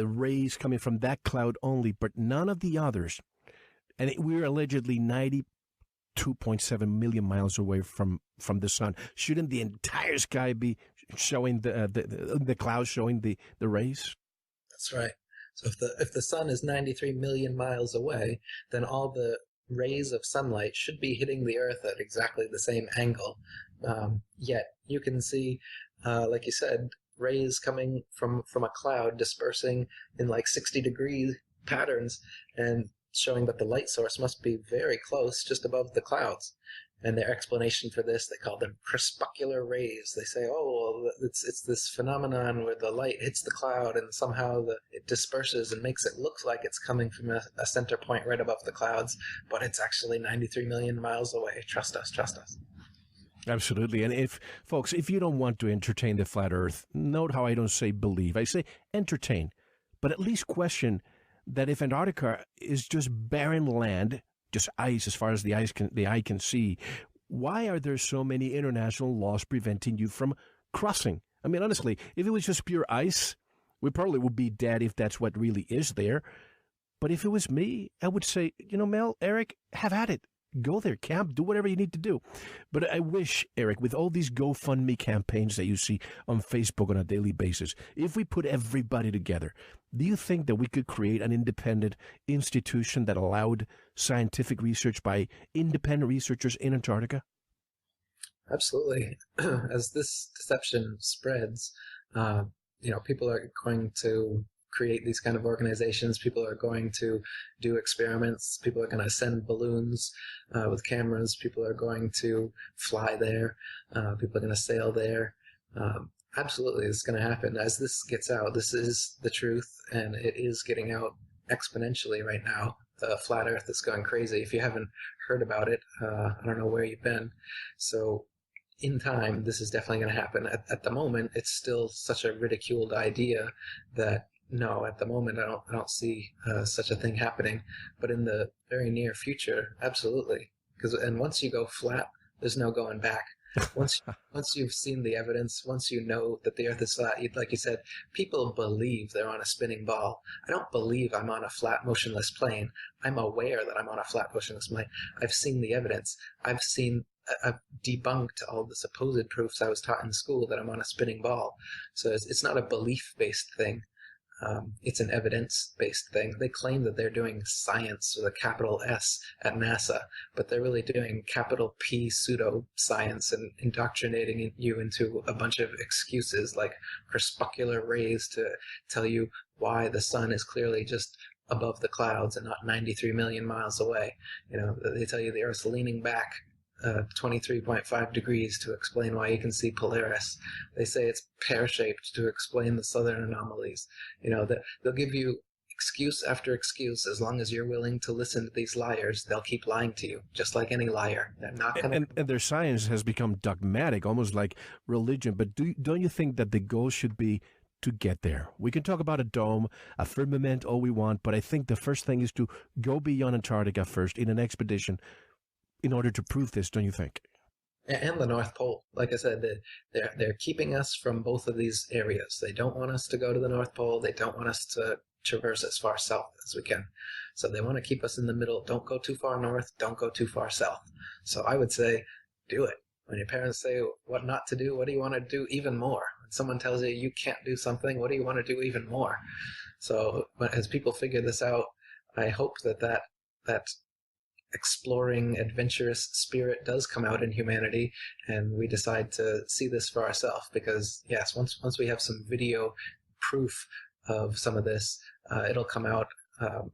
rays coming from that cloud only, but none of the others? And we're allegedly 92.7 million miles away from the sun. Shouldn't the entire sky be showing the clouds showing the rays? That's right. So if the sun is 93 million miles away, then all the rays of sunlight should be hitting the Earth at exactly the same angle. Yet you can see, like you said, rays coming from a cloud dispersing in like 60-degree patterns and showing that the light source must be very close, just above the clouds. And their explanation for this, they call them crepuscular rays. They say, oh, well, it's this phenomenon where the light hits the cloud and somehow it disperses and makes it look like it's coming from a center point right above the clouds, but it's actually 93 million miles away. Trust us, trust us. Absolutely. And folks, if you don't want to entertain the flat Earth, note how I don't say believe. I say entertain, but at least question that if Antarctica is just barren land, just ice as far as the eye can see, why are there so many international laws preventing you from crossing? I mean, honestly, if it was just pure ice, we probably would be dead if that's what really is there. But if it was me, I would say, Mel, Eric, have at it. Go there, camp, do whatever you need to do. But I wish, Eric, with all these GoFundMe campaigns that you see on Facebook on a daily basis, if we put everybody together, do you think that we could create an independent institution that allowed scientific research by independent researchers in Antarctica? Absolutely. As this deception spreads, people are going to create these kind of organizations. People are going to do experiments. People are going to send balloons with cameras. People are going to fly there. People are going to sail there. Absolutely, it's going to happen. As this gets out, this is the truth, and it is getting out exponentially right now. The flat Earth is going crazy. If you haven't heard about it, I don't know where you've been. So in time, this is definitely going to happen. At the moment, it's still such a ridiculed idea that no, at the moment I don't see such a thing happening. But in the very near future, absolutely. And once you go flat, there's no going back. Once you've seen the evidence, once you know that the Earth is flat, like you said, people believe they're on a spinning ball. I don't believe I'm on a flat, motionless plane. I'm aware that I'm on a flat, motionless plane. I've seen the evidence. I've debunked all the supposed proofs I was taught in school that I'm on a spinning ball. So it's not a belief-based thing. It's an evidence-based thing. They claim that they're doing science with a capital S at NASA, but they're really doing capital P pseudo-science and indoctrinating you into a bunch of excuses like crepuscular rays to tell you why the sun is clearly just above the clouds and not 93 million miles away. They tell you the Earth's leaning back 23.5 degrees to explain why you can see Polaris. They say it's pear-shaped to explain the southern anomalies. They'll give you excuse after excuse. As long as you're willing to listen to these liars, they'll keep lying to you, just like any liar. They're not going to... And their science has become dogmatic, almost like religion. But don't you think that the goal should be to get there? We can talk about a dome, a firmament, all we want, but I think the first thing is to go beyond Antarctica first in an expedition in order to prove this, don't you think? And the North Pole. Like I said, they're keeping us from both of these areas. They don't want us to go to the North Pole. They don't want us to traverse as far south as we can. So they want to keep us in the middle. Don't go too far north. Don't go too far south. So I would say, do it. When your parents say what not to do, what do you want to do even more? When someone tells you you can't do something, what do you want to do even more? So as people figure this out, I hope that exploring, adventurous spirit does come out in humanity, and we decide to see this for ourselves. Because yes, once we have some video proof of some of this, it'll come out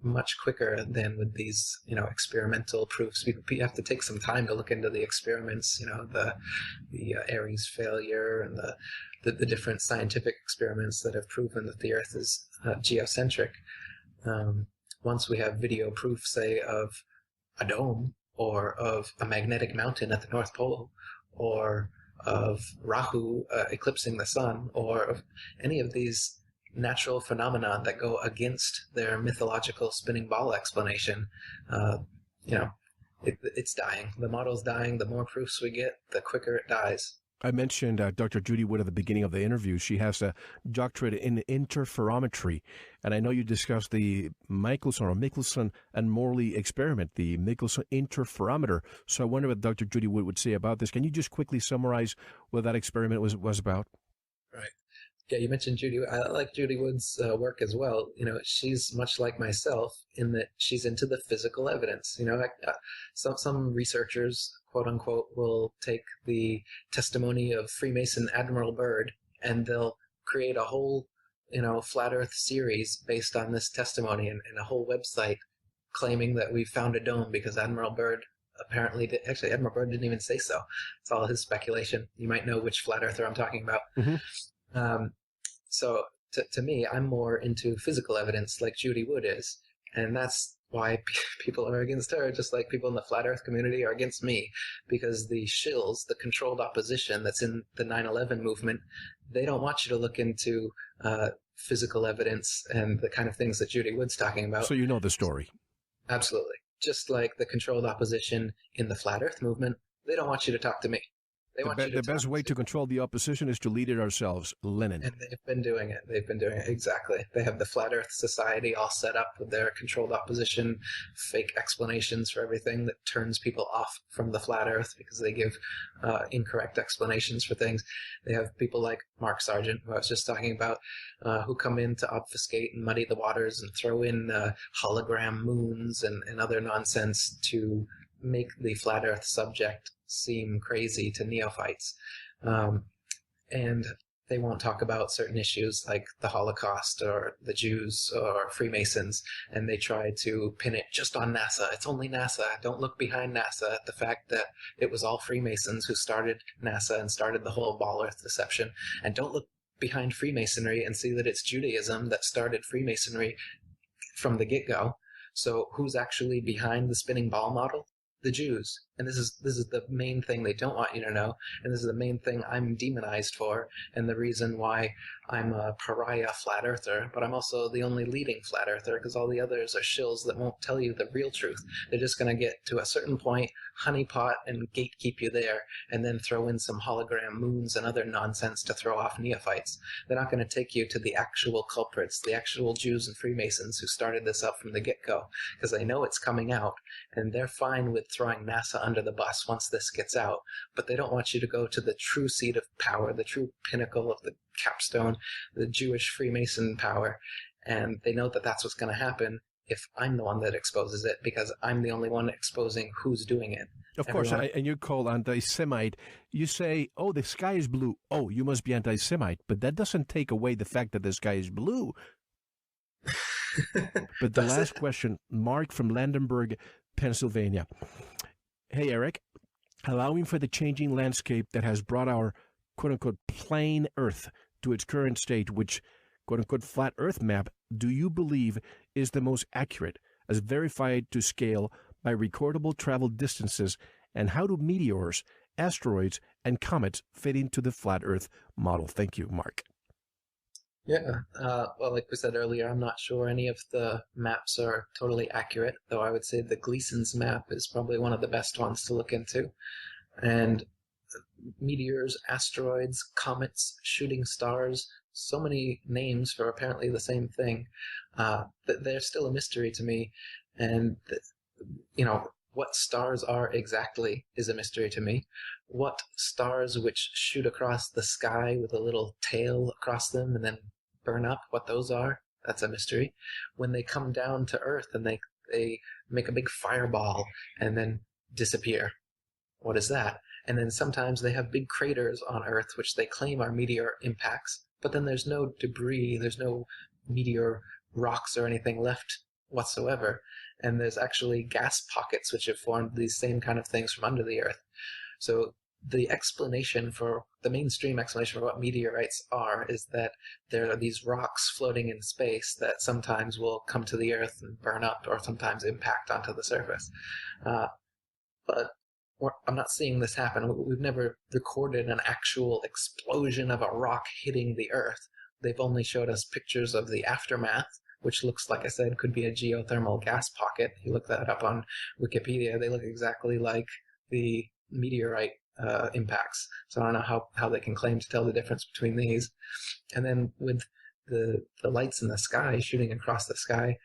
much quicker than with these, experimental proofs. We have to take some time to look into the experiments, the Ares failure and the different scientific experiments that have proven that the Earth is geocentric. Once we have video proof, say, of a dome, or of a magnetic mountain at the North Pole, or of Rahu eclipsing the sun, or of any of these natural phenomena that go against their mythological spinning ball explanation, it's dying. The model's dying. The more proofs we get, the quicker it dies. I mentioned Dr. Judy Wood at the beginning of the interview. She has a doctorate in interferometry, and I know you discussed the Michelson and Morley experiment, the Michelson interferometer. So I wonder what Dr. Judy Wood would say about this. Can you just quickly summarize what that experiment was about? Right. Yeah, you mentioned Judy. I like Judy Wood's work as well. She's much like myself in that she's into the physical evidence. Some researchers, quote unquote, will take the testimony of Freemason Admiral Byrd and they'll create a whole, flat Earth series based on this testimony and a whole website claiming that we found a dome because Admiral Byrd apparently did. Actually, Admiral Byrd didn't even say so. It's all his speculation. You might know which flat earther I'm talking about. Mm-hmm. So to me, I'm more into physical evidence like Judy Wood is. And that's why people are against her, just like people in the flat earth community are against me. Because the shills, the controlled opposition that's in the 9/11 movement, they don't want you to look into physical evidence and the kind of things that Judy Wood's talking about. So you know the story. Absolutely. Just like the controlled opposition in the flat earth movement, they don't want you to talk to me. The best way to control the opposition is to lead it ourselves, Lenin. And they've been doing it. Exactly. They have the Flat Earth Society all set up with their controlled opposition, fake explanations for everything that turns people off from the Flat Earth because they give incorrect explanations for things. They have people like Mark Sargent, who I was just talking about, who come in to obfuscate and muddy the waters and throw in hologram moons and other nonsense to make the Flat Earth subject seem crazy to neophytes. And they won't talk about certain issues like the Holocaust or the Jews or Freemasons, and they try to pin it just on NASA. It's only NASA. Don't look behind NASA at the fact that it was all Freemasons who started NASA and started the whole ball earth deception. And don't look behind Freemasonry and see that it's Judaism that started Freemasonry from the get-go. So who's actually behind the spinning ball model? The Jews. And this is the main thing they don't want you to know, and this is the main thing I'm demonized for, and the reason why I'm a pariah flat earther, but I'm also the only leading flat earther because all the others are shills that won't tell you the real truth. They're just going to get to a certain point, honeypot and gatekeep you there, and then throw in some hologram moons and other nonsense to throw off neophytes. They're not going to take you to the actual culprits, the actual Jews and Freemasons who started this up from the get-go, because they know it's coming out, and they're fine with throwing NASA under the bus once this gets out, but they don't want you to go to the true seat of power, the true pinnacle of the capstone, the Jewish Freemason power, and they know that that's what's going to happen if I'm the one that exposes it, because I'm the only one exposing who's doing it. Of course, and you're called anti-Semite. You say, oh, the sky is blue. Oh, you must be anti-Semite, but that doesn't take away the fact that the sky is blue. But the last question, Mark from Landenberg, Pennsylvania. Hey, Eric, allowing for the changing landscape that has brought our quote-unquote plain Earth to its current state, which quote-unquote flat Earth map, do you believe is the most accurate, as verified to scale by recordable travel distances, and how do meteors, asteroids, and comets fit into the flat Earth model? Thank you, Mark. Yeah, well, like we said earlier, I'm not sure any of the maps are totally accurate, though I would say the Gleason's map is probably one of the best ones to look into. And meteors, asteroids, comets, shooting stars, so many names for apparently the same thing, that they're still a mystery to me. And, what stars are exactly is a mystery to me. What stars which shoot across the sky with a little tail across them and then burn up, what those are, that's a mystery. When they come down to Earth and they make a big fireball and then disappear, what is that? And then sometimes they have big craters on Earth which they claim are meteor impacts, but then there's no debris, there's no meteor rocks or anything left whatsoever. And there's actually gas pockets which have formed these same kind of things from under the Earth. So the mainstream explanation for what meteorites are is that there are these rocks floating in space that sometimes will come to the Earth and burn up, or sometimes impact onto the surface. But I'm not seeing this happen. We've never recorded an actual explosion of a rock hitting the Earth. They've only showed us pictures of the aftermath, which looks, like I said, could be a geothermal gas pocket. If you look that up on Wikipedia, they look exactly like the meteorite impacts. So I don't know how they can claim to tell the difference between these. And then with the lights in the sky shooting across the sky,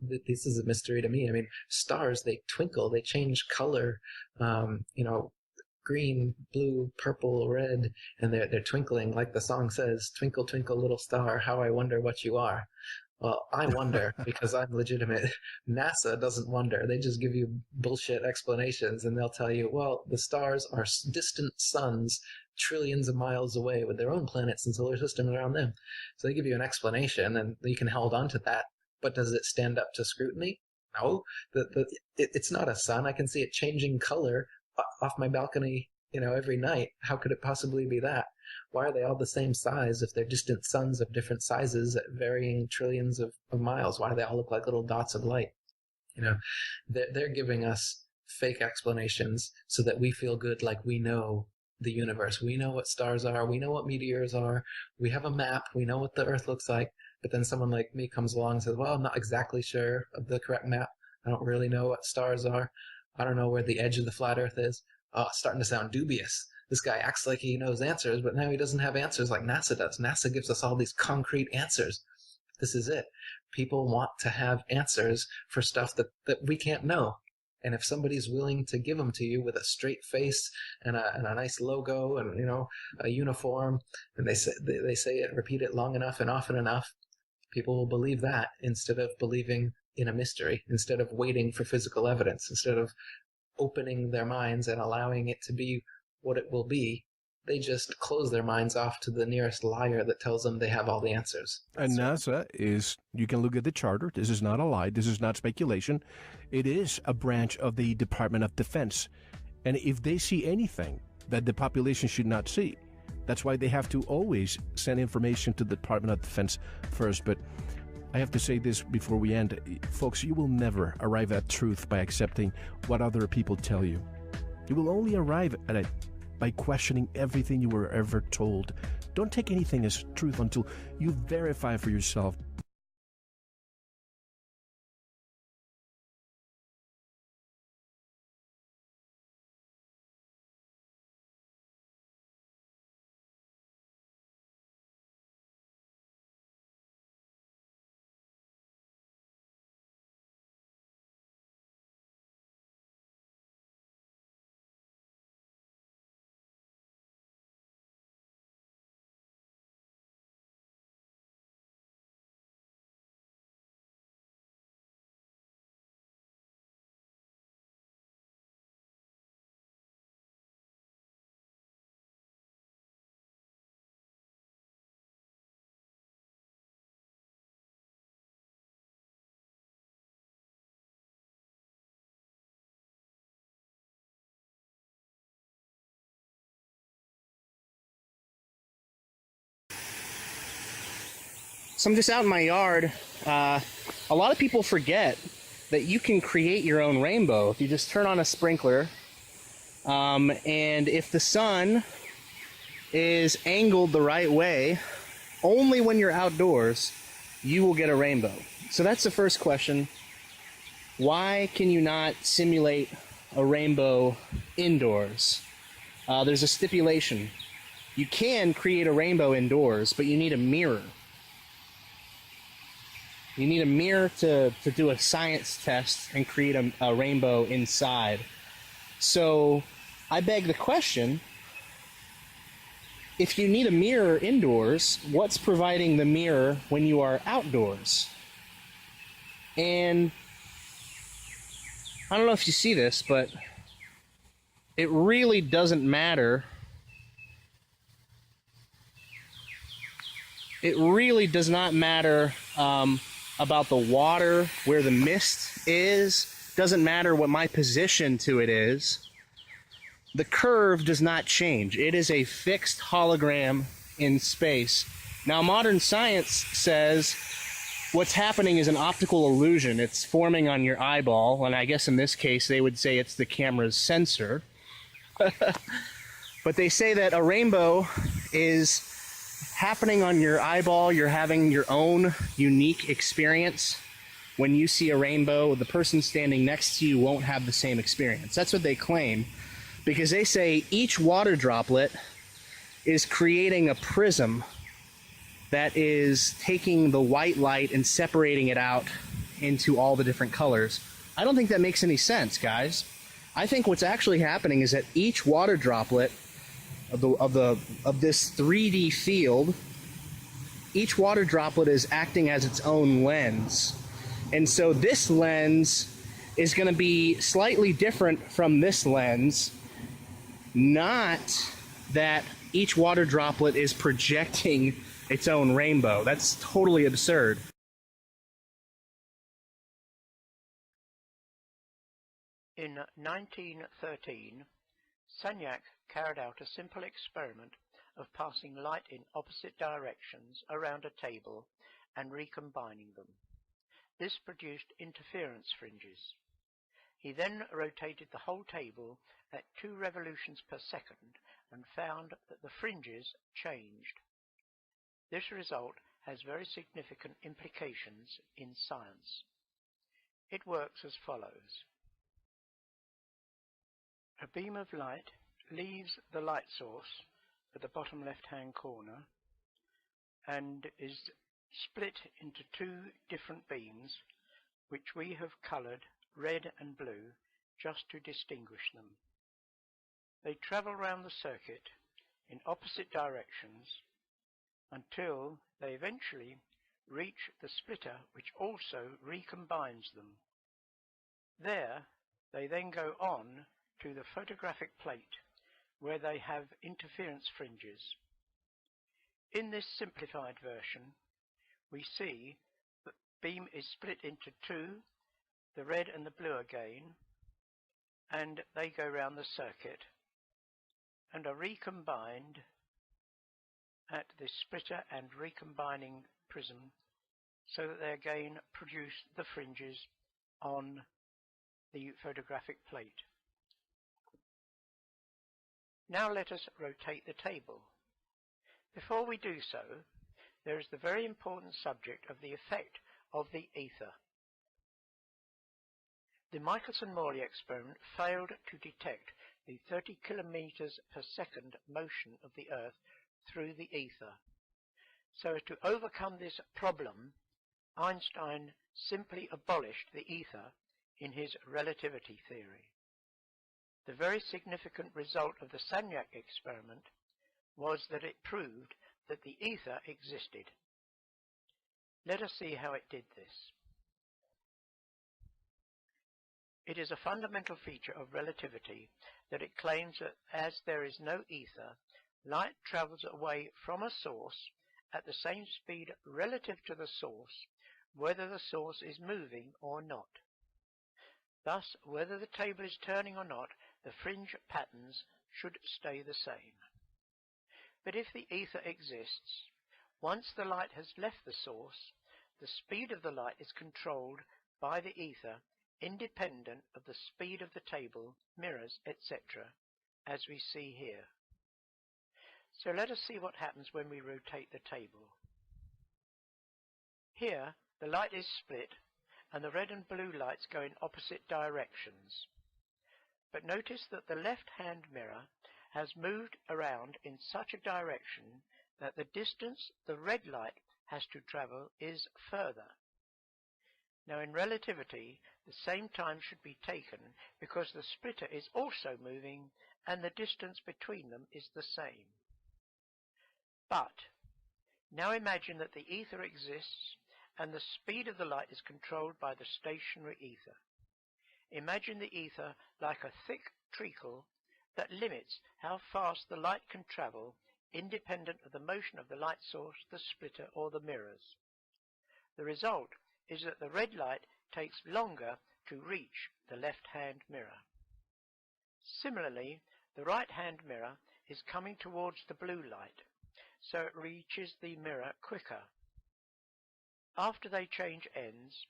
this is a mystery to me. I mean, stars, they twinkle, they change color, green, blue, purple, red, and they're twinkling, like the song says, "Twinkle, twinkle, little star, how I wonder what you are." Well, I wonder because I'm legitimate. NASA doesn't wonder. They just give you bullshit explanations, and they'll tell you, well, the stars are distant suns trillions of miles away with their own planets and solar systems around them. So they give you an explanation, and you can hold on to that. But does it stand up to scrutiny? No. It's not a sun. I can see it changing color off my balcony, every night. How could it possibly be that? Why are they all the same size if they're distant suns of different sizes at varying trillions of miles? Why do they all look like little dots of light? They're giving us fake explanations so that we feel good, like we know the universe. We know what stars are. We know what meteors are. We have a map. We know what the Earth looks like. But then someone like me comes along and says, well, I'm not exactly sure of the correct map. I don't really know what stars are. I don't know where the edge of the flat Earth is. Oh, it's starting to sound dubious. This guy acts like he knows answers, but now he doesn't have answers like NASA does. NASA gives us all these concrete answers. This is it. People want to have answers for stuff that we can't know. And if somebody's willing to give them to you with a straight face and a nice logo and, a uniform, and they say it, repeat it long enough and often enough, people will believe that instead of believing in a mystery, instead of waiting for physical evidence, instead of opening their minds and allowing it to be what it will be. They just close their minds off to the nearest liar that tells them they have all the answers. And NASA is, you can look at the charter. This is not a lie. This is not speculation. It is a branch of the Department of Defense. And if they see anything that the population should not see, that's why they have to always send information to the Department of Defense first. But I have to say this before we end. Folks, you will never arrive at truth by accepting what other people tell you. You will only arrive at it by questioning everything you were ever told. Don't take anything as truth until you verify for yourself. So I'm just out in my yard. A lot of people forget that you can create your own rainbow if you just turn on a sprinkler. And if the sun is angled the right way, only when you're outdoors, you will get a rainbow. So that's the first question. Why can you not simulate a rainbow indoors? There's a stipulation. You can create a rainbow indoors, but you need a mirror. You need a mirror to do a science test and create a rainbow inside. So I beg the question, if you need a mirror indoors, what's providing the mirror when you are outdoors? And I don't know if you see this, but it really doesn't matter. It really does not matter about the water, where the mist is, doesn't matter what my position to it is. The curve does not change. It is a fixed hologram in space. Now, modern science says what's happening is an optical illusion. It's forming on your eyeball, and I guess in this case they would say it's the camera's sensor. But they say that a rainbow is happening on your eyeball. You're having your own unique experience. When you see a rainbow, the person standing next to you won't have the same experience. That's what they claim, because they say each water droplet is creating a prism that is taking the white light and separating it out into all the different colors. I don't think that makes any sense, guys. I think what's actually happening is that each water droplet of this 3D field, each water droplet is acting as its own lens. And so this lens is going to be slightly different from this lens, not that each water droplet is projecting its own rainbow. That's totally absurd. In 1913, Sagnac carried out a simple experiment of passing light in opposite directions around a table and recombining them. This produced interference fringes. He then rotated the whole table at 2 revolutions per second and found that the fringes changed. This result has very significant implications in science. It works as follows. A beam of light leaves the light source at the bottom left-hand corner and is split into 2 different beams, which we have colored red and blue just to distinguish them. They travel round the circuit in opposite directions until they eventually reach the splitter, which also recombines them. There, they then go on to the photographic plate, where they have interference fringes. In this simplified version, we see that the beam is split into 2, the red and the blue again, and they go round the circuit and are recombined at the splitter and recombining prism, so that they again produce the fringes on the photographic plate. Now let us rotate the table. Before we do so, there is the very important subject of the effect of the ether. The Michelson-Morley experiment failed to detect the 30 kilometers per second motion of the Earth through the ether. So as to overcome this problem, Einstein simply abolished the ether in his relativity theory. The very significant result of the Sagnac experiment was that it proved that the ether existed. Let us see how it did this. It is a fundamental feature of relativity that it claims that as there is no ether, light travels away from a source at the same speed relative to the source, whether the source is moving or not. Thus, whether the table is turning or not, the fringe patterns should stay the same. But if the ether exists, once the light has left the source, the speed of the light is controlled by the ether, independent of the speed of the table, mirrors, etc., as we see here. So let us see what happens when we rotate the table. Here, the light is split, and the red and blue lights go in opposite directions. But notice that the left-hand mirror has moved around in such a direction that the distance the red light has to travel is further. Now in relativity, the same time should be taken because the splitter is also moving and the distance between them is the same. But now imagine that the ether exists and the speed of the light is controlled by the stationary ether. Imagine the ether like a thick treacle that limits how fast the light can travel, independent of the motion of the light source, the splitter, or the mirrors. The result is that the red light takes longer to reach the left-hand mirror. Similarly, the right-hand mirror is coming towards the blue light, so it reaches the mirror quicker. After they change ends,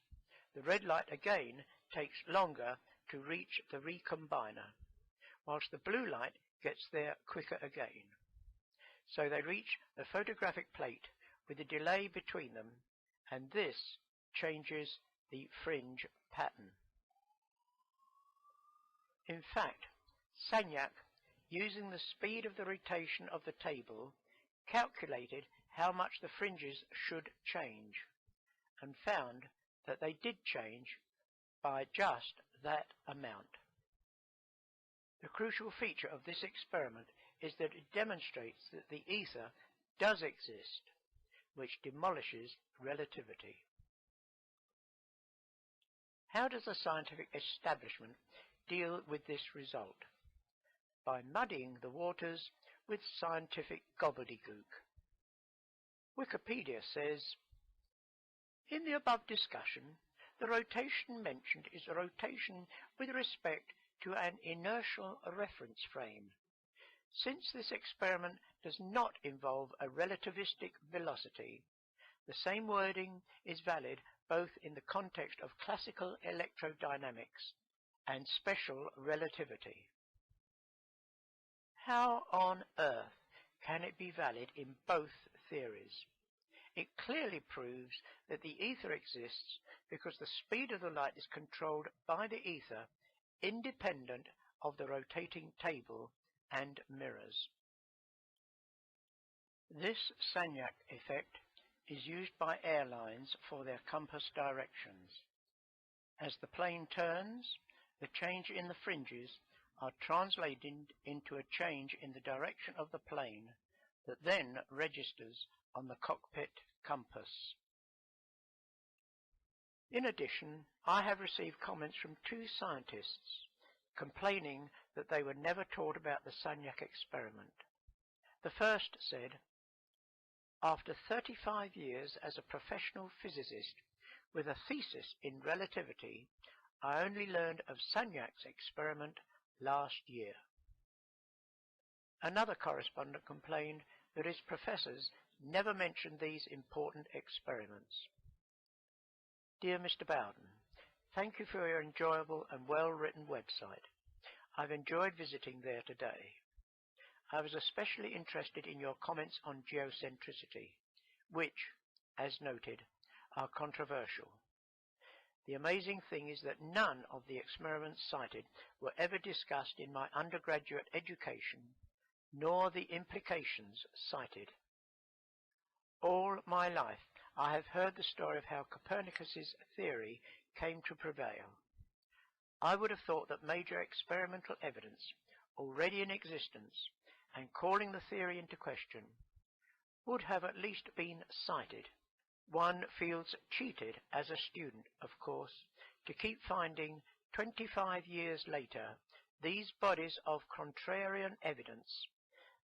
the red light again takes longer to reach the recombiner, whilst the blue light gets there quicker again. So they reach the photographic plate with a delay between them, and this changes the fringe pattern. In fact, Sagnac, using the speed of the rotation of the table, calculated how much the fringes should change, and found that they did change by just that amount. The crucial feature of this experiment is that it demonstrates that the ether does exist, which demolishes relativity. How does the scientific establishment deal with this result? By muddying the waters with scientific gobbledygook. Wikipedia says, in the above discussion, the rotation mentioned is a rotation with respect to an inertial reference frame. Since this experiment does not involve a relativistic velocity, the same wording is valid both in the context of classical electrodynamics and special relativity. How on earth can it be valid in both theories? It clearly proves that the ether exists because the speed of the light is controlled by the ether, independent of the rotating table and mirrors. This Sagnac effect is used by airlines for their compass directions. As the plane turns, the change in the fringes are translated into a change in the direction of the plane that then registers on the cockpit compass. In addition, I have received comments from 2 scientists complaining that they were never taught about the Sagnac experiment. The first said, after 35 years as a professional physicist with a thesis in relativity, I only learned of Sagnac's experiment last year. Another correspondent complained that his professors never mentioned these important experiments. Dear Mr. Bowden, thank you for your enjoyable and well-written website. I've enjoyed visiting there today. I was especially interested in your comments on geocentricity, which, as noted, are controversial. The amazing thing is that none of the experiments cited were ever discussed in my undergraduate education, nor the implications cited. All my life I have heard the story of how Copernicus's theory came to prevail. I would have thought that major experimental evidence, already in existence, and calling the theory into question, would have at least been cited. One feels cheated as a student, of course, to keep finding 25 years later these bodies of contrarian evidence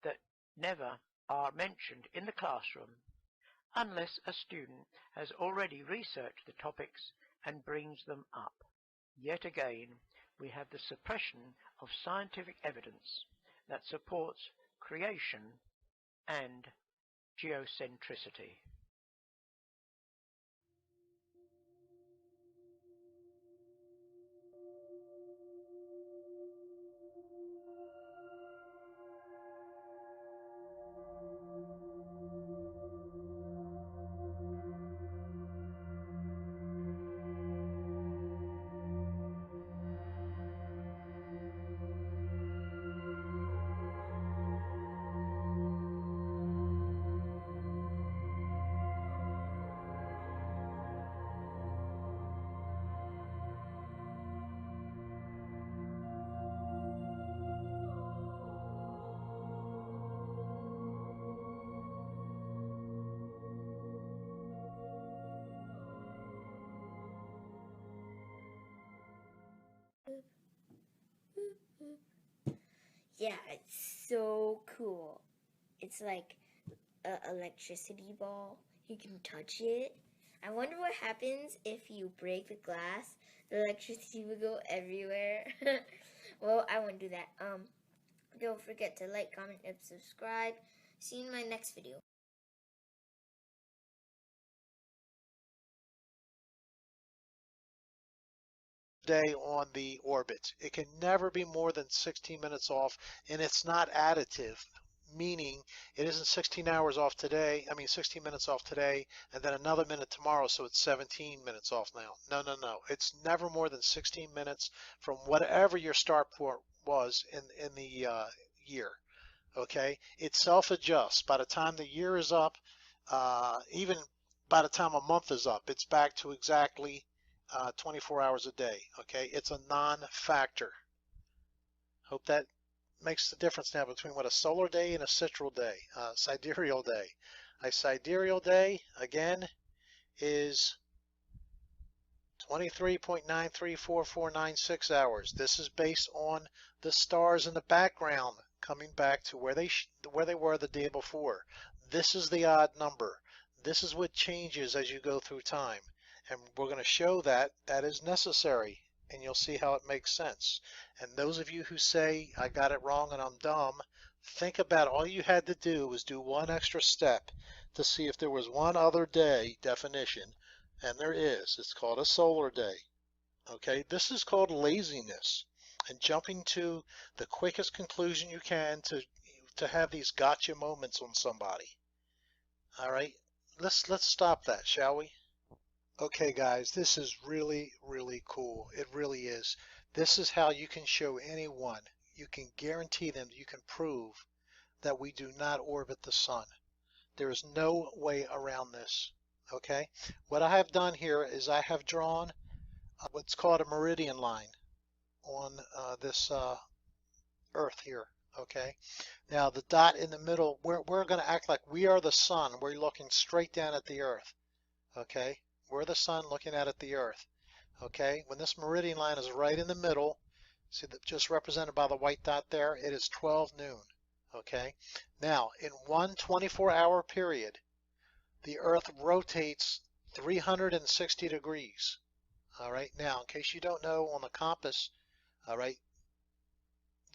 that never are mentioned in the classroom unless a student has already researched the topics and brings them up. Yet again, we have the suppression of scientific evidence that supports creation and geocentricity. Yeah, it's so cool. It's like an electricity ball. You can touch it. I wonder what happens if you break the glass. The electricity will go everywhere. Well, I won't do that. Don't forget to like, comment, and subscribe. See you in my next video. Day on the orbit. It can never be more than 16 minutes off, and it's not additive, meaning it isn't 16 hours off today, 16 minutes off today, and then another minute tomorrow, so it's 17 minutes off now. No, no, no. It's never more than 16 minutes from whatever your start point was in the year. Okay? It self-adjusts. By the time the year is up, even by the time a month is up, it's back to exactly 24 hours a day. Okay, it's a non-factor. Hope that makes the difference now between what a solar day and a sidereal day. A sidereal day, again, is 23.934496 hours. This is based on the stars in the background coming back to where they were the day before. This is the odd number. This is what changes as you go through time. And we're going to show that that is necessary, and you'll see how it makes sense. And those of you who say, I got it wrong and I'm dumb, think about all you had to do was do one extra step to see if there was one other day definition, and there is. It's called a solar day. Okay, this is called laziness and jumping to the quickest conclusion you can to have these gotcha moments on somebody. All right, let's stop that, shall we? Okay guys, this is really, really cool. It really is. This is how you can show anyone, you can guarantee them, you can prove that we do not orbit the sun. There is no way around this. Okay? What I have done here is I have drawn what's called a meridian line on this Earth here. Okay? Now the dot in the middle, we're going to act like we are the sun. We're looking straight down at the Earth. Okay? We're the sun looking out at the Earth. Okay, when this meridian line is right in the middle, see that just represented by the white dot there, it is 12 noon. Okay, now in one 24-hour period, the Earth rotates 360 degrees. All right, now in case you don't know, on the compass, all right,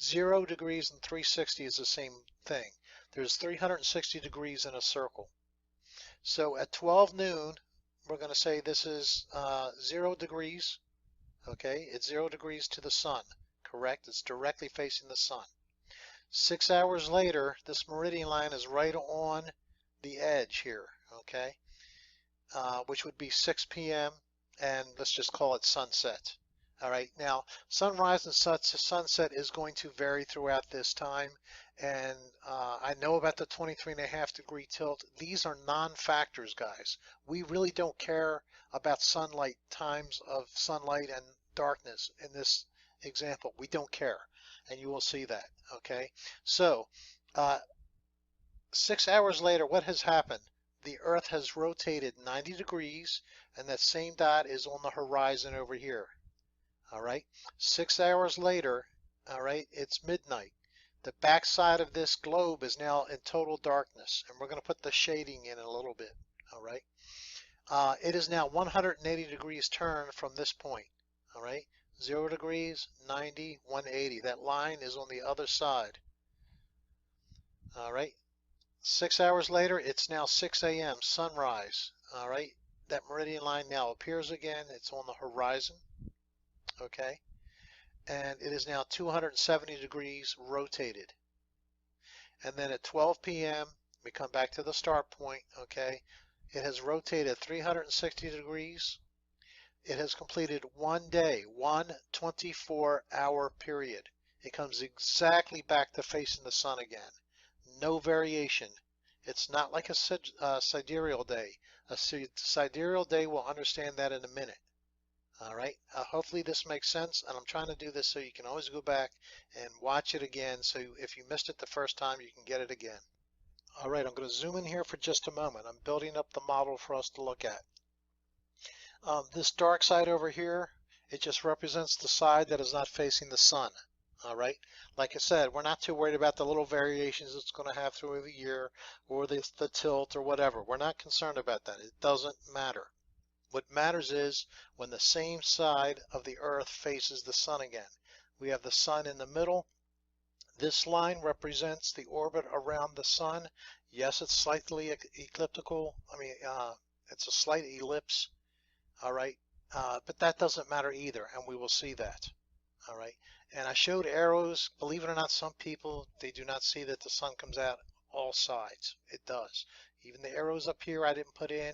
0 degrees and 360 is the same thing. There's 360 degrees in a circle. So at 12 noon, we're going to say this is 0 degrees. Okay, it's 0 degrees to the sun. Correct? It's directly facing the sun. 6 hours later, this meridian line is right on the edge here. Okay, which would be 6 p.m. and let's just call it sunset. All right, now sunrise and sunset is going to vary throughout this time, and I know about the 23.5 degree tilt. These are non-factors, guys. We really don't care about sunlight, times of sunlight and darkness in this example. We don't care, and you will see that. Okay, so 6 hours later, what has happened? The Earth has rotated 90 degrees, and that same dot is on the horizon over here. All right, 6 hours later, all right, it's midnight. The back side of this globe is now in total darkness, and we're going to put the shading in a little bit. All right, it is now 180 degrees turn from this point. All right, 0 degrees, 90, 180. That line is on the other side. All right, 6 hours later, it's now 6 a.m. sunrise. All right, that meridian line now appears again. It's on the horizon. Okay, and it is now 270 degrees rotated. And then at 12 p.m. we come back to the start point. Okay, it has rotated 360 degrees. It has completed one day, one 24-hour period. It comes exactly back to facing the sun again. No variation. It's not like a sidereal day. A sidereal day will understand that in a minute. All right, hopefully this makes sense, and I'm trying to do this so you can always go back and watch it again, so if you missed it the first time, you can get it again. All right, I'm going to zoom in here for just a moment. I'm building up the model for us to look at. This dark side over here, it just represents the side that is not facing the sun. All right, like I said, we're not too worried about the little variations it's going to have through the year or the tilt or whatever. We're not concerned about that. It doesn't matter. What matters is when the same side of the Earth faces the sun again. We have the sun in the middle. This line represents the orbit around the sun. Yes, it's slightly elliptical. It's a slight ellipse. All right. But that doesn't matter either, and we will see that. All right. And I showed arrows. Believe it or not, some people, they do not see that the sun comes out all sides. It does. Even the arrows up here I didn't put in.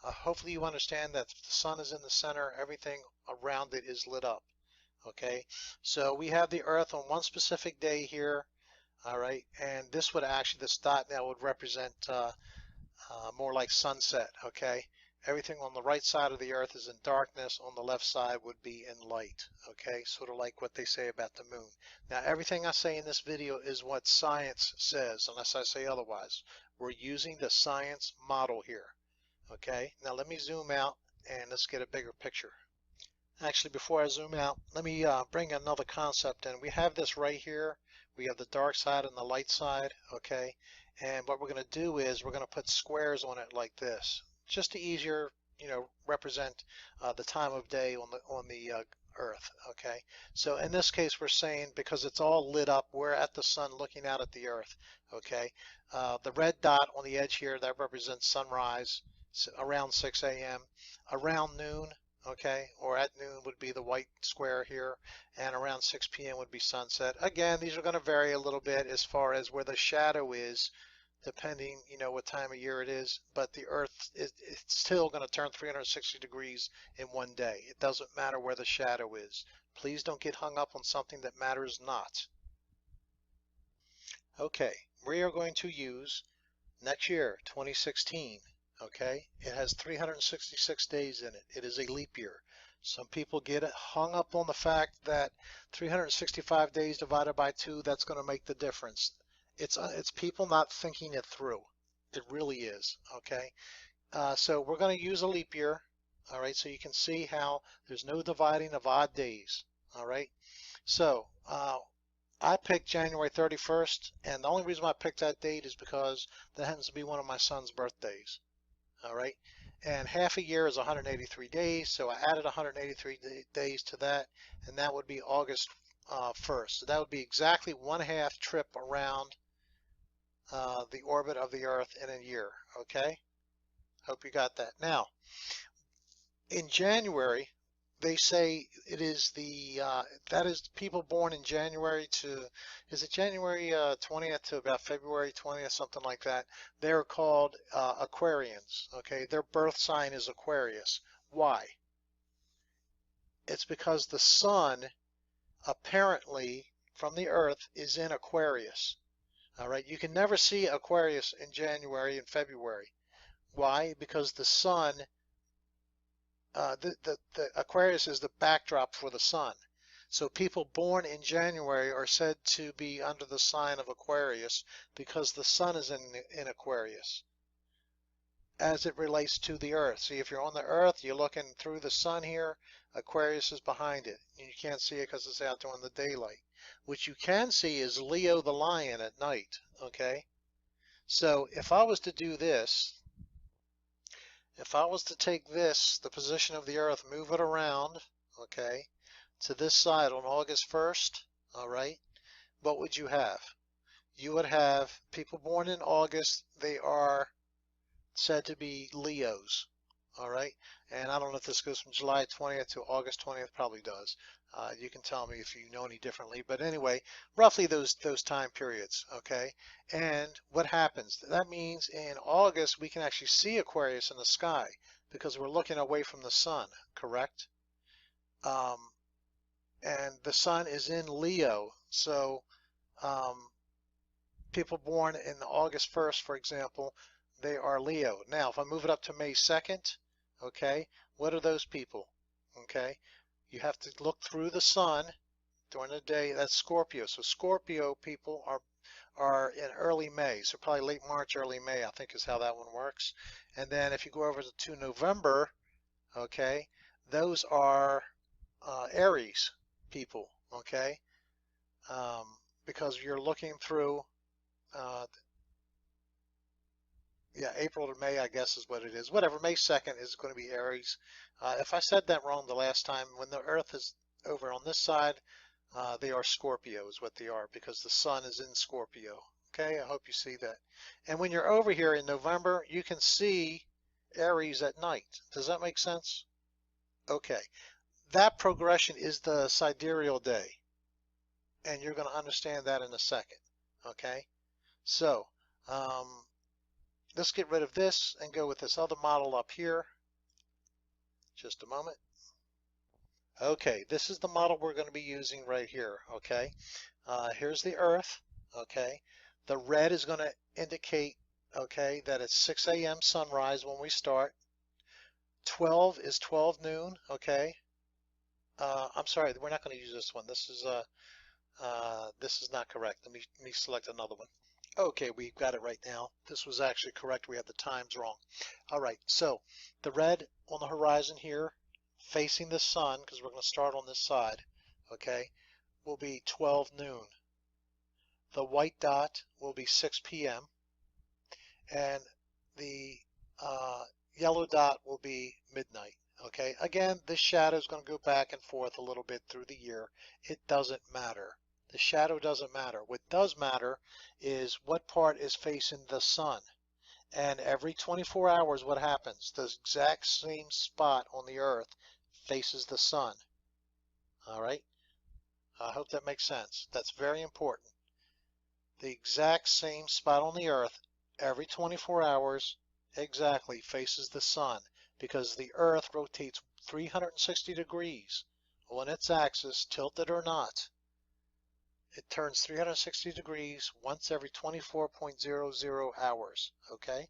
Hopefully you understand that if the sun is in the center, everything around it is lit up. Okay, so we have the Earth on one specific day here. All right, and this would actually, this dot now would represent more like sunset. Okay, everything on the right side of the Earth is in darkness, on the left side would be in light. Okay, sort of like what they say about the moon. Now everything I say in this video is what science says, unless I say otherwise. We're using the science model here. Okay, now let me zoom out and let's get a bigger picture. Actually, before I zoom out, let me bring another concept in. We have this right here. We have the dark side and the light side. Okay, and what we're going to do is we're going to put squares on it like this, just to easier, represent the time of day on the Earth. Okay, so in this case, we're saying because it's all lit up, we're at the sun looking out at the Earth. Okay, the red dot on the edge here, that represents sunrise around 6 a.m. Around noon, okay, or at noon would be the white square here, and around 6 p.m. would be sunset. Again, these are going to vary a little bit as far as where the shadow is, depending, what time of year it is, but the Earth it's still going to turn 360 degrees in one day. It doesn't matter where the shadow is. Please don't get hung up on something that matters not. Okay, we are going to use next year, 2016. Okay, it has 366 days in it. It is a leap year. Some people get hung up on the fact that 365 days divided by 2, that's going to make the difference. It's people not thinking it through. It really is. Okay, so we're going to use a leap year. All right, so you can see how there's no dividing of odd days. All right, so I picked January 31st, and the only reason why I picked that date is because that happens to be one of my son's birthdays. All right, and half a year is 183 days, so I added 183 days to that, and that would be August 1st. So that would be exactly 1/2 trip around the orbit of the Earth in a year. Okay, hope you got that. Now, in January, they say it is that is people born in January to, is it January 20th to about February 20th, something like that. They're called Aquarians. Okay, their birth sign is Aquarius. Why? It's because the sun apparently from the Earth is in Aquarius. All right, you can never see Aquarius in January and February. Why? Because the sun, the Aquarius is the backdrop for the sun. So people born in January are said to be under the sign of Aquarius because the sun is in Aquarius as it relates to the Earth. See, if you're on the Earth, you're looking through the sun here, Aquarius is behind it. And you can't see it because it's out during the daylight. What you can see is Leo the lion at night, okay? So if I was to do this, if I was to take this, the position of the Earth, move it around, okay, to this side on August 1st, all right, what would you have? You would have people born in August, they are said to be Leos, all right, and I don't know if this goes from July 20th to August 20th, probably does. You can tell me if you know any differently, but anyway, roughly those time periods, okay? And what happens? That means in August we can actually see Aquarius in the sky because we're looking away from the sun, correct? And the sun is in Leo, so people born in August 1st, for example, they are Leo. Now, if I move it up to May 2nd, okay, what are those people? Okay, you have to look through the sun during the day. That's Scorpio. So Scorpio people are in early May. So probably late March, early May, I think is how that one works. And then if you go over to November, okay, those are Aries people, okay, because you're looking through yeah, April to May, I guess is what it is. Whatever, May 2nd is going to be Aries. If I said that wrong the last time, when the Earth is over on this side, they are Scorpio is what they are because the sun is in Scorpio. Okay, I hope you see that. And when you're over here in November, you can see Aries at night. Does that make sense? Okay, that progression is the sidereal day. And you're going to understand that in a second. Okay, so let's get rid of this and go with this other model up here. Just a moment. Okay, this is the model we're going to be using right here. Okay, here's the Earth. Okay, the red is going to indicate, okay, that it's 6 a.m. sunrise when we start. 12 is 12 noon. Okay, I'm sorry, we're not going to use this one. This is not correct. Let me select another one. Okay, we've got it right now. This was actually correct. We had the times wrong. All right, so the red on the horizon here, facing the sun, because we're going to start on this side, okay, will be 12 noon. The white dot will be 6 p.m. and the yellow dot will be midnight. Okay, again, this shadow is going to go back and forth a little bit through the year. It doesn't matter. The shadow doesn't matter. What does matter is what part is facing the sun. And every 24 hours, what happens? The exact same spot on the Earth faces the sun. All right? I hope that makes sense. That's very important. The exact same spot on the Earth every 24 hours exactly faces the sun because the Earth rotates 360 degrees on its axis, tilted or not. It turns 360 degrees once every 24.00 hours. Okay?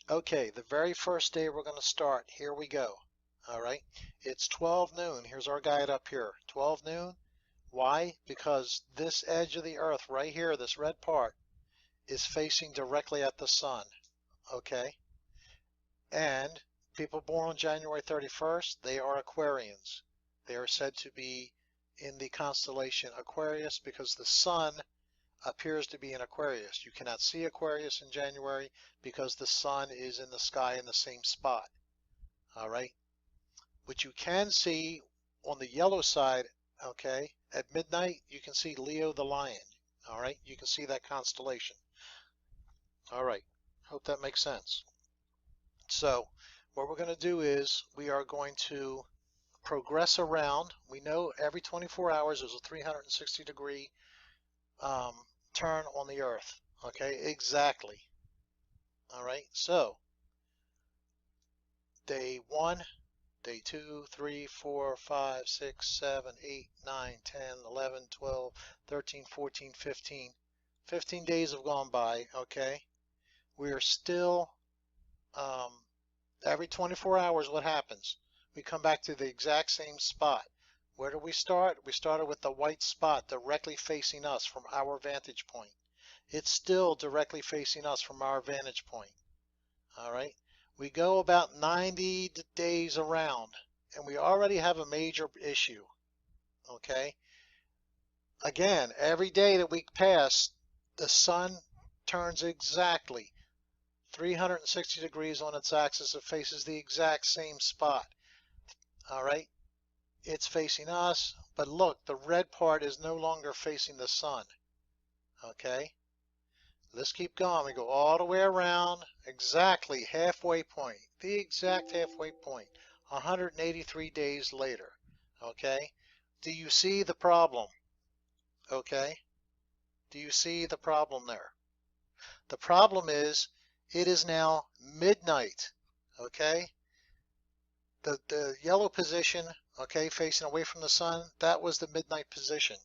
Okay, the very first day we're going to start. Here we go. All right? It's 12 noon. Here's our guide up here. 12 noon. Why? Because this edge of the Earth right here, this red part, is facing directly at the sun. Okay? And people born on January 31st, they are Aquarians. They are said to be in the constellation Aquarius because the sun appears to be in Aquarius. You cannot see Aquarius in January because the sun is in the sky in the same spot. All right? What you can see on the yellow side, okay, at midnight, you can see Leo the Lion. All right? You can see that constellation. All right. Hope that makes sense. So what we're going to do is we are going to progress around. We know every 24 hours there's a 360 degree turn on the Earth. Okay, exactly. All right, so day 1, day 2, 3, 4, 5, 6, 7, 8, 9, 10, 11, 12, 13, 14, 15. 15 days have gone by, okay? We are still, every 24 hours, what happens? We come back to the exact same spot. Where do we start? We started with the white spot directly facing us from our vantage point. It's still directly facing us from our vantage point. All right. We go about 90 days around and we already have a major issue. Okay. Again, every day that we pass, the sun turns exactly 360 degrees on its axis. It faces the exact same spot. All right. It's facing us, but look, the red part is no longer facing the sun. Okay. Let's keep going. We go all the way around, exactly halfway point, the exact halfway point, 183 days later. Okay. Do you see the problem? Okay. Do you see the problem there? The problem is it is now midnight. Okay. The yellow position, okay, facing away from the sun, that was the midnight position.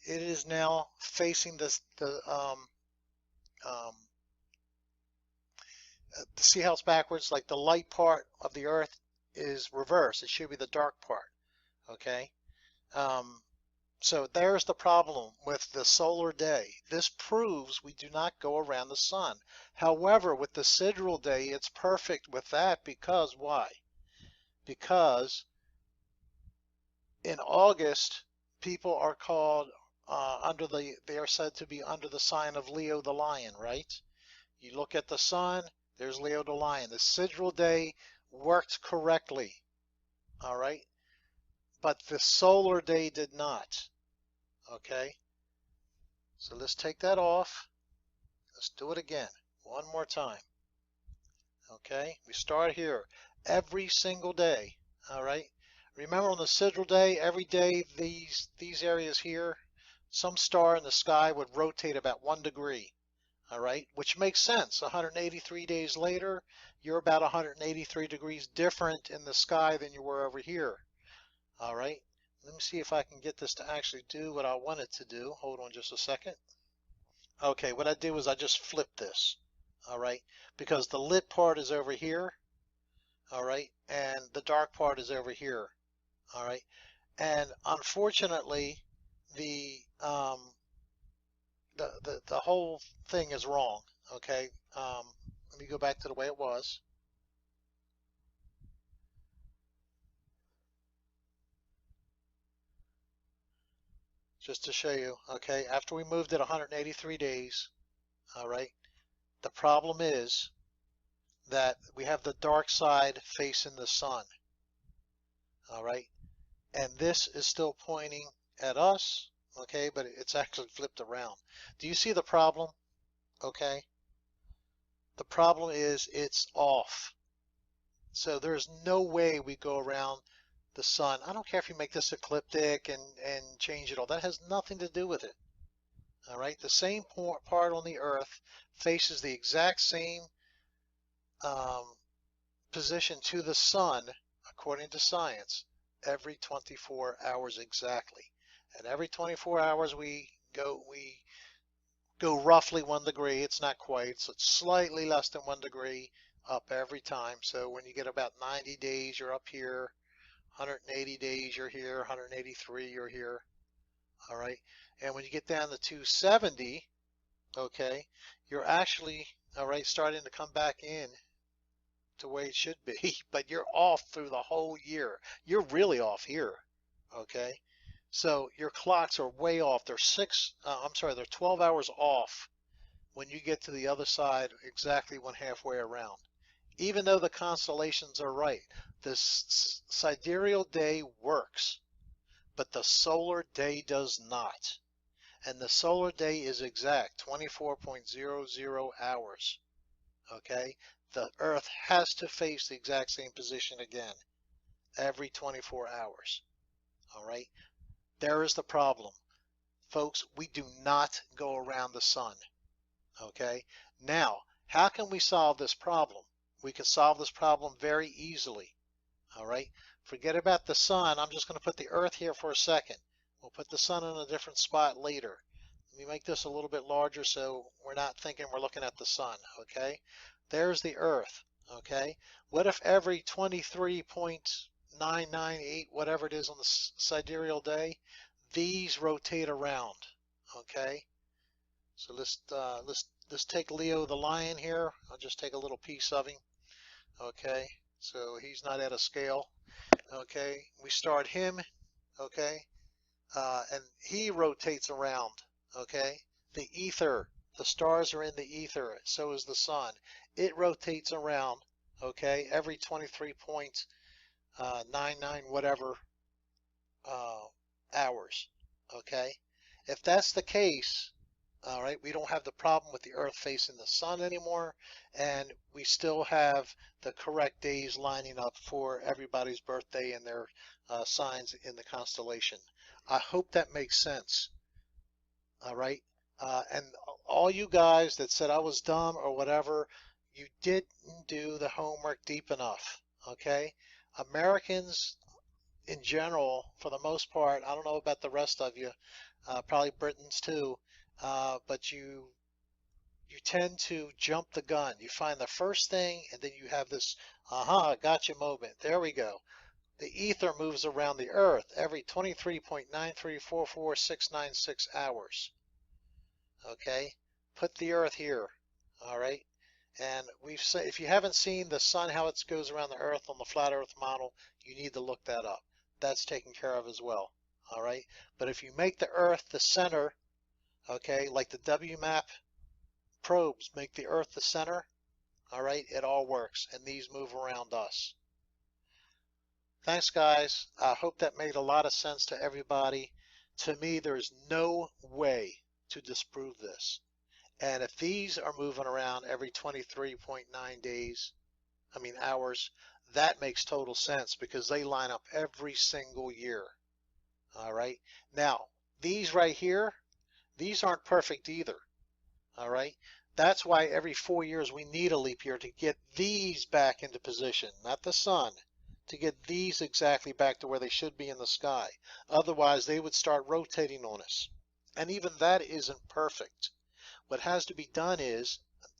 It is now facing see how it's backwards? Like the light part of the Earth is reversed. It should be the dark part. Okay. So there's the problem with the solar day. This proves we do not go around the sun. However, with the sidereal day, it's perfect with that because why? Because in August, people are called they are said to be under the sign of Leo the Lion, right? You look at the sun, There's Leo the lion. The sidereal day worked correctly, all right? But the solar day did not, okay? So let's take that off. Let's do it again, one more time, okay? We start here every single day, all right? Remember on the sidereal day, every day these areas here, some star in the sky would rotate about 1 degree, all right? Which makes sense. 183 days later, you're about 183 degrees different in the sky than you were over here, all right? Let me see if I can get this to actually do what I want it to do. Hold on just a second. Okay, what I did was I just flipped this, all right? Because the lit part is over here, all right? And the dark part is over here, all right? And unfortunately, the whole thing is wrong, okay? Let me go back to the way it was. Just to show you, okay, after we moved it 183 days, all right, the problem is that we have the dark side facing the sun, all right, and this is still pointing at us, okay, but it's actually flipped around. Do you see the problem? Okay, the problem is it's off. So there's no way we go around the sun. I don't care if you make this ecliptic and change it all. That has nothing to do with it. All right, the same part on the Earth faces the exact same position to the sun, according to science, every 24 hours exactly. And every 24 hours we go roughly 1 degree. It's not quite, so it's slightly less than 1 degree up every time. So when you get about 90 days, you're up here. 180 days, you're here. 183, you're here. All right. And when you get down to 270, okay, you're actually, all right, starting to come back in to where it should be, but you're off through the whole year. You're really off here, okay? So your clocks are way off. They're 12 hours off when you get to the other side, exactly when halfway around. Even though the constellations are right, the sidereal day works, but the solar day does not. And the solar day is exact, 24.00 hours, okay? The Earth has to face the exact same position again every 24 hours, all right? There is the problem. Folks, we do not go around the sun, okay? Now, how can we solve this problem? We can solve this problem very easily, all right? Forget about the sun. I'm just going to put the Earth here for a second. We'll put the sun in a different spot later. Let me make this a little bit larger so we're not thinking we're looking at the sun, okay? There's the Earth, okay? What if every 23.998, whatever it is on the sidereal day, these rotate around, okay? So let's take Leo the lion here. I'll just take a little piece of him, okay? So he's not at a scale, okay? We start him, okay? And he rotates around, okay? The ether, the stars are in the ether, so is the sun. It rotates around, okay, every 23.99 whatever hours, okay? If that's the case, all right, we don't have the problem with the Earth facing the sun anymore, and we still have the correct days lining up for everybody's birthday and their signs in the constellation. I hope that makes sense, all right? And all you guys that said I was dumb or whatever, you didn't do the homework deep enough, okay? Americans in general, for the most part, I don't know about the rest of you, probably Britons too, but you tend to jump the gun. You find the first thing and then you have this, aha, gotcha moment. There we go. The ether moves around the Earth every 23.9344696 hours. Okay, put the Earth here, all right? And we've said, if you haven't seen the sun, how it goes around the Earth on the flat Earth model, you need to look that up. That's taken care of as well, all right? But if you make the Earth the center, okay, like the WMAP probes make the Earth the center, All right, it all works, and these move around us. Thanks, guys. I hope that made a lot of sense to everybody. To me, there's no way to disprove this. And if these are moving around every 23.9 days, hours, that makes total sense because they line up every single year. All right. Now, these right here, these aren't perfect either. All right. That's why every 4 years we need a leap year to get these back into position, not the sun, to get these exactly back to where they should be in the sky. Otherwise, they would start rotating on us. And even that isn't perfect. What has to be done is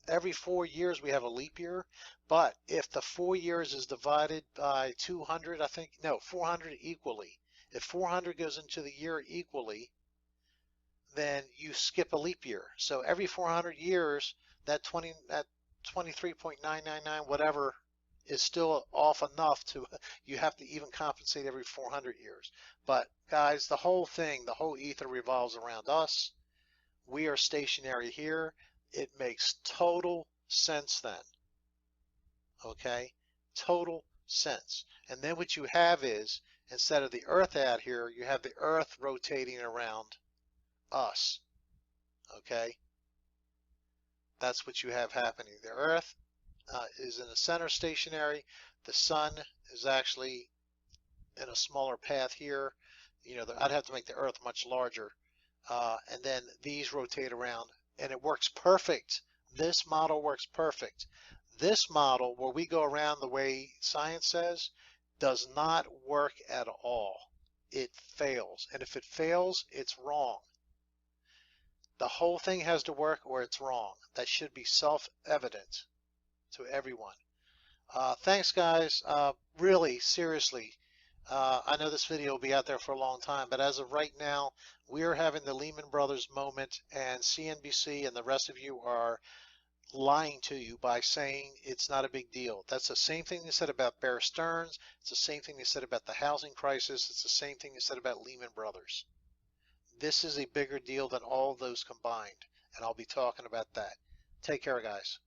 every 4 years we have a leap year, but if the 4 years is divided by 200, 400 equally. If 400 goes into the year equally, then you skip a leap year. So every 400 years, that 23.999 whatever is still off enough to, you have to even compensate every 400 years. But guys, the whole thing, the whole ether revolves around us. We are stationary here. It makes total sense then. Okay? Total sense. And then what you have is, instead of the Earth out here, you have the Earth rotating around us. Okay? That's what you have happening. The Earth is in the center stationary. The sun is actually in a smaller path here. I'd have to make the Earth much larger. And then these rotate around, and it works perfect. This model works perfect. This model, where we go around the way science says, does not work at all. It fails. And if it fails, it's wrong. The whole thing has to work or it's wrong. That should be self-evident to everyone. Thanks, guys. Really, seriously. I know this video will be out there for a long time, but as of right now, we are having the Lehman Brothers moment, and CNBC and the rest of you are lying to you by saying it's not a big deal. That's the same thing they said about Bear Stearns. It's the same thing they said about the housing crisis. It's the same thing they said about Lehman Brothers. This is a bigger deal than all of those combined, and I'll be talking about that. Take care, guys.